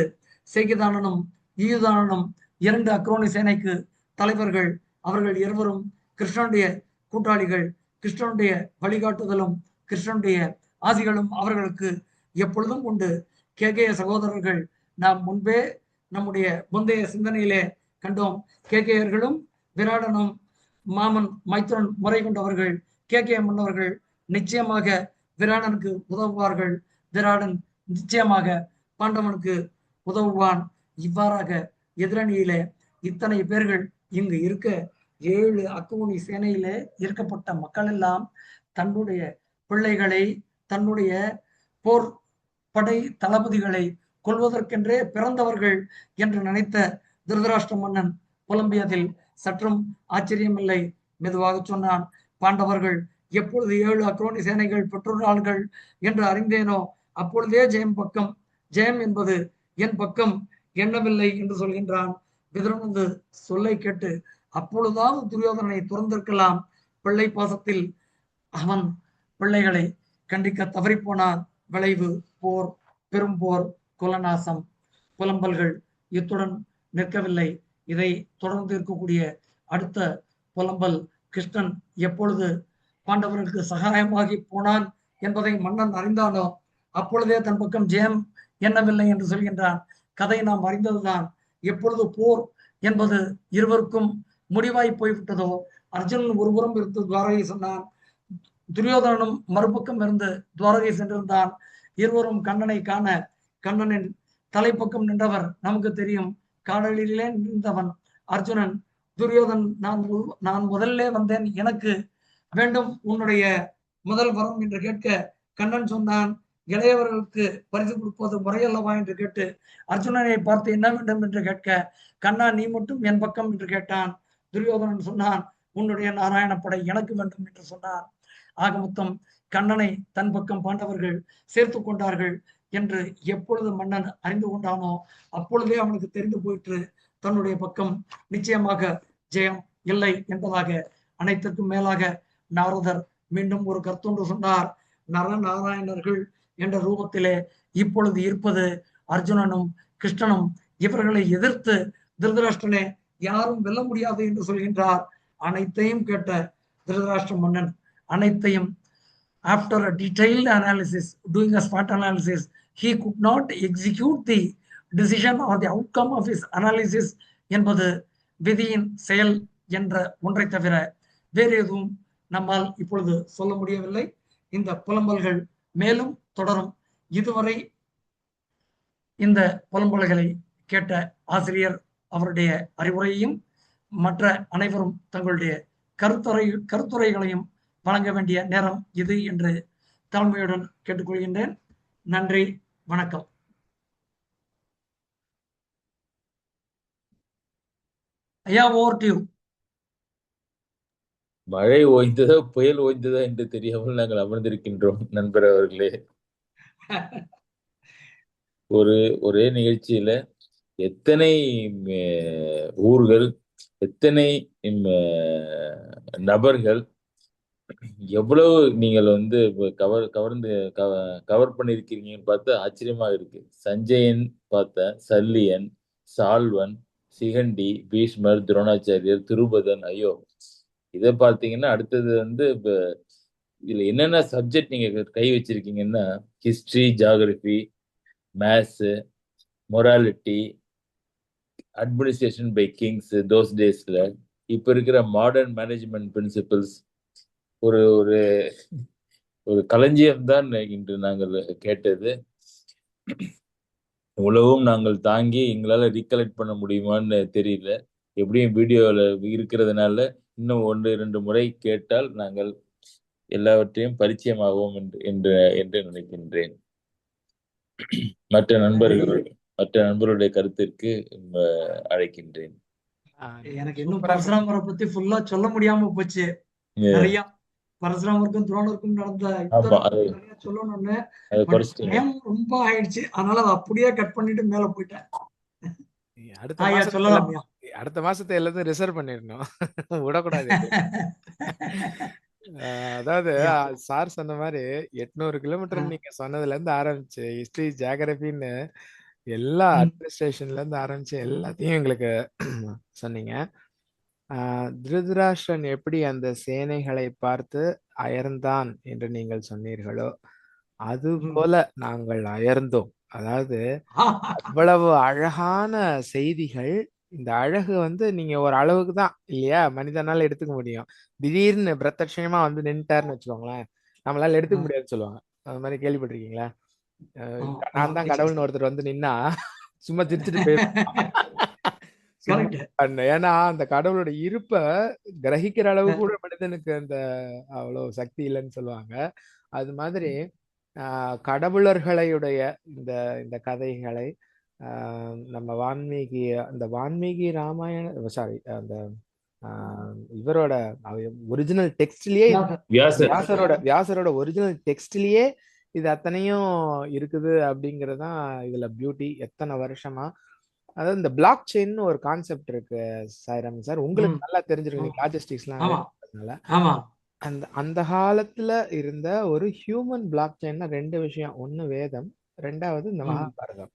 சேகிதானனும் ஈயுதானனும் 2 அக்ரோனி சேனைக்கு தலைவர்கள். அவர்கள் இருவரும் கிருஷ்ணனுடைய கூட்டாளிகள். கிருஷ்ணனுடைய வழிகாட்டுதலும் கிருஷ்ணனுடைய ஆசிகளும் அவர்களுக்கு எப்பொழுதும் உண்டு. கேகய சகோதரர்கள் நாம் முன்பே நம்முடைய முந்தைய சிந்தனையிலே கண்டோம். கேகயர்களும் விராடனும் மாமன் மைத்துரன் முறை கொண்டவர்கள். கேகய மன்னவர்கள் நிச்சயமாக விராடனுக்கு உதவுவார்கள். விராடன் நிச்சயமாக பாண்டவனுக்கு உதவுவான். இவ்வாறாக எதிரணியிலே இத்தனை பேர்கள் இங்கு இருக்க 7 அக்ரோனி சேனையிலே இருக்கப்பட்ட மக்கள் எல்லாம் தன்னுடைய பிள்ளைகளை தன்னுடைய போர் படை தளபதிகளை கொள்வதற்கென்றே பிறந்தவர்கள் என்று நினைத்த திருதராஷ்டிர மன்னன் புலம்பியதில் சற்றும் ஆச்சரியமில்லை. மெதுவாக சொன்னான், பாண்டவர்கள் எப்பொழுது 7 அக்ரோனி சேனைகள் பெற்றுள்ளார்கள் என்று அறிந்தேனோ அப்பொழுதே ஜெயம் என்பது என் பக்கம் எண்ணவில்லை என்று சொல்கின்றான். விதுரனது சொல்லை கேட்டு அப்பொழுதாவது துரியோதனனை துறந்திருக்கலாம். பிள்ளை பாசத்தில் அவன் பிள்ளைகளை கண்டிக்க தவறிப்போனான். விளைவு போர், பெரும் போர், குலநாசம், புலம்பல்கள் இத்துடன் நிற்கவில்லை. இதை தொடர்ந்து இருக்கக்கூடிய அடுத்த புலம்பல், கிருஷ்ணன் எப்பொழுது பாண்டவர்களுக்கு சகாயமாகி போனான் என்பதை மன்னன் அறிந்தானோ அப்பொழுதே தன் பக்கம் ஜெயம் எண்ணவில்லை என்று சொல்கின்றான். கதை நாம் அறிந்ததுதான். எப்பொழுது போர் என்பது இருவருக்கும் முடிவாய் போய்விட்டதோ, அர்ஜுனன் ஒருபுறம் இருந்து துவாரகை சொன்னான், துரியோதனனும் மறுபக்கம் இருந்து துவாரகை சென்றிருந்தான். இருவரும் கண்ணனை காண கண்ணனின் தலைப்பக்கம் நின்றவர் நமக்கு தெரியும். காடலிலே நின்றவன் அர்ஜுனன். துரியோதன் நான் முதல்ல வந்தேன், எனக்கு வேண்டும் உன்னுடைய முதல் வரம் என்று கேட்க கண்ணன் சொன்னான், இளையவர்களுக்கு பரிசு கொடுப்பது முறையல்லவா என்று கேட்டு அர்ஜுனனை பார்த்து என்ன வேண்டும் என்று கேட்க கண்ணா நீ மட்டும் என் பக்கம் என்று கேட்டான். துரியோதனன் சொன்னான், உன்னுடைய நாராயணப்படை எனக்கு வேண்டும் என்று சொன்னான். ஆக மொத்தம் கண்ணனை தன் பக்கம் பாண்டவர்கள் சேர்த்து கொண்டார்கள் என்று எப்பொழுது மன்னன் அறிந்து கொண்டானோ அப்பொழுதே அவனுக்கு தெரிந்து போயிற்று தன்னுடைய பக்கம் நிச்சயமாக ஜெயம் இல்லை என்பதாக. அனைத்திற்கும் மேலாக நாரதர் மீண்டும் ஒரு கருத்தொன்று சொன்னார். நரநாராயணர்கள் என்ற ரூபத்திலே இப்பொழுது இருப்பது அர்ஜுனனும் கிருஷ்ணனும். இவர்களை எதிர்த்து திருதராஷ்டிரனே யாரும் வெல்ல முடியாது என்று சொல்கின்றார். அனைத்தையும் கேட்ட திருதராஷ்டிர மன்னன் அனைத்தையும் after a detailed analysis, doing a SWOT analysis, he could not execute the decision or the outcome of his analysis என்பது விதியின் செயல் என்ற ஒன்றை தவிர வேறு எதுவும் நம்மால் இப்பொழுது சொல்ல முடியவில்லை. இந்த புலம்பல்கள் மேலும் தொடரும். இதுவரை இந்த புலம்பல்களை கேட்ட ஆசிரியர் அவருடைய அறிவுரையையும் மற்ற அனைவரும் தங்களுடைய கருத்துரைகளையும் வழங்க வேண்டிய நேரம் இது என்று தாழ்மையுடன் கேட்டுக்கொள்கின்றேன். நன்றி, வணக்கம். ஐயா, ஓவர் டு யூ. மழை ஓய்ந்ததா புயல் ஓய்ந்ததா என்று தெரியாமல் நாங்கள் அமர்ந்திருக்கின்றோம் நண்பர் அவர்களே. ஒரே நிகழ்ச்சியில எத்தனை ஊர்கள், எத்தனை நபர்கள், எவ்வளவு நீங்கள் கவர் பண்ணிருக்கீங்கன்னு பார்த்தா ஆச்சரியமா இருக்கு. சஞ்சயன் பார்த்தேன், சல்லியன், சால்வன், சிகண்டி, பீஷ்மர், துரோணாச்சாரியர், துருபதன். ஐயோ, இதை பார்த்தீங்கன்னா அடுத்தது இப்ப இதுல என்னென்ன சப்ஜெக்ட் நீங்க கை வச்சிருக்கீங்கன்னா history, geography, maths, morality, administration by kings those டேஸ்ல, இப்ப இருக்கிற மாடர்ன் மேனேஜ்மெண்ட் பிரின்சிபிள்ஸ், ஒரு ஒரு ஒரு களஞ்சியம் தான் இன்று நாங்கள் கேட்டது. இவ்வளவும் நாங்கள் தாங்கி எங்களால ரீகலெக்ட் பண்ண முடியுமான்னு தெரியல. எப்படியும் வீடியோவில் இருக்கிறதுனால இன்னும் 1-2 முறை கேட்டால் நாங்கள் எல்லாவற்றையும் பரிச்சயமாவோம் என்று நினைக்கின்றேன். மற்ற நண்பர்களுடைய கருத்திற்கு அழைக்கின்றேன். எனக்கு இன்னும் பரசுராமரை பத்தி ஃபுல்லா சொல்ல முடியாம போச்சு. நிறைய பரசுராமருக்கும் துரோணருக்கும் நடந்த சொல்லணும்னு ரொம்ப ஆயிடுச்சு. அதனால அதை அப்படியே கட் பண்ணிட்டு மேல போயிட்டேன். அடுத்த மாசத்தை எல்லாத்தையும் ரிசர்வ் பண்ணிடணும், விடக்கூடாது. அதாவது சார் சொன்ன மாதிரி 800 கிலோமீட்டர் நீங்க சொன்னதுல இருந்து ஆரம்பிச்சு ஹிஸ்டரி, ஜியாகிரபின்னு எல்லா அட்மினிஸ்ட்ரேஷன்ல இருந்து ஆரம்பிச்சு எல்லாத்தையும் எங்களுக்கு சொன்னீங்க. திருதராஷ்டிரன் எப்படி அந்த சேனைகளை பார்த்து அயர்ந்தான் என்று நீங்கள் சொன்னீர்களோ அது போல நாங்கள் அயர்ந்தோம். அதாவது அவ்வளவு அழகான செய்திகள். இந்த அழகு நீங்க ஒரு அளவுக்கு தான் இல்லையா மனிதனால எடுத்துக்க முடியும். திடீர்னு பிரத்யட்சமா நின்ட்டாருன்னு வச்சுக்கோங்களேன், நம்மளால எடுத்துக்க முடியாதுன்னு சொல்லுவாங்க. அது மாதிரி கேள்விப்பட்டிருக்கீங்களா? நான் தான் கடவுள்னு ஒருத்தர் நின்னா சும்மா சிரிச்சுட்டு போயிருப்பாங்க. ஏன்னா அந்த கடவுளோட இருப்ப கிரகிக்கிற அளவு கூட மனிதனுக்கு அந்த அவ்வளவு சக்தி இல்லைன்னு சொல்லுவாங்க. அது மாதிரி கடவுளர்களுடைய இந்த கதைகளை நம்ம வான்மீகி ராமாயண அந்த இவரோட ஒரிஜினல் டெக்ஸ்ட்லயே, வியாசரோட ஒரிஜினல் டெக்ஸ்ட்லயே இது அத்தனையும் இருக்குது அப்படிங்கறதுதான் இதுல பியூட்டி. எத்தனை வருஷமா அதாவது இந்த பிளாக் செயின் ஒரு கான்செப்ட் இருக்கு சாய்ராம் சார், உங்களுக்கு நல்லா தெரிஞ்சிருக்கு, லாஜிஸ்டிக்ஸ்லாம். அந்த காலத்துல இருந்த ஒரு ஹியூமன் பிளாக் செயின்னா 2 விஷயம். ஒண்ணு வேதம், 2வது இந்த மகாபாரதம்.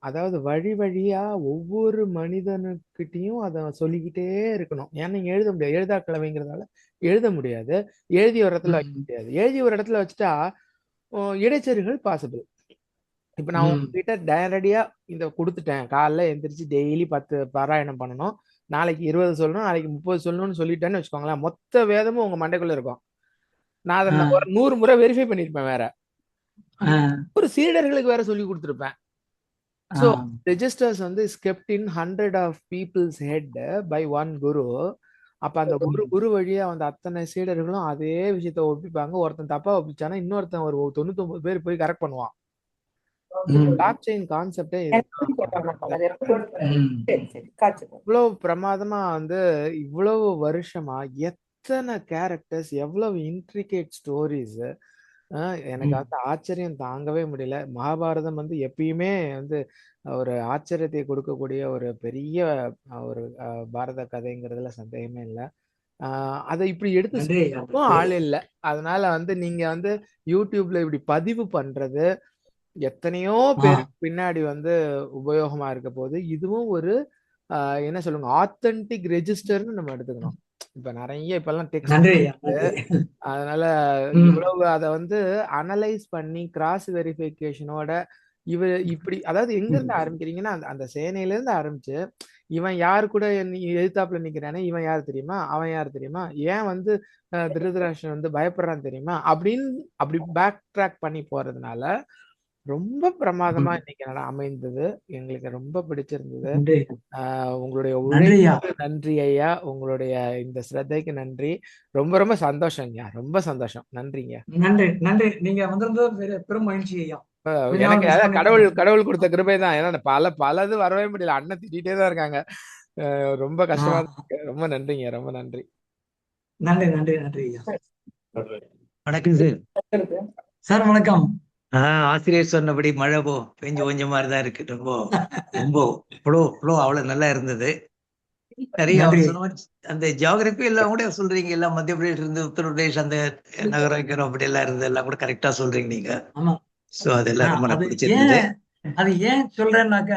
அதாவது வழியா ஒவ்வொரு மனிதனுக்கிட்டையும் அதை சொல்லிக்கிட்டே இருக்கணும். ஏன்னா நீங்க எழுத முடியாது, எழுதா கிழமைங்கிறதால எழுத முடியாது, எழுதி ஒரு இடத்துல வைக்க முடியாது. எழுதி ஒரு இடத்துல வச்சுட்டா இடைச்செருகள் பாசிபிள். இப்ப நான் உங்ககிட்ட டைரக்டியா இந்த கொடுத்துட்டேன், காலைல எந்திரிச்சு டெய்லி 10 பாராயணம் பண்ணணும், நாளைக்கு 20 சொல்லணும், நாளைக்கு 30 சொல்லணும்னு சொல்லிட்டேன்னு வச்சுக்கோங்களேன், மொத்த வேதமும் உங்க மண்டைக்குள்ள இருக்கும். நான் அதை 100 முறை வெரிஃபை பண்ணிருப்பேன், வேற ஒரு சீடர்களுக்கு வேற சொல்லி கொடுத்துருப்பேன். So registers is kept in 100 of people's head by one guru. அப்ப அந்த குரு வழியா அத்தனை சீடர்களும் அதே விஷயத்த ஒப்பிப்பாங்க. ஒருத்தன் தப்பா ஒப்பிச்சானா இன்னொருத்தன் ஒரு 99 பேர் போய் கரெக்ட் பண்ணுவான். பிளாக் செயின் கான்செப்டே இவ்வளவு பிரமாதமா இவ்வளவு வருஷமா எத்தனை கேரக்டர்ஸ், எவ்வளவு இன்ட்ரிகேட் ஸ்டோரிஸ். எனக்கு வந்து ஆச்சரியம் தாங்கவே முடியல. மகாபாரதம் வந்து எப்பயுமே வந்து ஒரு ஆச்சரியத்தை கொடுக்கக்கூடிய ஒரு பெரிய ஒரு பாரத கதைங்கிறதுல சந்தேகமே இல்லை. அதை இப்படி எடுத்து நன்றி ஐயா, சொல்லவும் நன்றி. ஆள் இல்லை. அதனால வந்து நீங்க வந்து யூடியூப்ல இப்படி பதிவு பண்றது எத்தனையோ பேருக்கு பின்னாடி வந்து உபயோகமா இருக்க போது. இதுவும் ஒரு என்ன சொல்லுங்க, ஆத்தென்டிக் ரெஜிஸ்டர்னு நம்ம எடுத்துக்கணும். இப்ப நிறைய இப்பெல்லாம் டெக்ஸ்ட், நன்றி ஐயா, நன்றி. அதனால இவ்வளவு அதை வந்து அனலைஸ் பண்ணி கிராஸ் வெரிஃபிகேஷனோட இப்படி, அதாவது எங்க இருந்து ஆரம்பிக்கிறீங்கன்னா அந்த சேனையில இருந்து ஆரம்பிச்சு, இவன் யாரு கூட நீ எதிர்த்தாப்புல நிக்கிறானே, இவன் யாரு தெரியுமா, அவன் யாரு தெரியுமா, ஏன் வந்து திருதராஷ்டிரன் வந்து பயப்படுறான் தெரியுமா, அப்படி பேக் ட்ராக் பண்ணி போறதுனால ரொம்ப பிரமாதமா இன்னைக்கு அமைந்தது. எங்களுக்கு ரொம்ப பிடிச்சிருந்தது. நன்றி உங்களுடைய நன்றி ஐயா. உழைப்புக்கு நன்றி ஐயா, உங்களுடைய இந்த ஸ்ரத்தைக்கு நன்றி. ரொம்ப ரொம்ப சந்தோஷம்யா, ரொம்ப சந்தோஷம். நன்றிங்க. நன்றி நன்றி. நீங்க வந்திருந்தது பெரும் மகிழ்ச்சி ஐயா. கொஞ்ச நாள் எனக்கு மிஸ் அதான் பண்ணிட்டேன். கடவுள் கொடுத்த கிருபை தான். ஏன்னா பல இது வரவே முடியல. அண்ணன் திட்டிகிட்டே தான் இருக்காங்க. ரொம்ப கஷ்டமா இருக்கு. ரொம்ப நன்றிங்க, ரொம்ப நன்றி. நன்றி நன்றி நன்றி ஐயா. வணக்கம் சார். சார் வணக்கம். ஆசிரியர் சொன்னபடி மழை பெஞ்சு கொஞ்ச மாதிரி தான் இருக்கு. ரொம்ப ஃப்ளோ அவ்வளவு நல்லா இருந்தது. நிறைய நன்றி. அவர் சொன்ன மாதிரி அந்த ஜியாகிரபி எல்லாம் கூட சொல்றீங்க. எல்லாம் மத்திய பிரதேஷ் இருந்து உத்தரப்பிரதேஷ் அந்த நகரம் அப்படி எல்லாம் இருந்து எல்லாம் கூட கரெக்டா சொல்றீங்க நீங்க. ஆமா. சோ அதெல்லாம் ரொம்ப அது எனக்கு பிடிச்சிருந்தது. அது ஏன் சொல்றேன்னாக்க,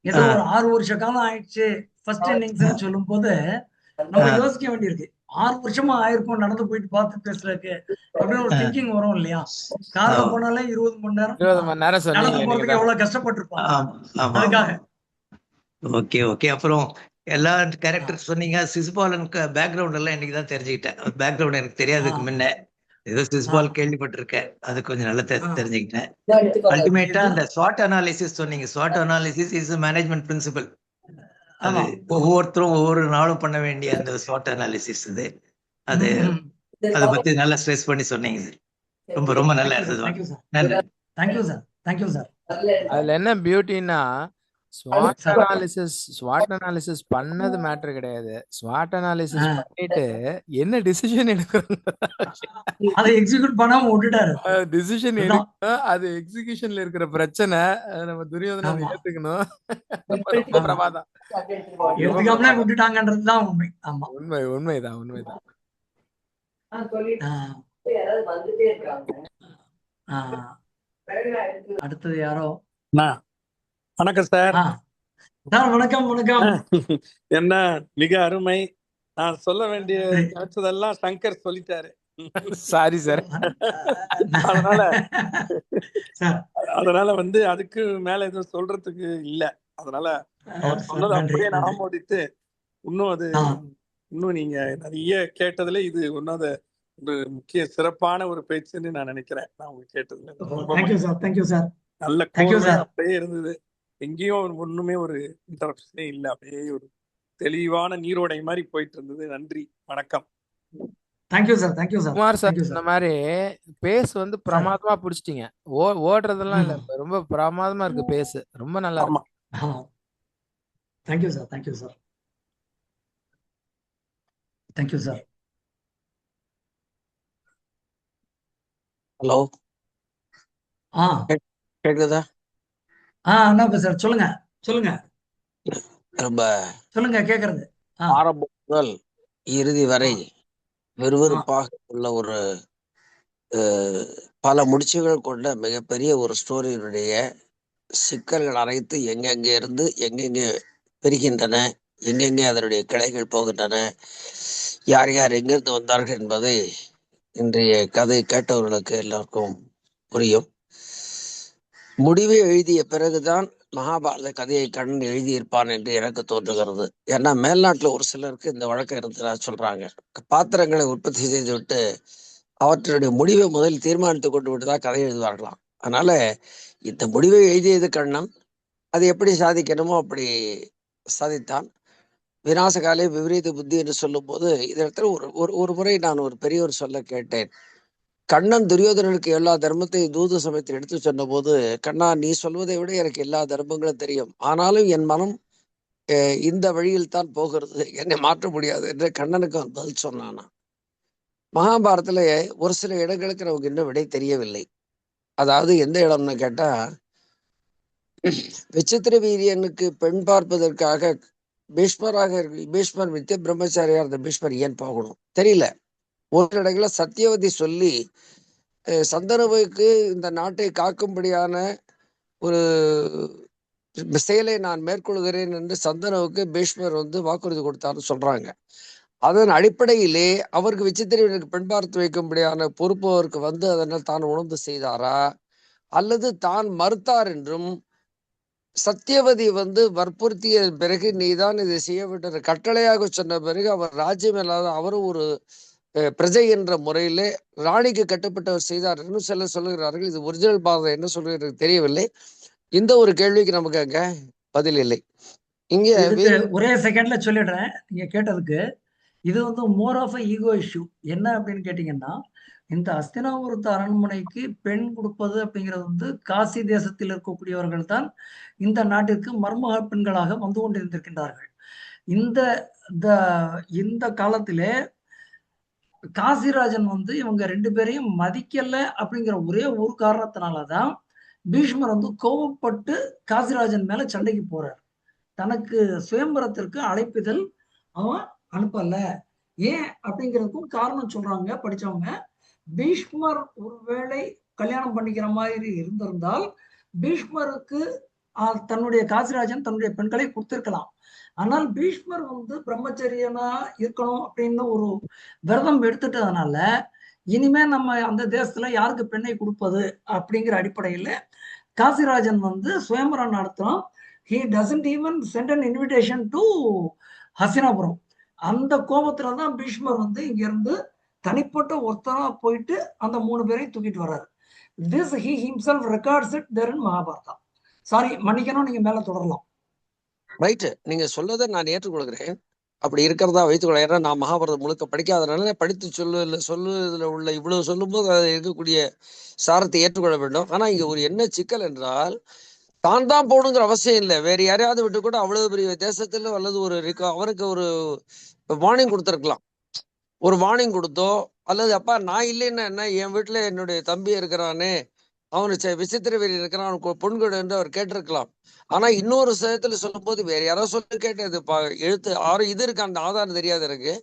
ஏதோ ஒரு 6 வருஷ காலம் ஆயிடுச்சு ஃபர்ஸ்ட் இன்னிங்ஸ் சொல்லும் போது நம்ம யோசிக்க வேண்டியிருக்கு. 6 வருஷமா ஆயிருக்கும் நடந்து போயிட்டு பார்த்து பேசுறதுக்கு அப்படின்னு ஒரு திங்கிங் வரும் இல்லையா? கார்ல போனாலே 20 மணி நேரம் 20 மணி நேரம் நடந்து சொன்னீங்க போறதுக்கு நீங்க. எவ்வளவு கஷ்டப்பட்டிருப்பாங்க ஆமா. அதுக்காக. ஓகே. அப்புறம் எல்லா கேரக்டர் சொன்னீங்க. சிசுபாலன் பேக்ரவுண்ட் எல்லாம் இன்னைக்கு தான் தெரிஞ்சுக்கிட்டேன். பேக்ரவுண்ட் எனக்கு தெரியாதுக்கு முன்ன. ஏதோ சிசுபால் கேள்விப்பட்டிருக்கேன். அது கொஞ்சம் நல்லா தெரிஞ்சுக்கிட்டேன். அல்டிமேட்டா அந்த SWOT அனாலிசிஸ் சொன்னீங்க. SWOT analysis is management principle. அது ஒவ்வொருத்தரும் ஒவ்வொரு நாளும் பண்ண வேண்டிய அந்த SWOT அனாலிசிஸ் இது. அது அதை பத்தி நல்லா ஸ்ட்ரெஸ் பண்ணி சொன்னீங்க சார். ரொம்ப ரொம்ப நல்லா இருந்தது. நன்றி. Thank you sir. அதுல என்ன பியூட்டின்னா, SWOT அனாலிசிஸ் பண்ணது மேட்டர் கிடையாது. SWOT அனாலிசிஸ் பண்ணிட்டு என்ன டிசிஷன் எடுக்கணும், அதை எக்ஸிக்யூட் பண்ணாம விட்டுட்டாரு. டிசிஷன் எடுக்கணும். அது எக்ஸிகியூஷன்ல இருக்கிற பிரச்சனை. நம்ம துரியோதனன் ஏத்துக்கணும். ரொம்ப பிரமாதம். எடுத்துக்காமலே விட்டுட்டாங்கன்றதுதான் உண்மை. ஆமா, உண்மைதான். அடுத்தது யாரோ? வணக்கம் சார். வணக்கம். என்ன மிக அருமை. நான் சொல்ல வேண்டிய நினைச்சதெல்லாம் சங்கர் சொல்லிட்டாரு. Sorry sir. அதனால வந்து அதுக்கு மேல எதுவும் சொல்றதுக்கு இல்ல. அதனால அவர் சொன்னது அப்படியே நான் ஓடிட்டு இன்னும் நீங்க நிறைய கேட்டதுல இது ஒன்னாவது ஒரு முக்கிய சிறப்பான ஒரு பேச்சுன்னு நான் நினைக்கிறேன். நான் உங்க கேட்டதுல நல்ல அப்படியே இருந்தது. எங்கேயும் ஒண்ணுமே ஒரு இன்டரப்ஷனே இல்ல. அப்படியே ஒரு தெளிவான நீரோடை மாதிரி போயிட்டு இருந்தது. நன்றி, வணக்கம். Thank you sir. குமார் சார் இந்த மாதிரி பேஸ் வந்து பிரமாதமா பிடிச்சிட்டீங்க. ஓடுறதெல்லாம் இல்ல, ரொம்ப பிரமாதமா இருக்கு பேஸ். ரொம்ப நல்லா இருக்கு. Thank you sir. ஹலோ, கேக்குதா? அண்ணா சார் சொல்லுங்க. ரொம்ப சொல்லுங்க, கேக்குறது. ஆரம்பம் முதல் இறுதி வரை விறுவிறுப்பாக உள்ள ஒரு பல முடிச்சுகள் கொண்ட மிகப்பெரிய ஒரு ஸ்டோரியினுடைய சிக்கல்கள் அனைத்து எங்கெங்கே இருந்து எங்கெங்கே பிரிக்கின்றன, எங்கெங்கே அதனுடைய கிளைகள் போகின்றன, யார் யார் எங்கிருந்து வந்தார்கள் என்பதை இன்றைய கதை கேட்டவர்களுக்கு எல்லாருக்கும் புரியும். முடிவை எழுதிய பிறகுதான் மகாபாரத கதையை கண்ணன் எழுதியிருப்பான் என்று எனக்கு தோன்றுகிறது. ஏன்னா மேல்நாட்டுல ஒரு சிலருக்கு இந்த வழக்கம் இருந்ததா சொல்றாங்க. பாத்திரங்களை உற்பத்தி செய்து விட்டு அவற்றுடைய முடிவை முதலில் தீர்மானித்து கொண்டு விட்டுதான் கதை எழுதுவார்களாம். அதனால இந்த முடிவை எழுதியது கண்ணன். அது எப்படி சாதிக்கணுமோ அப்படி சாதித்தான். விநாசகாலே விபரீத புத்தி என்று சொல்லும் போது இதற்கு ஒரு முறை நான் ஒரு பெரியவர் சொல்ல கேட்டேன். கண்ணன் துரியோதனனுக்கு எல்லா தர்மத்தையும் தூது சமயத்தில் எடுத்து சொன்ன போது, கண்ணா நீ சொல்வதை விட எனக்கு எல்லா தர்மங்களும் தெரியும், ஆனாலும் என் மனம் இந்த வழியில் தான் போகிறது, என்னை மாற்ற முடியாது என்று கண்ணனுக்கு பதில் சொன்னானா. மகாபாரதத்துல ஒரு சில இடங்களுக்கு நமக்கு இன்னும் விடை தெரியவில்லை. அதாவது எந்த இடம்னு கேட்டா, விசித்திர வீரியனுக்கு பெண் பார்ப்பதற்காக பீஷ்மர் நித்திய பிரம்மச்சாரியா இருந்த பீஷ்மர் ஏன் போகணும் தெரியல. ஒரு இடத்துல சத்தியவதி சொல்லி சந்தனுவுக்கு இந்த நாட்டை காக்கும்படியான ஒரு செயலை நான் மேற்கொள்கிறேன் என்று சந்தனுவுக்கு பீஷ்மர் வாக்குறுதி கொடுத்தாருன்னு சொல்றாங்க. அதன் அடிப்படையிலே அவருக்கு விசித்திரவீரனுக்கு பெண் பார்த்து வைக்கும்படியான பொறுப்பு அவருக்கு அதனால் தான் உணர்ந்து செய்தாரா, அல்லது தான் மறுத்தார் என்றும் சத்தியவதி வற்புறுத்திய பிறகு நீதான் இதை செய்ய விட்ட கட்டளையாக சொன்ன பிறகு அவர் ராஜ்யம் இல்லாத அவரும் ஒரு பிரஜை என்ற முறையிலே ராணிக்கு கட்டுப்பட்டவர் செய்தார் என்று சிலர் சொல்லுகிறார்கள். இது ஒரிஜினல் பாரதம் என்ன சொல்லுகிறது தெரியவில்லை. இந்த ஒரு கேள்விக்கு நமக்கு அங்க பதில் இல்லை. இங்க ஒரே செகண்ட்ல சொல்லிடுறேன். நீங்க கேட்டதுக்கு இது மோர் ஆஃப் ஈகோ இஷ்யூ. என்ன அப்படின்னு கேட்டீங்கன்னா, இந்த அஸ்தினாபுரத்து அரண்மனைக்கு பெண் கொடுப்பது அப்படிங்கிறது காசி தேசத்தில் இருக்கக்கூடியவர்கள் தான் இந்த நாட்டிற்கு மர்ம பெண்களாக வந்து கொண்டிருந்திருக்கின்றார்கள். இந்த காலத்திலே காசிராஜன் இவங்க 2 பேரையும் மதிக்கல அப்படிங்கிற ஒரே ஒரு காரணத்தினாலதான் பீஷ்மர் கோபப்பட்டு காசிராஜன் மேல சண்டைக்கு போறார். தனக்கு சுயம்பரத்திற்கு அழைப்பிதழ் அவன் அனுப்பல. ஏன் அப்படிங்கிறதுக்கும் காரணம் சொல்றாங்க படிச்சவங்க. பீஷ்மர் ஒருவேளை கல்யாணம் பண்ணிக்கிற மாதிரி இருந்திருந்தால் பீஷ்மருக்கு தன்னுடைய காசிராஜன் தன்னுடைய பெண்களை கொடுத்திருக்கலாம். ஆனால் பீஷ்மர் பிரம்மச்சரியனா இருக்கணும் அப்படின்னு ஒரு விரதம் எடுத்துட்டதுனால இனிமே நம்ம அந்த தேசத்துல யாருக்கு பெண்ணை கொடுப்பது அப்படிங்கிற அடிப்படையில காசிராஜன் சுயம்பரம் நடத்துறோம். he doesn't even send an invitation to Hastinapuram. அந்த கோபத்துல தான் பீஷ்மர் இங்க இருந்து தனிப்பட்ட ஒருத்தரா போயிட்டு அந்த 3 பேரையும் தூக்கிட்டு வர்றாரு. this he himself records it there in Mahabharata. Sorry, மன்னிக்கணும், நீங்க மேல தொடரலாம். ரைட்டு, நீங்க சொல்லதை நான் ஏற்றுக்கொள்கிறேன். அப்படி இருக்கிறதா வைத்துக்கொள்ள. ஏன்னா நான் மகாபாரதம் முழுக்க படிக்காதனால படித்து சொல்லுல உள்ள இவ்வளவு சொல்லும்போது அதில் இருக்கக்கூடிய சாரத்தை ஏற்றுக்கொள்ள வேண்டும். ஆனா இங்க ஒரு என்ன சிக்கல் என்றால், தான் தான் போகணுங்கிற அவசியம் இல்லை. வேற யாரையாவது விட்டு கூட அவ்வளவு பெரிய தேசத்துல அல்லது அவருக்கு ஒரு வார்னிங் கொடுத்துருக்கலாம். ஒரு வார்னிங் கொடுத்தோ, அல்லது அப்பா நான் இல்லைன்னா என்ன, என் வீட்டுல என்னுடைய தம்பி இருக்கிறானே, அவனு விசித்திர வீரர் இருக்கிறான், அவனுக்கு பொண்கொடு என்று அவர் கேட்டிருக்கலாம். ஆனா இன்னொரு சதத்துல சொல்லும் போது வேற யாரோ சொல்லி கேட்டது எழுத்து இது இருக்கு, அந்த ஆதாரம் தெரியாது எனக்கு.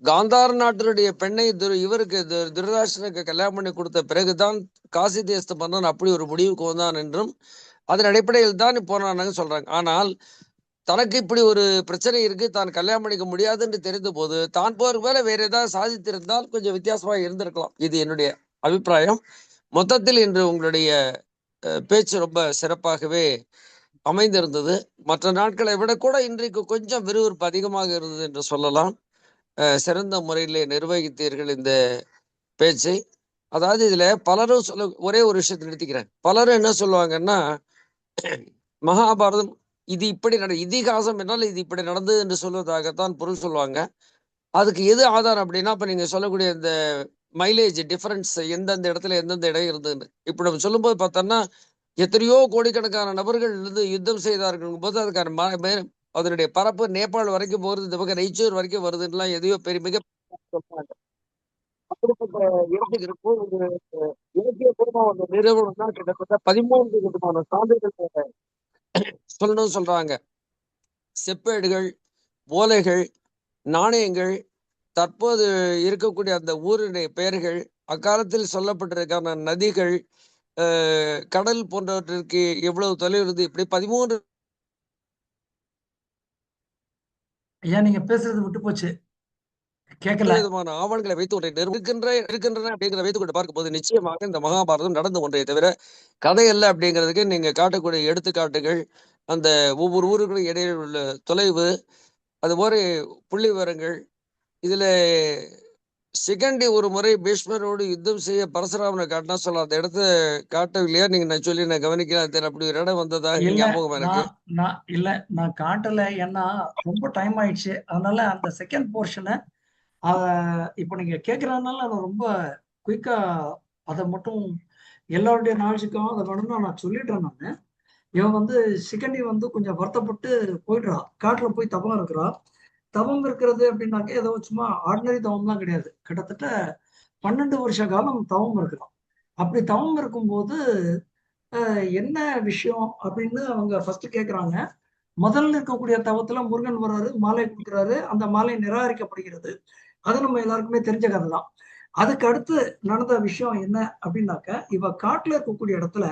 காந்தார நாட்டினுடைய பெண்ணை இவருக்கு துரிதாசனுக்கு கல்யாணம் பண்ணி கொடுத்த பிறகுதான் காசி தேசத்து மன்னன் அப்படி ஒரு முடிவுக்கு வந்தான் என்றும் அதன் அடிப்படையில் தான் போனான்னு சொல்றாங்க. ஆனால் தனக்கு இப்படி ஒரு பிரச்சனை இருக்கு, தான் கல்யாணம் பண்ணிக்க முடியாது என்று தெரிந்த போது தான் போறதுக்கு மேல வேற ஏதாவது சாதித்திருந்தால் கொஞ்சம் வித்தியாசமா இருந்திருக்கலாம். இது என்னுடைய அபிப்பிராயம். மொத்தத்தில் இன்று உங்களுடைய பேச்சு ரொம்ப சிறப்பாகவே அமைந்திருந்தது. மற்ற நாட்களை விட கூட இன்றைக்கு கொஞ்சம் விறுவிறுப்பு அதிகமாக இருந்தது என்று சொல்லலாம். சிறந்த முறையிலே நிர்வகித்தீர்கள் இந்த பேச்சை. அதாவது இதுல பலரும் ஒரே ஒரு விஷயத்தை நிறுத்திக்கிறேன். பலரும் என்ன சொல்லுவாங்கன்னா, மகாபாரதம் இது இப்படி இதிகாசம் என்னால் இது இப்படி நடந்தது என்று சொல்வதாகத்தான் பொருள் சொல்லுவாங்க. அதுக்கு எது ஆதாரம் அப்படின்னா, இப்ப நீங்க சொல்லக்கூடிய இந்த மைலேஜ் டிஃபரன்ஸ் எந்தெந்த இடத்துல எந்தெந்த இடம் இருந்ததுன்னு இப்ப நம்ம சொல்லும்போது பார்த்தோம்னா, எத்தனையோ கோடிக்கணக்கான நபர்கள் யுத்தம் செய்தார்கள் போது அதுக்கான அதனுடைய பரப்பு நேபாள் வரைக்கும் போறது, இந்த பக்கம் ரைச்சூர் வரைக்கும் வருதுலாம் எதையோ மிக சொல்றாங்க. அப்படிப்பட்ட இடத்துக்கு இருக்கும் இலக்கிய பூர்வமான நிறுவனம் தான் கிட்டத்தட்ட 13 விதமான சான்றுகள் சொல்லணும்னு சொல்றாங்க. செப்பேடுகள், ஓலைகள், நாணயங்கள், தற்போது இருக்கக்கூடிய அந்த ஊரினுடைய பெயர்கள், அக்காலத்தில் சொல்லப்பட்டிருக்கான நதிகள், கடல் போன்றவற்றிற்கு எவ்வளவு தொலைவு இருந்து, இப்படி 13 ஐயா நீங்க பேசுறது விட்டு போச்சு, கேட்கல. விதமான ஆவணங்களை வைத்து ஒன்றை இருக்கின்றன அப்படிங்கிற வைத்துக் கொண்டு பார்க்கும்போது நிச்சயமாக இந்த மகாபாரதம் நடந்து ஒன்றை தவிர கதை அல்ல அப்படிங்கிறதுக்கு நீங்க காட்டக்கூடிய எடுத்துக்காட்டுகள், அந்த ஒவ்வொரு ஊருக்கும் இடையே உள்ள தொலைவு, அது மாதிரி புள்ளி விவரங்கள். இதுல சிகண்டி ஒரு முறை பீஷ்மரோடு யுத்தம் செய்ய பரசுராமனை காட்டினா சொல்ல, அந்த இடத்த காட்டவில்லையா? நீங்க நான் சொல்லி நான் கவனிக்கலாம். அப்படி ஒரு இடம் வந்ததா ஞாபகம் எனக்கு நான் காட்டல. ஏன்னா ரொம்ப டைம் ஆயிடுச்சு. அதனால அந்த செகண்ட் போர்ஷனை இப்போ நீங்க கேட்கறதுனால அதை ரொம்ப குயிக்கா அதை மட்டும் எல்லாருடைய நாலேஜுக்காக அதை வேணும்னு நான் சொல்லிடுறேன். நான் இவன் சிகண்டி கொஞ்சம் வருத்தப்பட்டு போயிடுறா, காட்டுல போய் தப்பா இருக்கிறா. தவம் இருக்கிறது அப்படின்னாக்க ஏதோ சும்மா ஆர்டினரி தவம்லாம் கிடையாது. கிட்டத்தட்ட 12 வருஷ காலம் தவம் இருக்கிறோம். அப்படி தவம் இருக்கும்போது என்ன விஷயம் அப்படின்னு அவங்க ஃபர்ஸ்ட் கேட்குறாங்க. முதல்ல இருக்கக்கூடிய தவத்துல முருகன் வர்றாரு, மாலை கொடுக்குறாரு, அந்த மாலை நிராகரிக்கப்படுகிறது. அது நம்ம எல்லாருக்குமே தெரிஞ்ச கதை தான். அதுக்கு அடுத்து நடந்த விஷயம் என்ன அப்படின்னாக்க, இவ காட்டுல இருக்கக்கூடிய இடத்துல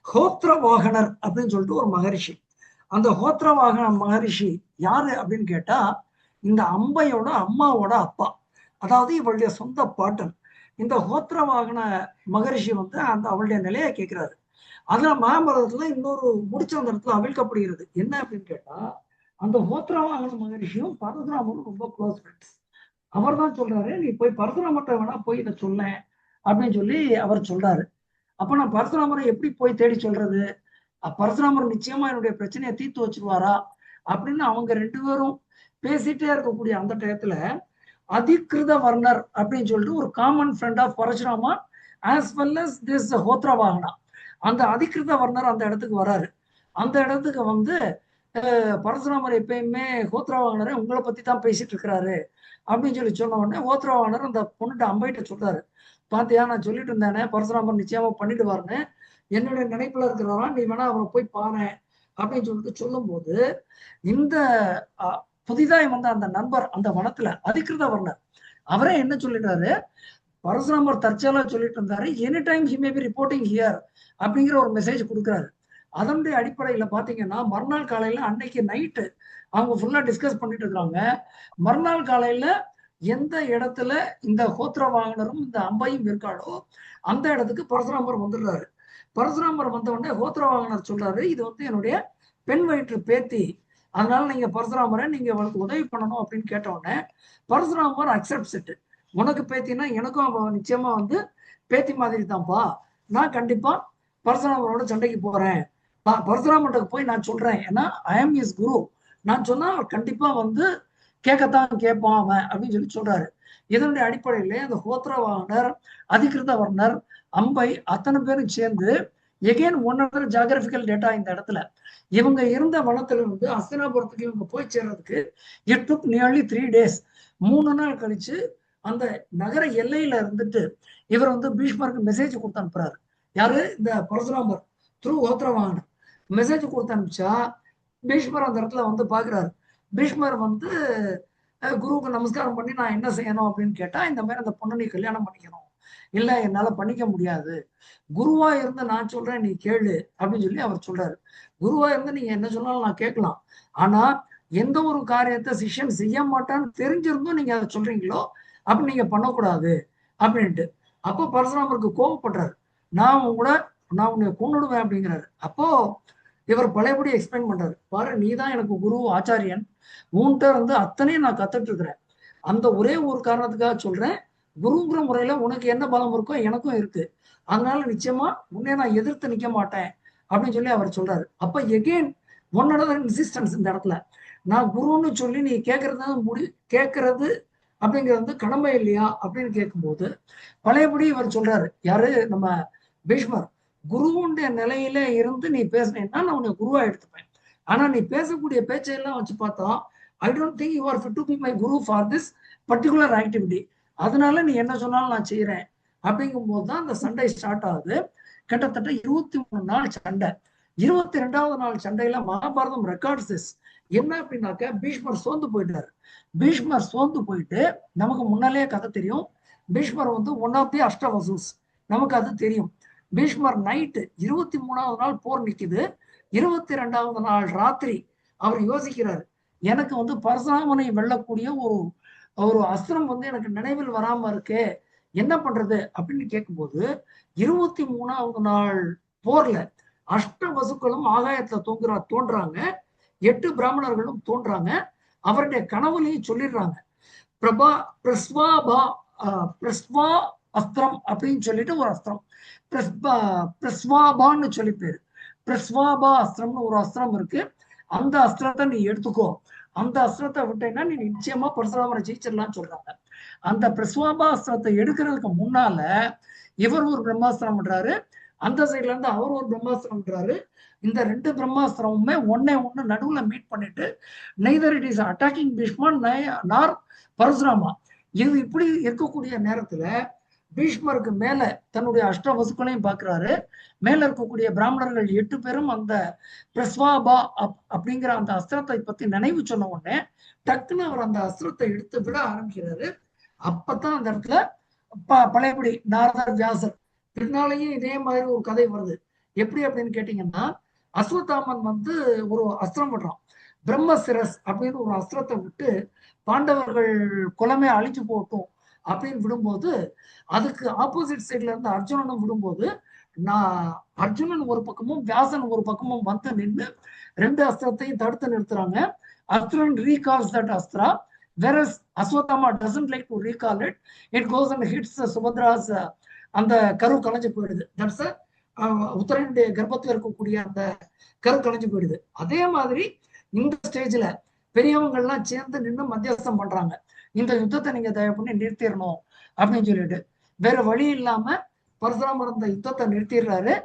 ஹோத்ர வாகனர் அப்படின்னு சொல்லிட்டு ஒரு மகரிஷி. அந்த ஹோத்ர வாகன மகரிஷி யாரு அப்படின்னு கேட்டா, இந்த அம்பையோட அம்மாவோட அப்பா, அதாவது இவளுடைய சொந்த பாட்டன். இந்த ஹோத்ர வாகன மகரிஷி வந்து அந்த அவளுடைய நிலையை கேட்கிறாரு. அதுல மகாபாரதத்துல இன்னொரு முடிச்ச அந்த இடத்துல அவிழ்க்கப்படுகிறது. என்ன அப்படின்னு கேட்டா, அந்த ஹோத்ர வாகன மகரிஷியும் பரசுராமரும் ரொம்ப க்ளோஸ் ஃப்ரெண்ட்ஸ். அவர் தான் சொல்றாரு, நீ போய் பரசுராமர்கிட்ட வேணா போய் இதை சொல்ல அப்படின்னு சொல்லி அவர் சொல்றாரு. அப்ப நான் பரசுராமரை எப்படி போய் தேடி சொல்றது? பரசுராமர் நிச்சயமா என்னுடைய பிரச்சனையை தீர்த்து வச்சிருவாரா அப்படின்னு அவங்க 2 பேரும் பேசிட்டே இருக்கக்கூடிய அந்த டயத்துல அதிகிருத வர்ணர் அப்படின்னு சொல்லிட்டு ஒரு common friend of Parashurama as well as this Hotravahana, அந்த அதிகிருத வர்ணர் அந்த இடத்துக்கு வராரு. அந்த இடத்துக்கு வந்து பரசுராமர் எப்பயுமே ஹோத்ர வாகனரை உங்களை பத்தி தான் பேசிட்டு இருக்கிறாரு அப்படின்னு சொல்லி சொன்ன உடனே ஹோத்ர வாகனர் அந்த பொண்ணுகிட்ட அம்பைட்ட சொல்றாரு, பாத்தியா நான் சொல்லிட்டு இருந்தேனே பரசுராமர் நிச்சயமா பண்ணிடுவாருன்னு, என்னுடைய நினைப்புல இருக்கிறாரா, நீ வேணா அவரை போய் பாரு அப்படின்னு சொல்லிட்டு சொல்லும் போது, இந்த புதிதாய் வந்த அந்த நண்பர் அந்த வனத்துல அதிகிருத வர்ணர் அவரே என்ன சொல்லிட்டாரு, பரசுராமர் தற்செயலா சொல்லிட்டு இருந்தாரு, any time he may be reporting here அப்படிங்கிற ஒரு மெசேஜ் கொடுக்குறாரு. அதனுடைய அடிப்படையில பாத்தீங்கன்னா மறுநாள் காலையில அன்னைக்கு நைட்டு அவங்க ஃபுல்லா டிஸ்கஸ் பண்ணிட்டு இருக்கிறாங்க. மறுநாள் காலையில எந்த இடத்துல இந்த ஹோத்ர வாகனரும் இந்த அம்பையும் இருக்காளோ அந்த இடத்துக்கு பரசுராமர் வந்துடுறாரு. பரசுராமர் வந்த உடனே ஹோத்ர வாகனர் சொல்றாரு, இது வந்து என்னுடைய பெண் வயிற்று பேத்தி, அதனால நீங்க பரசுராமரை நீங்க அவளுக்கு உதவி பண்ணணும் அப்படின்னு கேட்ட உடனே பரசுராமர் அக்செப்ட்ஸ் இட். உனக்கு பேத்தினா எனக்கும் அவ நிச்சயமா வந்து பேத்தி மாதிரி தான்ப்பா, நான் கண்டிப்பா பரசுராமரோட சண்டைக்கு போறேன், பரசுராமர்கிட்ட போய் நான் சொல்றேன், ஏன்னா ஐ எம் இஸ் குரு, நான் சொன்னா அவர் கண்டிப்பா வந்து கேட்கத்தான் கேட்பான் அவன் அப்படின்னு சொல்லி சொல்றாரு. இதனுடைய அடிப்படையிலே அந்த ஹோத்ர வாகனர் அதிகிருத வர்ணர் அம்பை அத்தனை பேரும் சேர்ந்து again one other geographical data இந்த இடத்துல இவங்க இருந்த வனத்துல இருந்து அஸ்தினாபுரத்துக்கு இவங்க போய் சேர்றதுக்கு இட் டுக் நியர்லி 3 days. 3 நாள் கழிச்சு அந்த நகர எல்லையில இருந்துட்டு இவர் வந்து பீஷ்மருக்கு மெசேஜ் கொடுத்து அனுப்புறாரு. யாரு? இந்த பரசுராமர் த்ரூ ஹோத்ர வாகனர் மெசேஜ் கொடுத்து அனுப்பிச்சா பீஷ்மர் அந்த இடத்துல வந்து பாக்குறாரு. பீஷ்மர் வந்து குருவுக்கு நமஸ்காரம் பண்ணி நான் என்ன செய்யணும் அப்படின்னு கேட்டா, இந்த மாதிரி அந்த பொண்ணை நீ கல்யாணம் பண்ணிக்கணும், இல்ல என்னால பண்ணிக்க முடியாது, குருவா இருந்து நான் சொல்றேன் நீ கேளு அப்படின்னு சொல்லி அவர் சொல்றாரு. குருவா இருந்து நீங்க என்ன சொன்னாலும் நான் கேட்கலாம், ஆனா எந்த ஒரு காரியத்தை சிஷ்யன் செய்ய மாட்டான்னு தெரிஞ்சிருந்தும் நீங்க அதை சொல்றீங்களோ அப்படி நீங்க பண்ணக்கூடாது அப்படின்ட்டு. அப்போ பரசுராமருக்கு கோபப்படுறாரு, நான் உன்னை கொன்னுடுவேன் அப்படிங்கிறாரு. அப்போ இவர் பழையபடி எக்ஸ்பிளைன் பண்றாரு, பாரு நீ தான் எனக்கு குரு ஆச்சாரியன், உன்கிட்ட இருந்து அத்தனையும் நான் கத்துட்டு இருக்கிறேன், அந்த ஒரே ஒரு காரணத்துக்காக சொல்றேன், குருங்கிற முறையில உனக்கு என்ன பலம் இருக்கோ எனக்கும் இருக்கு, அதனால நிச்சயமா உன்னை நான் எதிர்த்து நிக்க மாட்டேன் அப்படின்னு சொல்லி அவர் சொல்றாரு. அப்ப எகெயின் ஒன் அனதர் இன்சிஸ்டன்ஸ் இந்த இடத்துல, நான் குருன்னு சொல்லி நீ கேட்கறது அப்படிங்கிறது வந்து கடமை இல்லையா அப்படின்னு கேட்கும்போது பழையபடி இவர் சொல்றாரு, யாரு? நம்ம பீஷ்மர், குருவுடைய நிலையில இருந்து நீ பேசினேன்னா நான் உன்னை குருவா எடுத்துப்பேன், ஆனா நீ பேசக்கூடிய பேச்சையெல்லாம் வச்சு பார்த்தா I don't think you are fit to be my Guru for this particular activity, அதனால நீ என்ன சொன்னாலும் நான் செய்யறேன் அப்படிங்கும் போது தான் அந்த சண்டை ஸ்டார்ட் ஆகுது. கிட்டத்தட்ட 23 நாள் சண்டை. 22வது நாள் சண்டையில மகாபாரதம் ரெக்கார்ட்ஸ் திஸ். என்ன அப்படின்னாக்க பீஷ்மர் சோர்ந்து போயிட்டாரு. பீஷ்மர் சோர்ந்து போயிட்டு, நமக்கு முன்னாலேயே கதை தெரியும், பீஷ்மர் வந்து ஒன் ஆஃப் தி அஷ்டவசூஸ், நமக்கு அது தெரியும். பீஷ்மர் நைட்டு 23வது நாள் போர் நிக்குது, 22வது நாள் ராத்திரி அவர் யோசிக்கிறாரு, எனக்கு வந்து பரசுராமனை வெல்லக்கூடிய ஒரு அஸ்திரம் வந்து எனக்கு நினைவில் வராம இருக்கே, என்ன பண்றது அப்படின்னு கேட்கும்போது 23வது நாள் போர்ல அஷ்டவசுக்களும் ஆகாயத்துல தோன்றாங்க, 8 பிராமணர்களும் தோன்றாங்க, அவருடைய கனவுலையும் சொல்லிடுறாங்க, பிரஸ்வா அஸ்திரம் அப்படின்னு சொல்லிட்டு ஒரு அஸ்திரம், பிரஸ்வாபான்னு சொல்லி பேரு, பிரஸ்வாபா அஸ்திரம்னு ஒரு அஸ்திரம் இருக்கு, அந்த அஸ்திரத்தை நீ எடுத்துக்கோ, அந்த அஸ்திரத்தை விட்டேன்னா நீ நிச்சயமா பரசுராமரை ஜெயிச்சிடலாம்னு சொல்றாங்க. அந்த பிரஸ்வாபா அஸ்திரத்தை எடுக்கிறதுக்கு முன்னால இவர் ஒரு பிரம்மாஸ்திரம் பண்றாரு, அந்த சைட்ல இருந்து அவர் ஒரு பிரம்மாஸ்திரம் பண்றாரு, இந்த 2 பிரம்மாஸ்திரமுமே ஒன்னே ஒண்ணு நடுவுல மீட் பண்ணிட்டு neither it is attacking Bhishma நார் பரசுராமா. இது இப்படி இருக்கக்கூடிய நேரத்துல பீஷ்மருக்கு மேல தன்னுடைய அஷ்டவசுக்களையும் பார்க்கிறாரு. மேல இருக்கக்கூடிய பிராமணர்கள் 8 பேரும் அந்த பிரஸ்வாபா அப்படிங்கிற அந்த அஸ்திரத்தை பத்தி நினைவு சொன்ன உடனே டக்குன்னு அவர் அந்த அஸ்திரத்தை எடுத்து விட ஆரம்பிக்கிறாரு. அப்பதான் அந்த இடத்துல பழையபடி நாரதர் வியாசர் பின்னாலேயும் இதே மாதிரி ஒரு கதை வருது. எப்படி அப்படின்னு கேட்டீங்கன்னா, அஸ்வத்தாமன் ஒரு அஸ்திரம் விடுறான். பிரம்மசிரஸ் அப்படின்னு ஒரு அஸ்திரத்தை விட்டு பாண்டவர்கள் குலமே அழிச்சு போட்டும் அப்படின்னு விடும்போது, அதுக்கு ஆப்போசிட் சைட்ல இருந்து அர்ஜுனனும் விடும்போது, அர்ஜுனன் ஒரு பக்கமும் வியாசன் ஒரு பக்கமும் நின்று 2 அஸ்திரத்தையும் தடுத்து நிறுத்துறாங்க. Arjunan recalls that astra, whereas Aswathama doesn't like to recall it. It goes and hits Subhadra's அந்த கரு கலைஞ்சு போயிடுது. தட்ஸ் உத்தரனுடைய கர்ப்பத்துல இருக்கக்கூடிய அந்த கரு கலைஞ்சு போயிடுது. அதே மாதிரி இந்த ஸ்டேஜ்ல பெரியவங்க எல்லாம் சேர்ந்து நின்று மத்தியஸ்தம் பண்றாங்க. இந்த யுத்தத்தை நீங்க தயவு பண்ணி நிறுத்திடணும் அப்படின்னு சொல்லிட்டு, வேற வழி இல்லாம பரசுராமர் அந்த யுத்தத்தை நிறுத்திடுறாரு.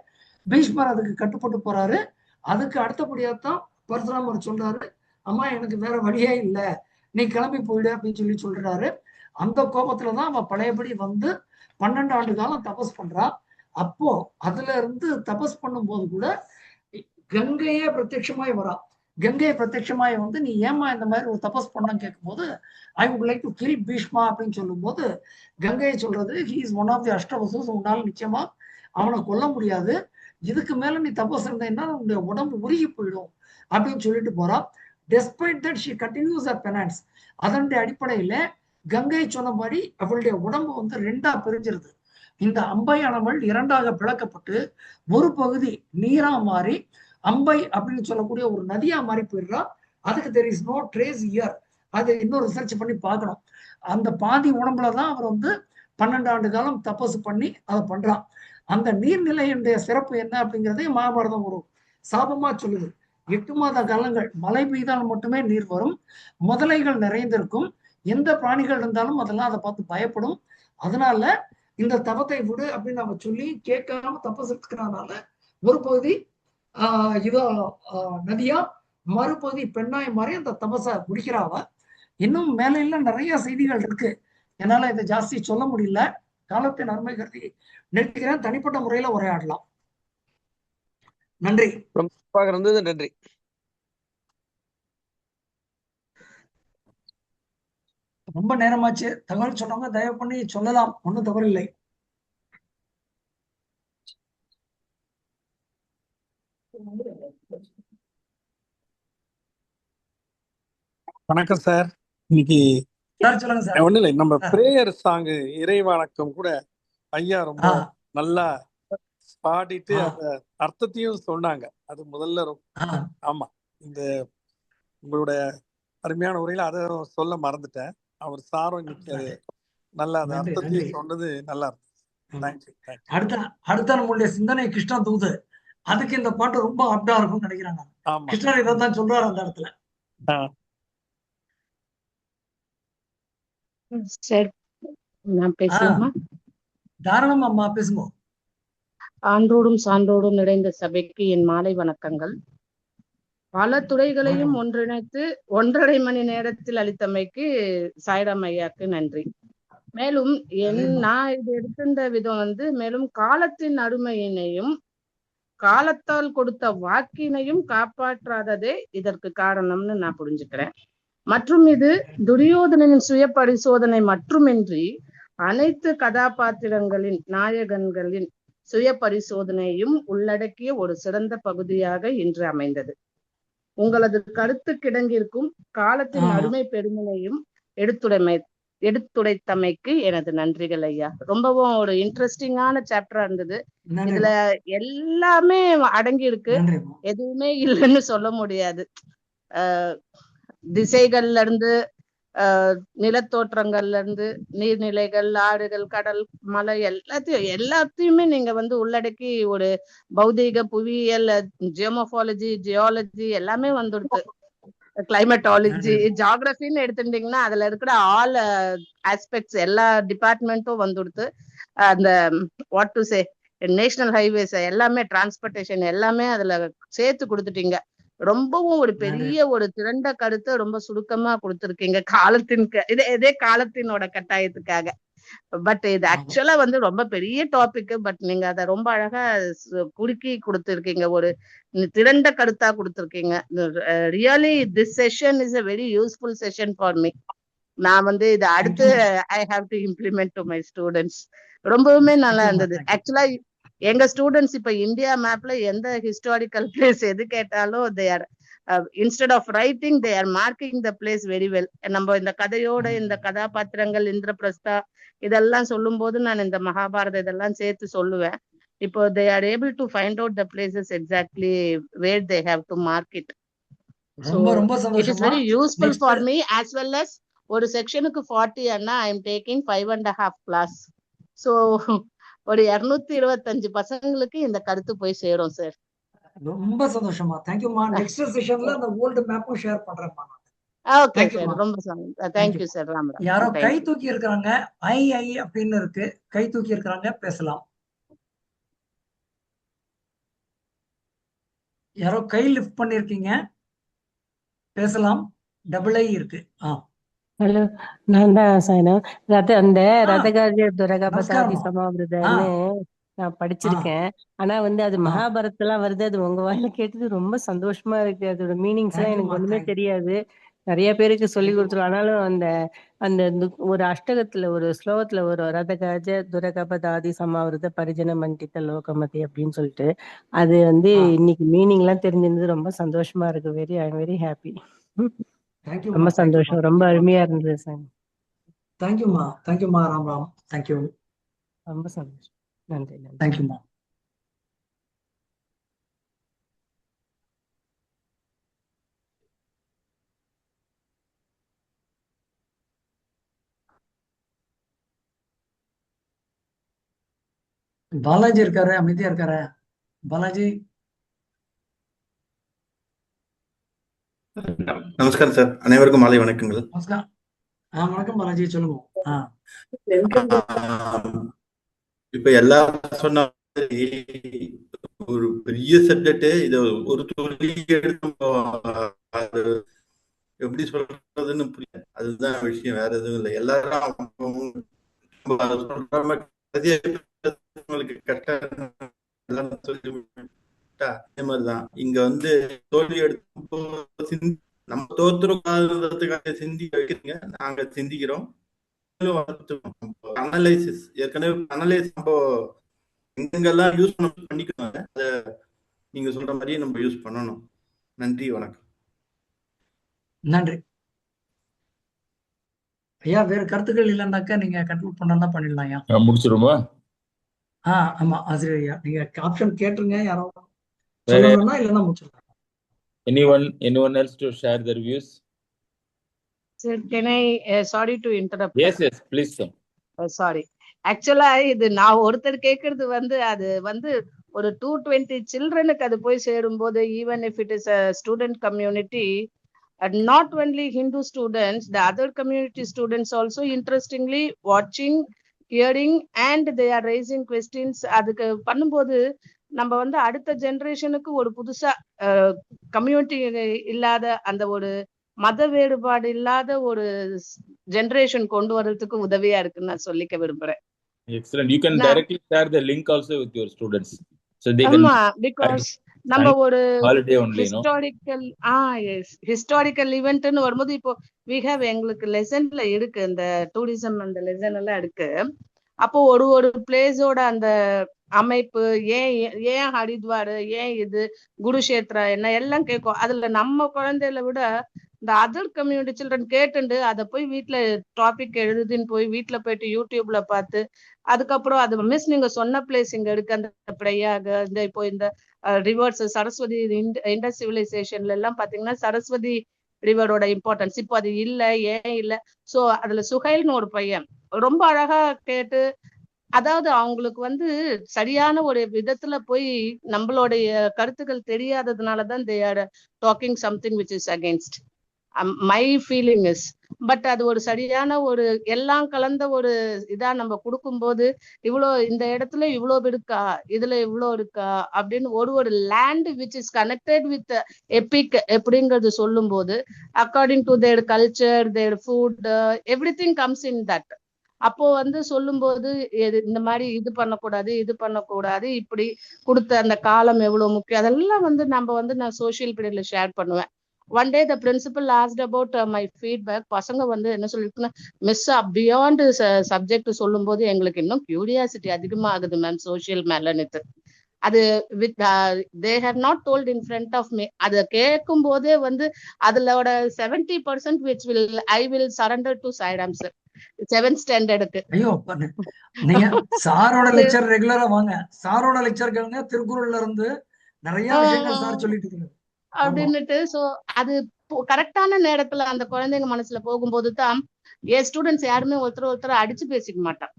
பீஷ்மர் அதுக்கு கட்டுப்பட்டு போறாரு. அதுக்கு அடுத்தபடியாத்தான் பரசுராமர் சொல்றாரு, அம்மா எனக்கு வேற வழியே இல்லை, நீ கிளம்பி போயிடு அப்படின்னு சொல்றாரு. அந்த கோபத்துலதான் அவ பழையபடி 12 ஆண்டு காலம் தபஸ் பண்றா. அப்போ அதுல இருந்து தபஸ் பண்ணும்போது கூட கங்கையே பிரத்யட்சமாய் வரா. கங்கையை பிரத்யட்சமாய் நீ ஏமா இந்த மாதிரி ஒரு தபஸ் பண்ணன்னு கேட்கும்போது, I would like to kill Bhishma அப்படின்னு சொல்லும் போது கங்கையை சொல்றது, he is one of the Ashtavasus, உன்னால நிச்சயமா அவனை கொல்ல முடியாது, இதுக்கு மேல நீ தபஸ் இருந்தேன்னா உன்னுடைய உடம்பு உருகி போயிடும் அப்படின்னு சொல்லிட்டு போறா. Despite that she continues her penance. அதனுடைய அடிப்படையில கங்கை சொன்னபடி அவளுடைய உடம்பு 2ஆ பிரிஞ்சிருது. இந்த அம்பையானவள் 2ஆக பிளக்கப்பட்டு ஒரு பகுதி நீரா மாறி அம்பை அப்படின்னு சொல்லக்கூடிய ஒரு நதியா மாறி போயிடுறா. அதுக்கு there is no trace here. அதை இன்னும் ரிசர்ச் பண்ணி பார்க்கணும். அந்த பாதி உடம்புலதான் அவர் 12 ஆண்டு காலம் தபசு பண்ணி அதை பண்றான். அந்த நீர்நிலையுடைய சிறப்பு என்ன அப்படிங்கிறதே மகாபாரதம் ஒரு சாபமா சொல்லுது. 8 மாத காலங்கள் மழை பெய்தால் மட்டுமே நீர் வரும், முதலைகள் நிறைந்திருக்கும், எந்த பிராணிகள் இருந்தாலும் அதெல்லாம் அதை பார்த்து பயப்படும். அதனால இந்த தவத்தை விடு அப்படின்னு நம்ம சொல்லி கேட்காம தபஸ் இருக்கிறதுனால ஒரு பகுதி இதோ நதியா, மறுபகுதி பெண்ணாய் மாறி அந்த தபசை முடிக்கிறாவ. இன்னும் மேல நிறைய செய்திகள் இருக்கு, என்னால இதை ஜாஸ்தி சொல்ல முடியல, காலத்தின் அருமை கருதி நிறுத்துகிறேன். தனிப்பட்ட முறையில உரையாடலாம். நன்றி. நன்றி. ரொம்ப நேரமாச்சு. தகவல் சொன்னவங்க தயவு பண்ணி சொல்லலாம், ஒன்றும் தவறில்லை. வணக்கம் சார். இன்னைக்கு சொல்லுங்க சார். ஒண்ணு இல்லை, நம்ம பிரேயர் சாங் இறைவணக்கம் கூட ஐயா ரொம்ப நல்லா பாடிட்டு அந்த அர்த்தத்தையும் சொன்னாங்க. அது முதல்ல ஆமா, இந்த உங்களோட அருமையான உரையில அதை சொல்ல மறந்துட்டேன். அவர் சாரும் இன்னைக்கு அது நல்லா அந்த அர்த்தத்தையும் சொன்னது நல்லா இருந்துச்சு. அடுத்த நம்மளுடைய சிந்தனை கிருஷ்ணா தூது, அதுக்கு இந்த பாட்டு ரொம்ப அப்டா இருக்கும்னு நினைக்கிறாங்க. கிருஷ்ணன் இதான் சொல்றாரு அந்த இடத்துல. நான் பேசலாமா? தாராளமா அம்மா பேசுங்க. ஆன்றோடும் சான்றோடும் நிறைந்த சபைக்கு என் மாலை வணக்கங்கள். பல துறைகளையும் ஒன்றிணைத்து 1.5 மணி நேரத்தில் அளித்தமைக்கு சாய்ராம் ஐயாக்கு நன்றி. மேலும் நான் இது எடுத்திருந்த விதம் மேலும் காலத்தின் அருமையினையும் காலத்தால் கொடுத்த வாக்கினையும் காப்பாற்றாததே இதற்கு காரணம்னு நான் புரிஞ்சுக்கிறேன். மற்றும் இது துரியோதனின் சுய பரிசோதனை மட்டுமின்றி அனைத்து கதாபாத்திரங்களின் நாயகன்களின் சுய பரிசோதனையும் உள்ளடக்கிய ஒரு சிறந்த பகுதியாக இன்று அமைந்தது. உங்களது கருத்து கிடங்கிற்கும் காலத்தின் அருமை பெருமையையும் எடுத்துரைத்தமைக்கு எனது நன்றிகள் ஐயா. ரொம்பவும் ஒரு இன்ட்ரெஸ்டிங்கான சாப்டரா இருந்தது. இதுல எல்லாமே அடங்கி இருக்கு, எதுவுமே இல்லைன்னு சொல்ல முடியாது. திசைகள்ல இருந்து நிலத்தோற்றங்கள்ல இருந்து நீர்நிலைகள், ஆறுகள், கடல், மலை எல்லாத்தையுமே நீங்க உள்ளடக்கி ஒரு பௌதீக, புவியியல், ஜியோமார்பாலஜி எல்லாமே வந்துடுது. கிளைமேட்டாலஜி, ஜியாகிரபின்னு எடுத்துட்டீங்கன்னா அதுல இருக்கிற ஆல் ஆஸ்பெக்ட்ஸ் எல்லா டிபார்ட்மெண்ட்டும் வந்துடுது. அந்த what to say national highways எல்லாமே, டிரான்ஸ்போர்டேஷன் எல்லாமே அதுல சேர்த்து கொடுத்துட்டீங்க. ரொம்பவும் ஒரு பெரிய ஒரு திரண்ட கருத்தை ரொம்ப சுருக்கமா கொடுத்துருக்கீங்க இதே காலத்தினோட கட்டாயத்துக்காக. பட் இது ஆக்சுவலா வந்து ரொம்ப பெரிய டாபிக். பட் நீங்க அதை ரொம்ப அழகா குறுக்கி கொடுத்துருக்கீங்க, ஒரு திரண்ட கருத்தா கொடுத்துருக்கீங்க. Really this session is a very useful session for me. நான் வந்து இதை அடுத்து I have to implement to my students. ரொம்பவுமே நல்லா இருந்தது. ஆக்சுவலா எங்க ஸ்டூடெண்ட்ஸ் இப்ப இந்தியா மேப்ல எந்த ஹிஸ்டாரிக்கல் பிளேஸ் எது கேட்டாலும் they are instead of writing they are marking the place very well. நம்ம இந்த கதையோட இந்த கதாபாத்திரங்கள் இந்திரபிரஸ்தா இதெல்லாம் சொல்லும் போது நான் இந்த மகாபாரதம் இதெல்லாம் சேர்த்து சொல்லுவேன். இப்போ they are able to find out the places exactly where they have to mark it. So it is very useful for me as well as ஒரு செக்ஷனுக்கு 40 அண்ணா I am taking 5.5 class. So ஒரு 225 பசங்களுக்கு இந்த கருத்து போய் சேரும் சார். ரொம்ப சந்தோஷமா. தேங்க்யூமா. நெக்ஸ்ட் செஷன்ல அந்த ஓல்ட் மேப்பும் ஷேர் பண்றேன்மா. ஓகே சார், ரொம்ப சந்தோஷம். Thank you sir. ராமராஜ். யாரோ கை தூக்கி இருக்காங்க, ஐ அப்படின்னு இருக்கு, கை தூக்கி இருக்காங்க, பேசலாம். யாரோ கை லிஃப்ட் பண்ணிருக்கீங்க, பேசலாம். டபுள் ஐ இருக்கு. ஹலோ, நான் தான் சாயனா. அந்த ரதகாரிய துரகபதாதி சமாவிரதன்னு நான் படிச்சிருக்கேன். ஆனா வந்து அது மகாபாரதெல்லாம் வருது, அது உங்க வாயில கேட்டது ரொம்ப சந்தோஷமா இருக்கு. அதோட மீனிங்ஸ் எல்லாம் எனக்கு ஒண்ணுமே தெரியாது. நிறைய பேருக்கு சொல்லி கொடுத்துரும். ஆனாலும் அந்த அந்த ஒரு அஷ்டகத்துல ஒரு ஸ்லோகத்துல ஒரு ரதகாஜ துரகபதாதி சமாவிரத பரிஜன மண்டித்த லோகமதி அப்படின்னு சொல்லிட்டு அது வந்து இன்னைக்கு மீனிங் எல்லாம் தெரிஞ்சிருந்தது. ரொம்ப சந்தோஷமா இருக்கு. I am very happy. ரொம்ப சந்தோஷம். ரொம்ப அருமையா இருந்தது சார். தேங்க்யூமா. தேங்க்யூமா. ராம். தேங்க்யூ. ரொம்ப சந்தோஷம். நன்றி. தேங்க்யூமா. பாலாஜி இருக்காரு, அமைதியா இருக்காரு. பாலாஜி. நமஸ்காரம் சார். அனைவருக்கும் மாலை வணக்கங்கள். நமஸ்காரம். வணக்கம் பாலாஜி, சொல்லுங்க. இப்ப எல்லாரும் சொன்ன ஒரு பெரிய சப்ஜெக்ட். இத ஒரு துளி எடுத்து எப்படி சொல்றதுன்னு புரியல. அதுதான் விஷயம், வேற எதுவும் இல்லை. எல்லாரும் கஷ்டம் சொல்லி அதே மாதிரிதான் இங்க வந்து தோல்வி எடுத்து நம்ம தோத்துறதுக்காக சிந்தி வைக்கிறீங்க, நாங்க சிந்திக்கிறோம். அனலைசிஸ் ஏற்கனவே அனலைஸ் நம்ம எங்கெங்கெல்லாம் யூஸ் பண்ணிக்கணும், அதை நீங்க சொல்ற மாதிரியே நம்ம யூஸ் பண்ணணும். நன்றி, வணக்கம். நன்றி ஐயா. வேற கருத்துக்கள் இல்லைன்னாக்கா நீங்க கன்க்ளூட் பண்ணா பண்ணிடலாம் ஐயா. முடிச்சிருமா? ஆமா ஆசிரியர் ஐயா, நீங்க ஆப்ஷன் கேட்டுருங்க. யாரோ சொல்லணும்னா இல்லைன்னா முடிச்சிடலாம். Anyone else to share their views? Sir, can I sorry to interrupt? Yes, please sir. Sorry. Actually இது நான் ஒருத்தர் கேக்குறது வந்து அது வந்து ஒரு 220 childrenக்கு அது போய் சேரும்போது, even if it is a student community, and not only Hindu students, the other community students also interestingly watching, hearing, and they are raising questions. அதுக்கு பண்ணும்போது நம்ம வந்து அடுத்த ஜெனரேஷனுக்கு ஒரு புதுசா கம்யூனிட்டி இல்லாத அந்த ஒரு மத வேறுபாடு இல்லாத ஒரு ஜெனரேஷன் கொண்டு வரதுக்கு உதவியா இருக்குன்னு நான் சொல்லிக்க விரும்புறேன். Excellent. You can directly share the link also with your students, so they can. Because நம்ம ஒரு holiday only, ஹிஸ்டாரிக்கல் ஈவென்ட்னு வரும்போது இப்போ we have எங்களுக்கு லெசன்ல இருக்கு, இந்த டூரிசம் அந்த லெசன் எல்லாம் இருக்கு. அப்போ ஒரு பிளேஸோட அந்த அமைப்பு, ஏன் ஹரித்வார், ஏன் இது குருஷேத்ரா என்ன எல்லாம் கேட்கும். அதுல நம்ம குழந்தைகளை விட இந்த அதர் கம்யூனிட்டி சில்ட்ரன் கேட்டுண்டு அதை போய் வீட்டுல டாபிக் எழுதுன்னு போய் வீட்டுல போயிட்டு யூடியூப்ல பார்த்து, அதுக்கப்புறம் அது மிஸ் நீங்க சொன்ன பிளேஸ் இங்க இருக்கு, அந்த பிரயாக, இந்த இப்போ இந்த ரிவர்ஸ் சரஸ்வதி இண்டஸ் சிவிலைசேஷன்ல எல்லாம் பாத்தீங்கன்னா சரஸ்வதி ரிவரோட இம்பார்ட்டன்ஸ் இப்போ அது இல்ல, ஏன் இல்ல. சோ அதுல சுஹைல்னு ஒரு பையன் ரொம்ப அழகா கேட்டு, அதாவது அவங்களுக்கு வந்து சரியான ஒரு விதத்துல போய் நம்மளுடைய கருத்துக்கள் தெரியாததுனாலதான் they are talking something which is against. My feeling is. But அது ஒரு சரியான ஒரு எல்லாம் கலந்த ஒரு இதா நம்ம கொடுக்கும்போது, இவ்வளோ இந்த இடத்துல இவ்வளோ இருக்கா, இதுல இவ்வளோ இருக்கா அப்படின்னு ஒரு land which is connected with Epic எப்படிங்கிறது சொல்லும் போது, according to their culture, there food, every thing comes in that. அப்போ சொல்லும்போது இந்த மாதிரி இது பண்ணக்கூடாது, இப்படி கொடுத்த அந்த காலம் எவ்வளவு முக்கியம், அதெல்லாம் நம்ம நான் சோசியல் பீரியட்ல ஷேர் பண்ணுவேன். One day the principal asked about my feedback. பசங்க என்ன சொல்லிருக்குன்னா, மிஸ் பியாண்ட் சப்ஜெக்ட் சொல்லும் போது எங்களுக்கு இன்னும் கியூரியாசிட்டி அதிகமா ஆகுது மேம் சோசியல் மேலன்னுட்டு. அது with they have not told in front of me. அதை கேட்கும் போதே அதுலோட 70% which will I will surrender to Sairam sir 7th ஸ்டாண்டர்டுக்கு. ஐயோ, நீங்க சாரோட லெக்சர் ரெகுலரா வாங்க, சாரோட லெக்சர் கேளுங்க, திருக்குறள்ல இருந்து நிறைய விஷயங்கள் சார் சொல்லிட்டு இருக்காங்க அப்படின்னுட்டு. சோ அது கரெக்டான நேரத்துல அந்த குழந்தைங்க மனசுல போகும்போது தான் என் ஸ்டூடெண்ட்ஸ் யாருமே ஒருத்தர் அடிச்சு பேசிக்க மாட்டான்.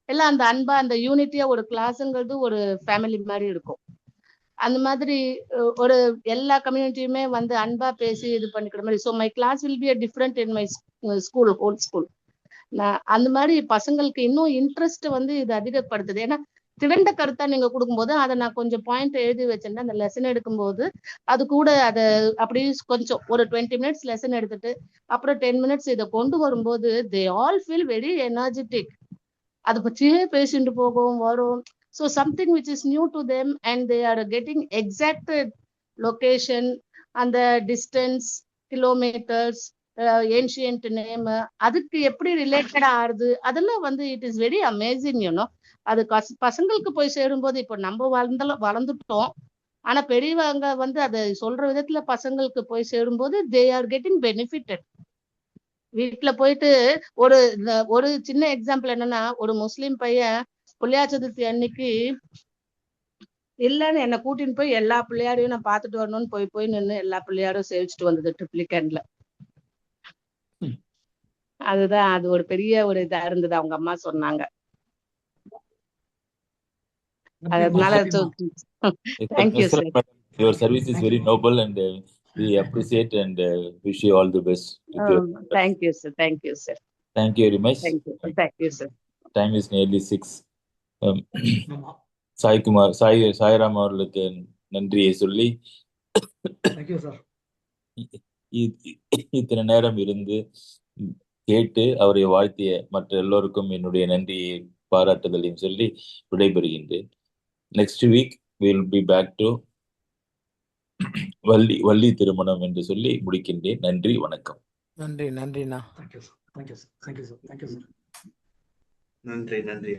எல்லாம் அந்த அன்பா அந்த யூனிட்டியா ஒரு கிளாஸ்ங்கிறது ஒரு ஃபேமிலி மாதிரி இருக்கும். அந்த மாதிரி ஒரு எல்லா கம்யூனிட்டியுமே அன்பா பேசி இது பண்ணிக்கிற மாதிரி. So my class will be different in my school, whole school. நான் அந்த மாதிரி பசங்களுக்கு இன்னும் இன்ட்ரெஸ்ட் இது அதிகப்படுத்துது. ஏன்னா திரண்ட கருத்தா நீங்க கொடுக்கும்போது அதை நான் கொஞ்சம் பாயிண்ட் எழுதி வச்சிருந்தேன். அந்த லெசன் எடுக்கும்போது அது கூட அதை அப்படி கொஞ்சம் ஒரு 20 minutes லெசன் எடுத்துட்டு அப்புறம் 10 minutes இதை கொண்டு வரும்போது they all feel very energetic. அதை பற்றியே பேசிட்டு போகும் வரும். So something which is new to them and they are getting exact location, அந்த டிஸ்டன்ஸ், கிலோமீட்டர்ஸ், ஏன்ஷியன்ட் நேம், அதுக்கு எப்படி ரிலேட்டடா ஆறுது, அதெல்லாம் it is very amazing you know. அது பசங்களுக்கு போய் சேரும்போது இப்போ நம்ம வளர்ந்துட்டோம், ஆனா பெரியவங்க அதை சொல்ற விதத்துல பசங்களுக்கு போய் சேரும்போது தே ஆர் கெட்டிங் பெனிஃபிட்டட். வீட்டுல போயிட்டு ஒரு சின்ன எக்ஸாம்பிள் என்னன்னா, ஒரு முஸ்லீம் பையன் புள்ளியார் சதுர்த்தி அன்னைக்கு இல்லன்னு என்னை கூட்டின்னு போய் எல்லா பிள்ளையாரையும் நான் பாத்துட்டு வரணும்னு போய் நின்று எல்லா பிள்ளையாரும் சேவிச்சுட்டு வந்தது ட்ரிப்ளிகேன்ல. அதுதான் அது ஒரு பெரிய ஒரு இதா இருந்தது, அவங்க அம்மா சொன்னாங்க. அதனால thank you sir. Your service is very noble and we appreciate and wish you all the best. Thank you sir. Thank you sir. Thank you very much. Thank you sir. Time is nearly 6. Sairam அவர்களுக்கு நன்றியை சொல்லி இத்தனை நேரம் இருந்து கேட்டு அவரை வாழ்த்திய மற்ற எல்லோருக்கும் என்னுடைய நன்றியை பாராட்டுதலையும் சொல்லி விடைபெறுகின்றேன். Next week will be back to Valli Thirumanam என்று சொல்லி முடிக்கின்றேன். நன்றி, வணக்கம். நன்றிண்ணா. Thank you sir. நன்றி.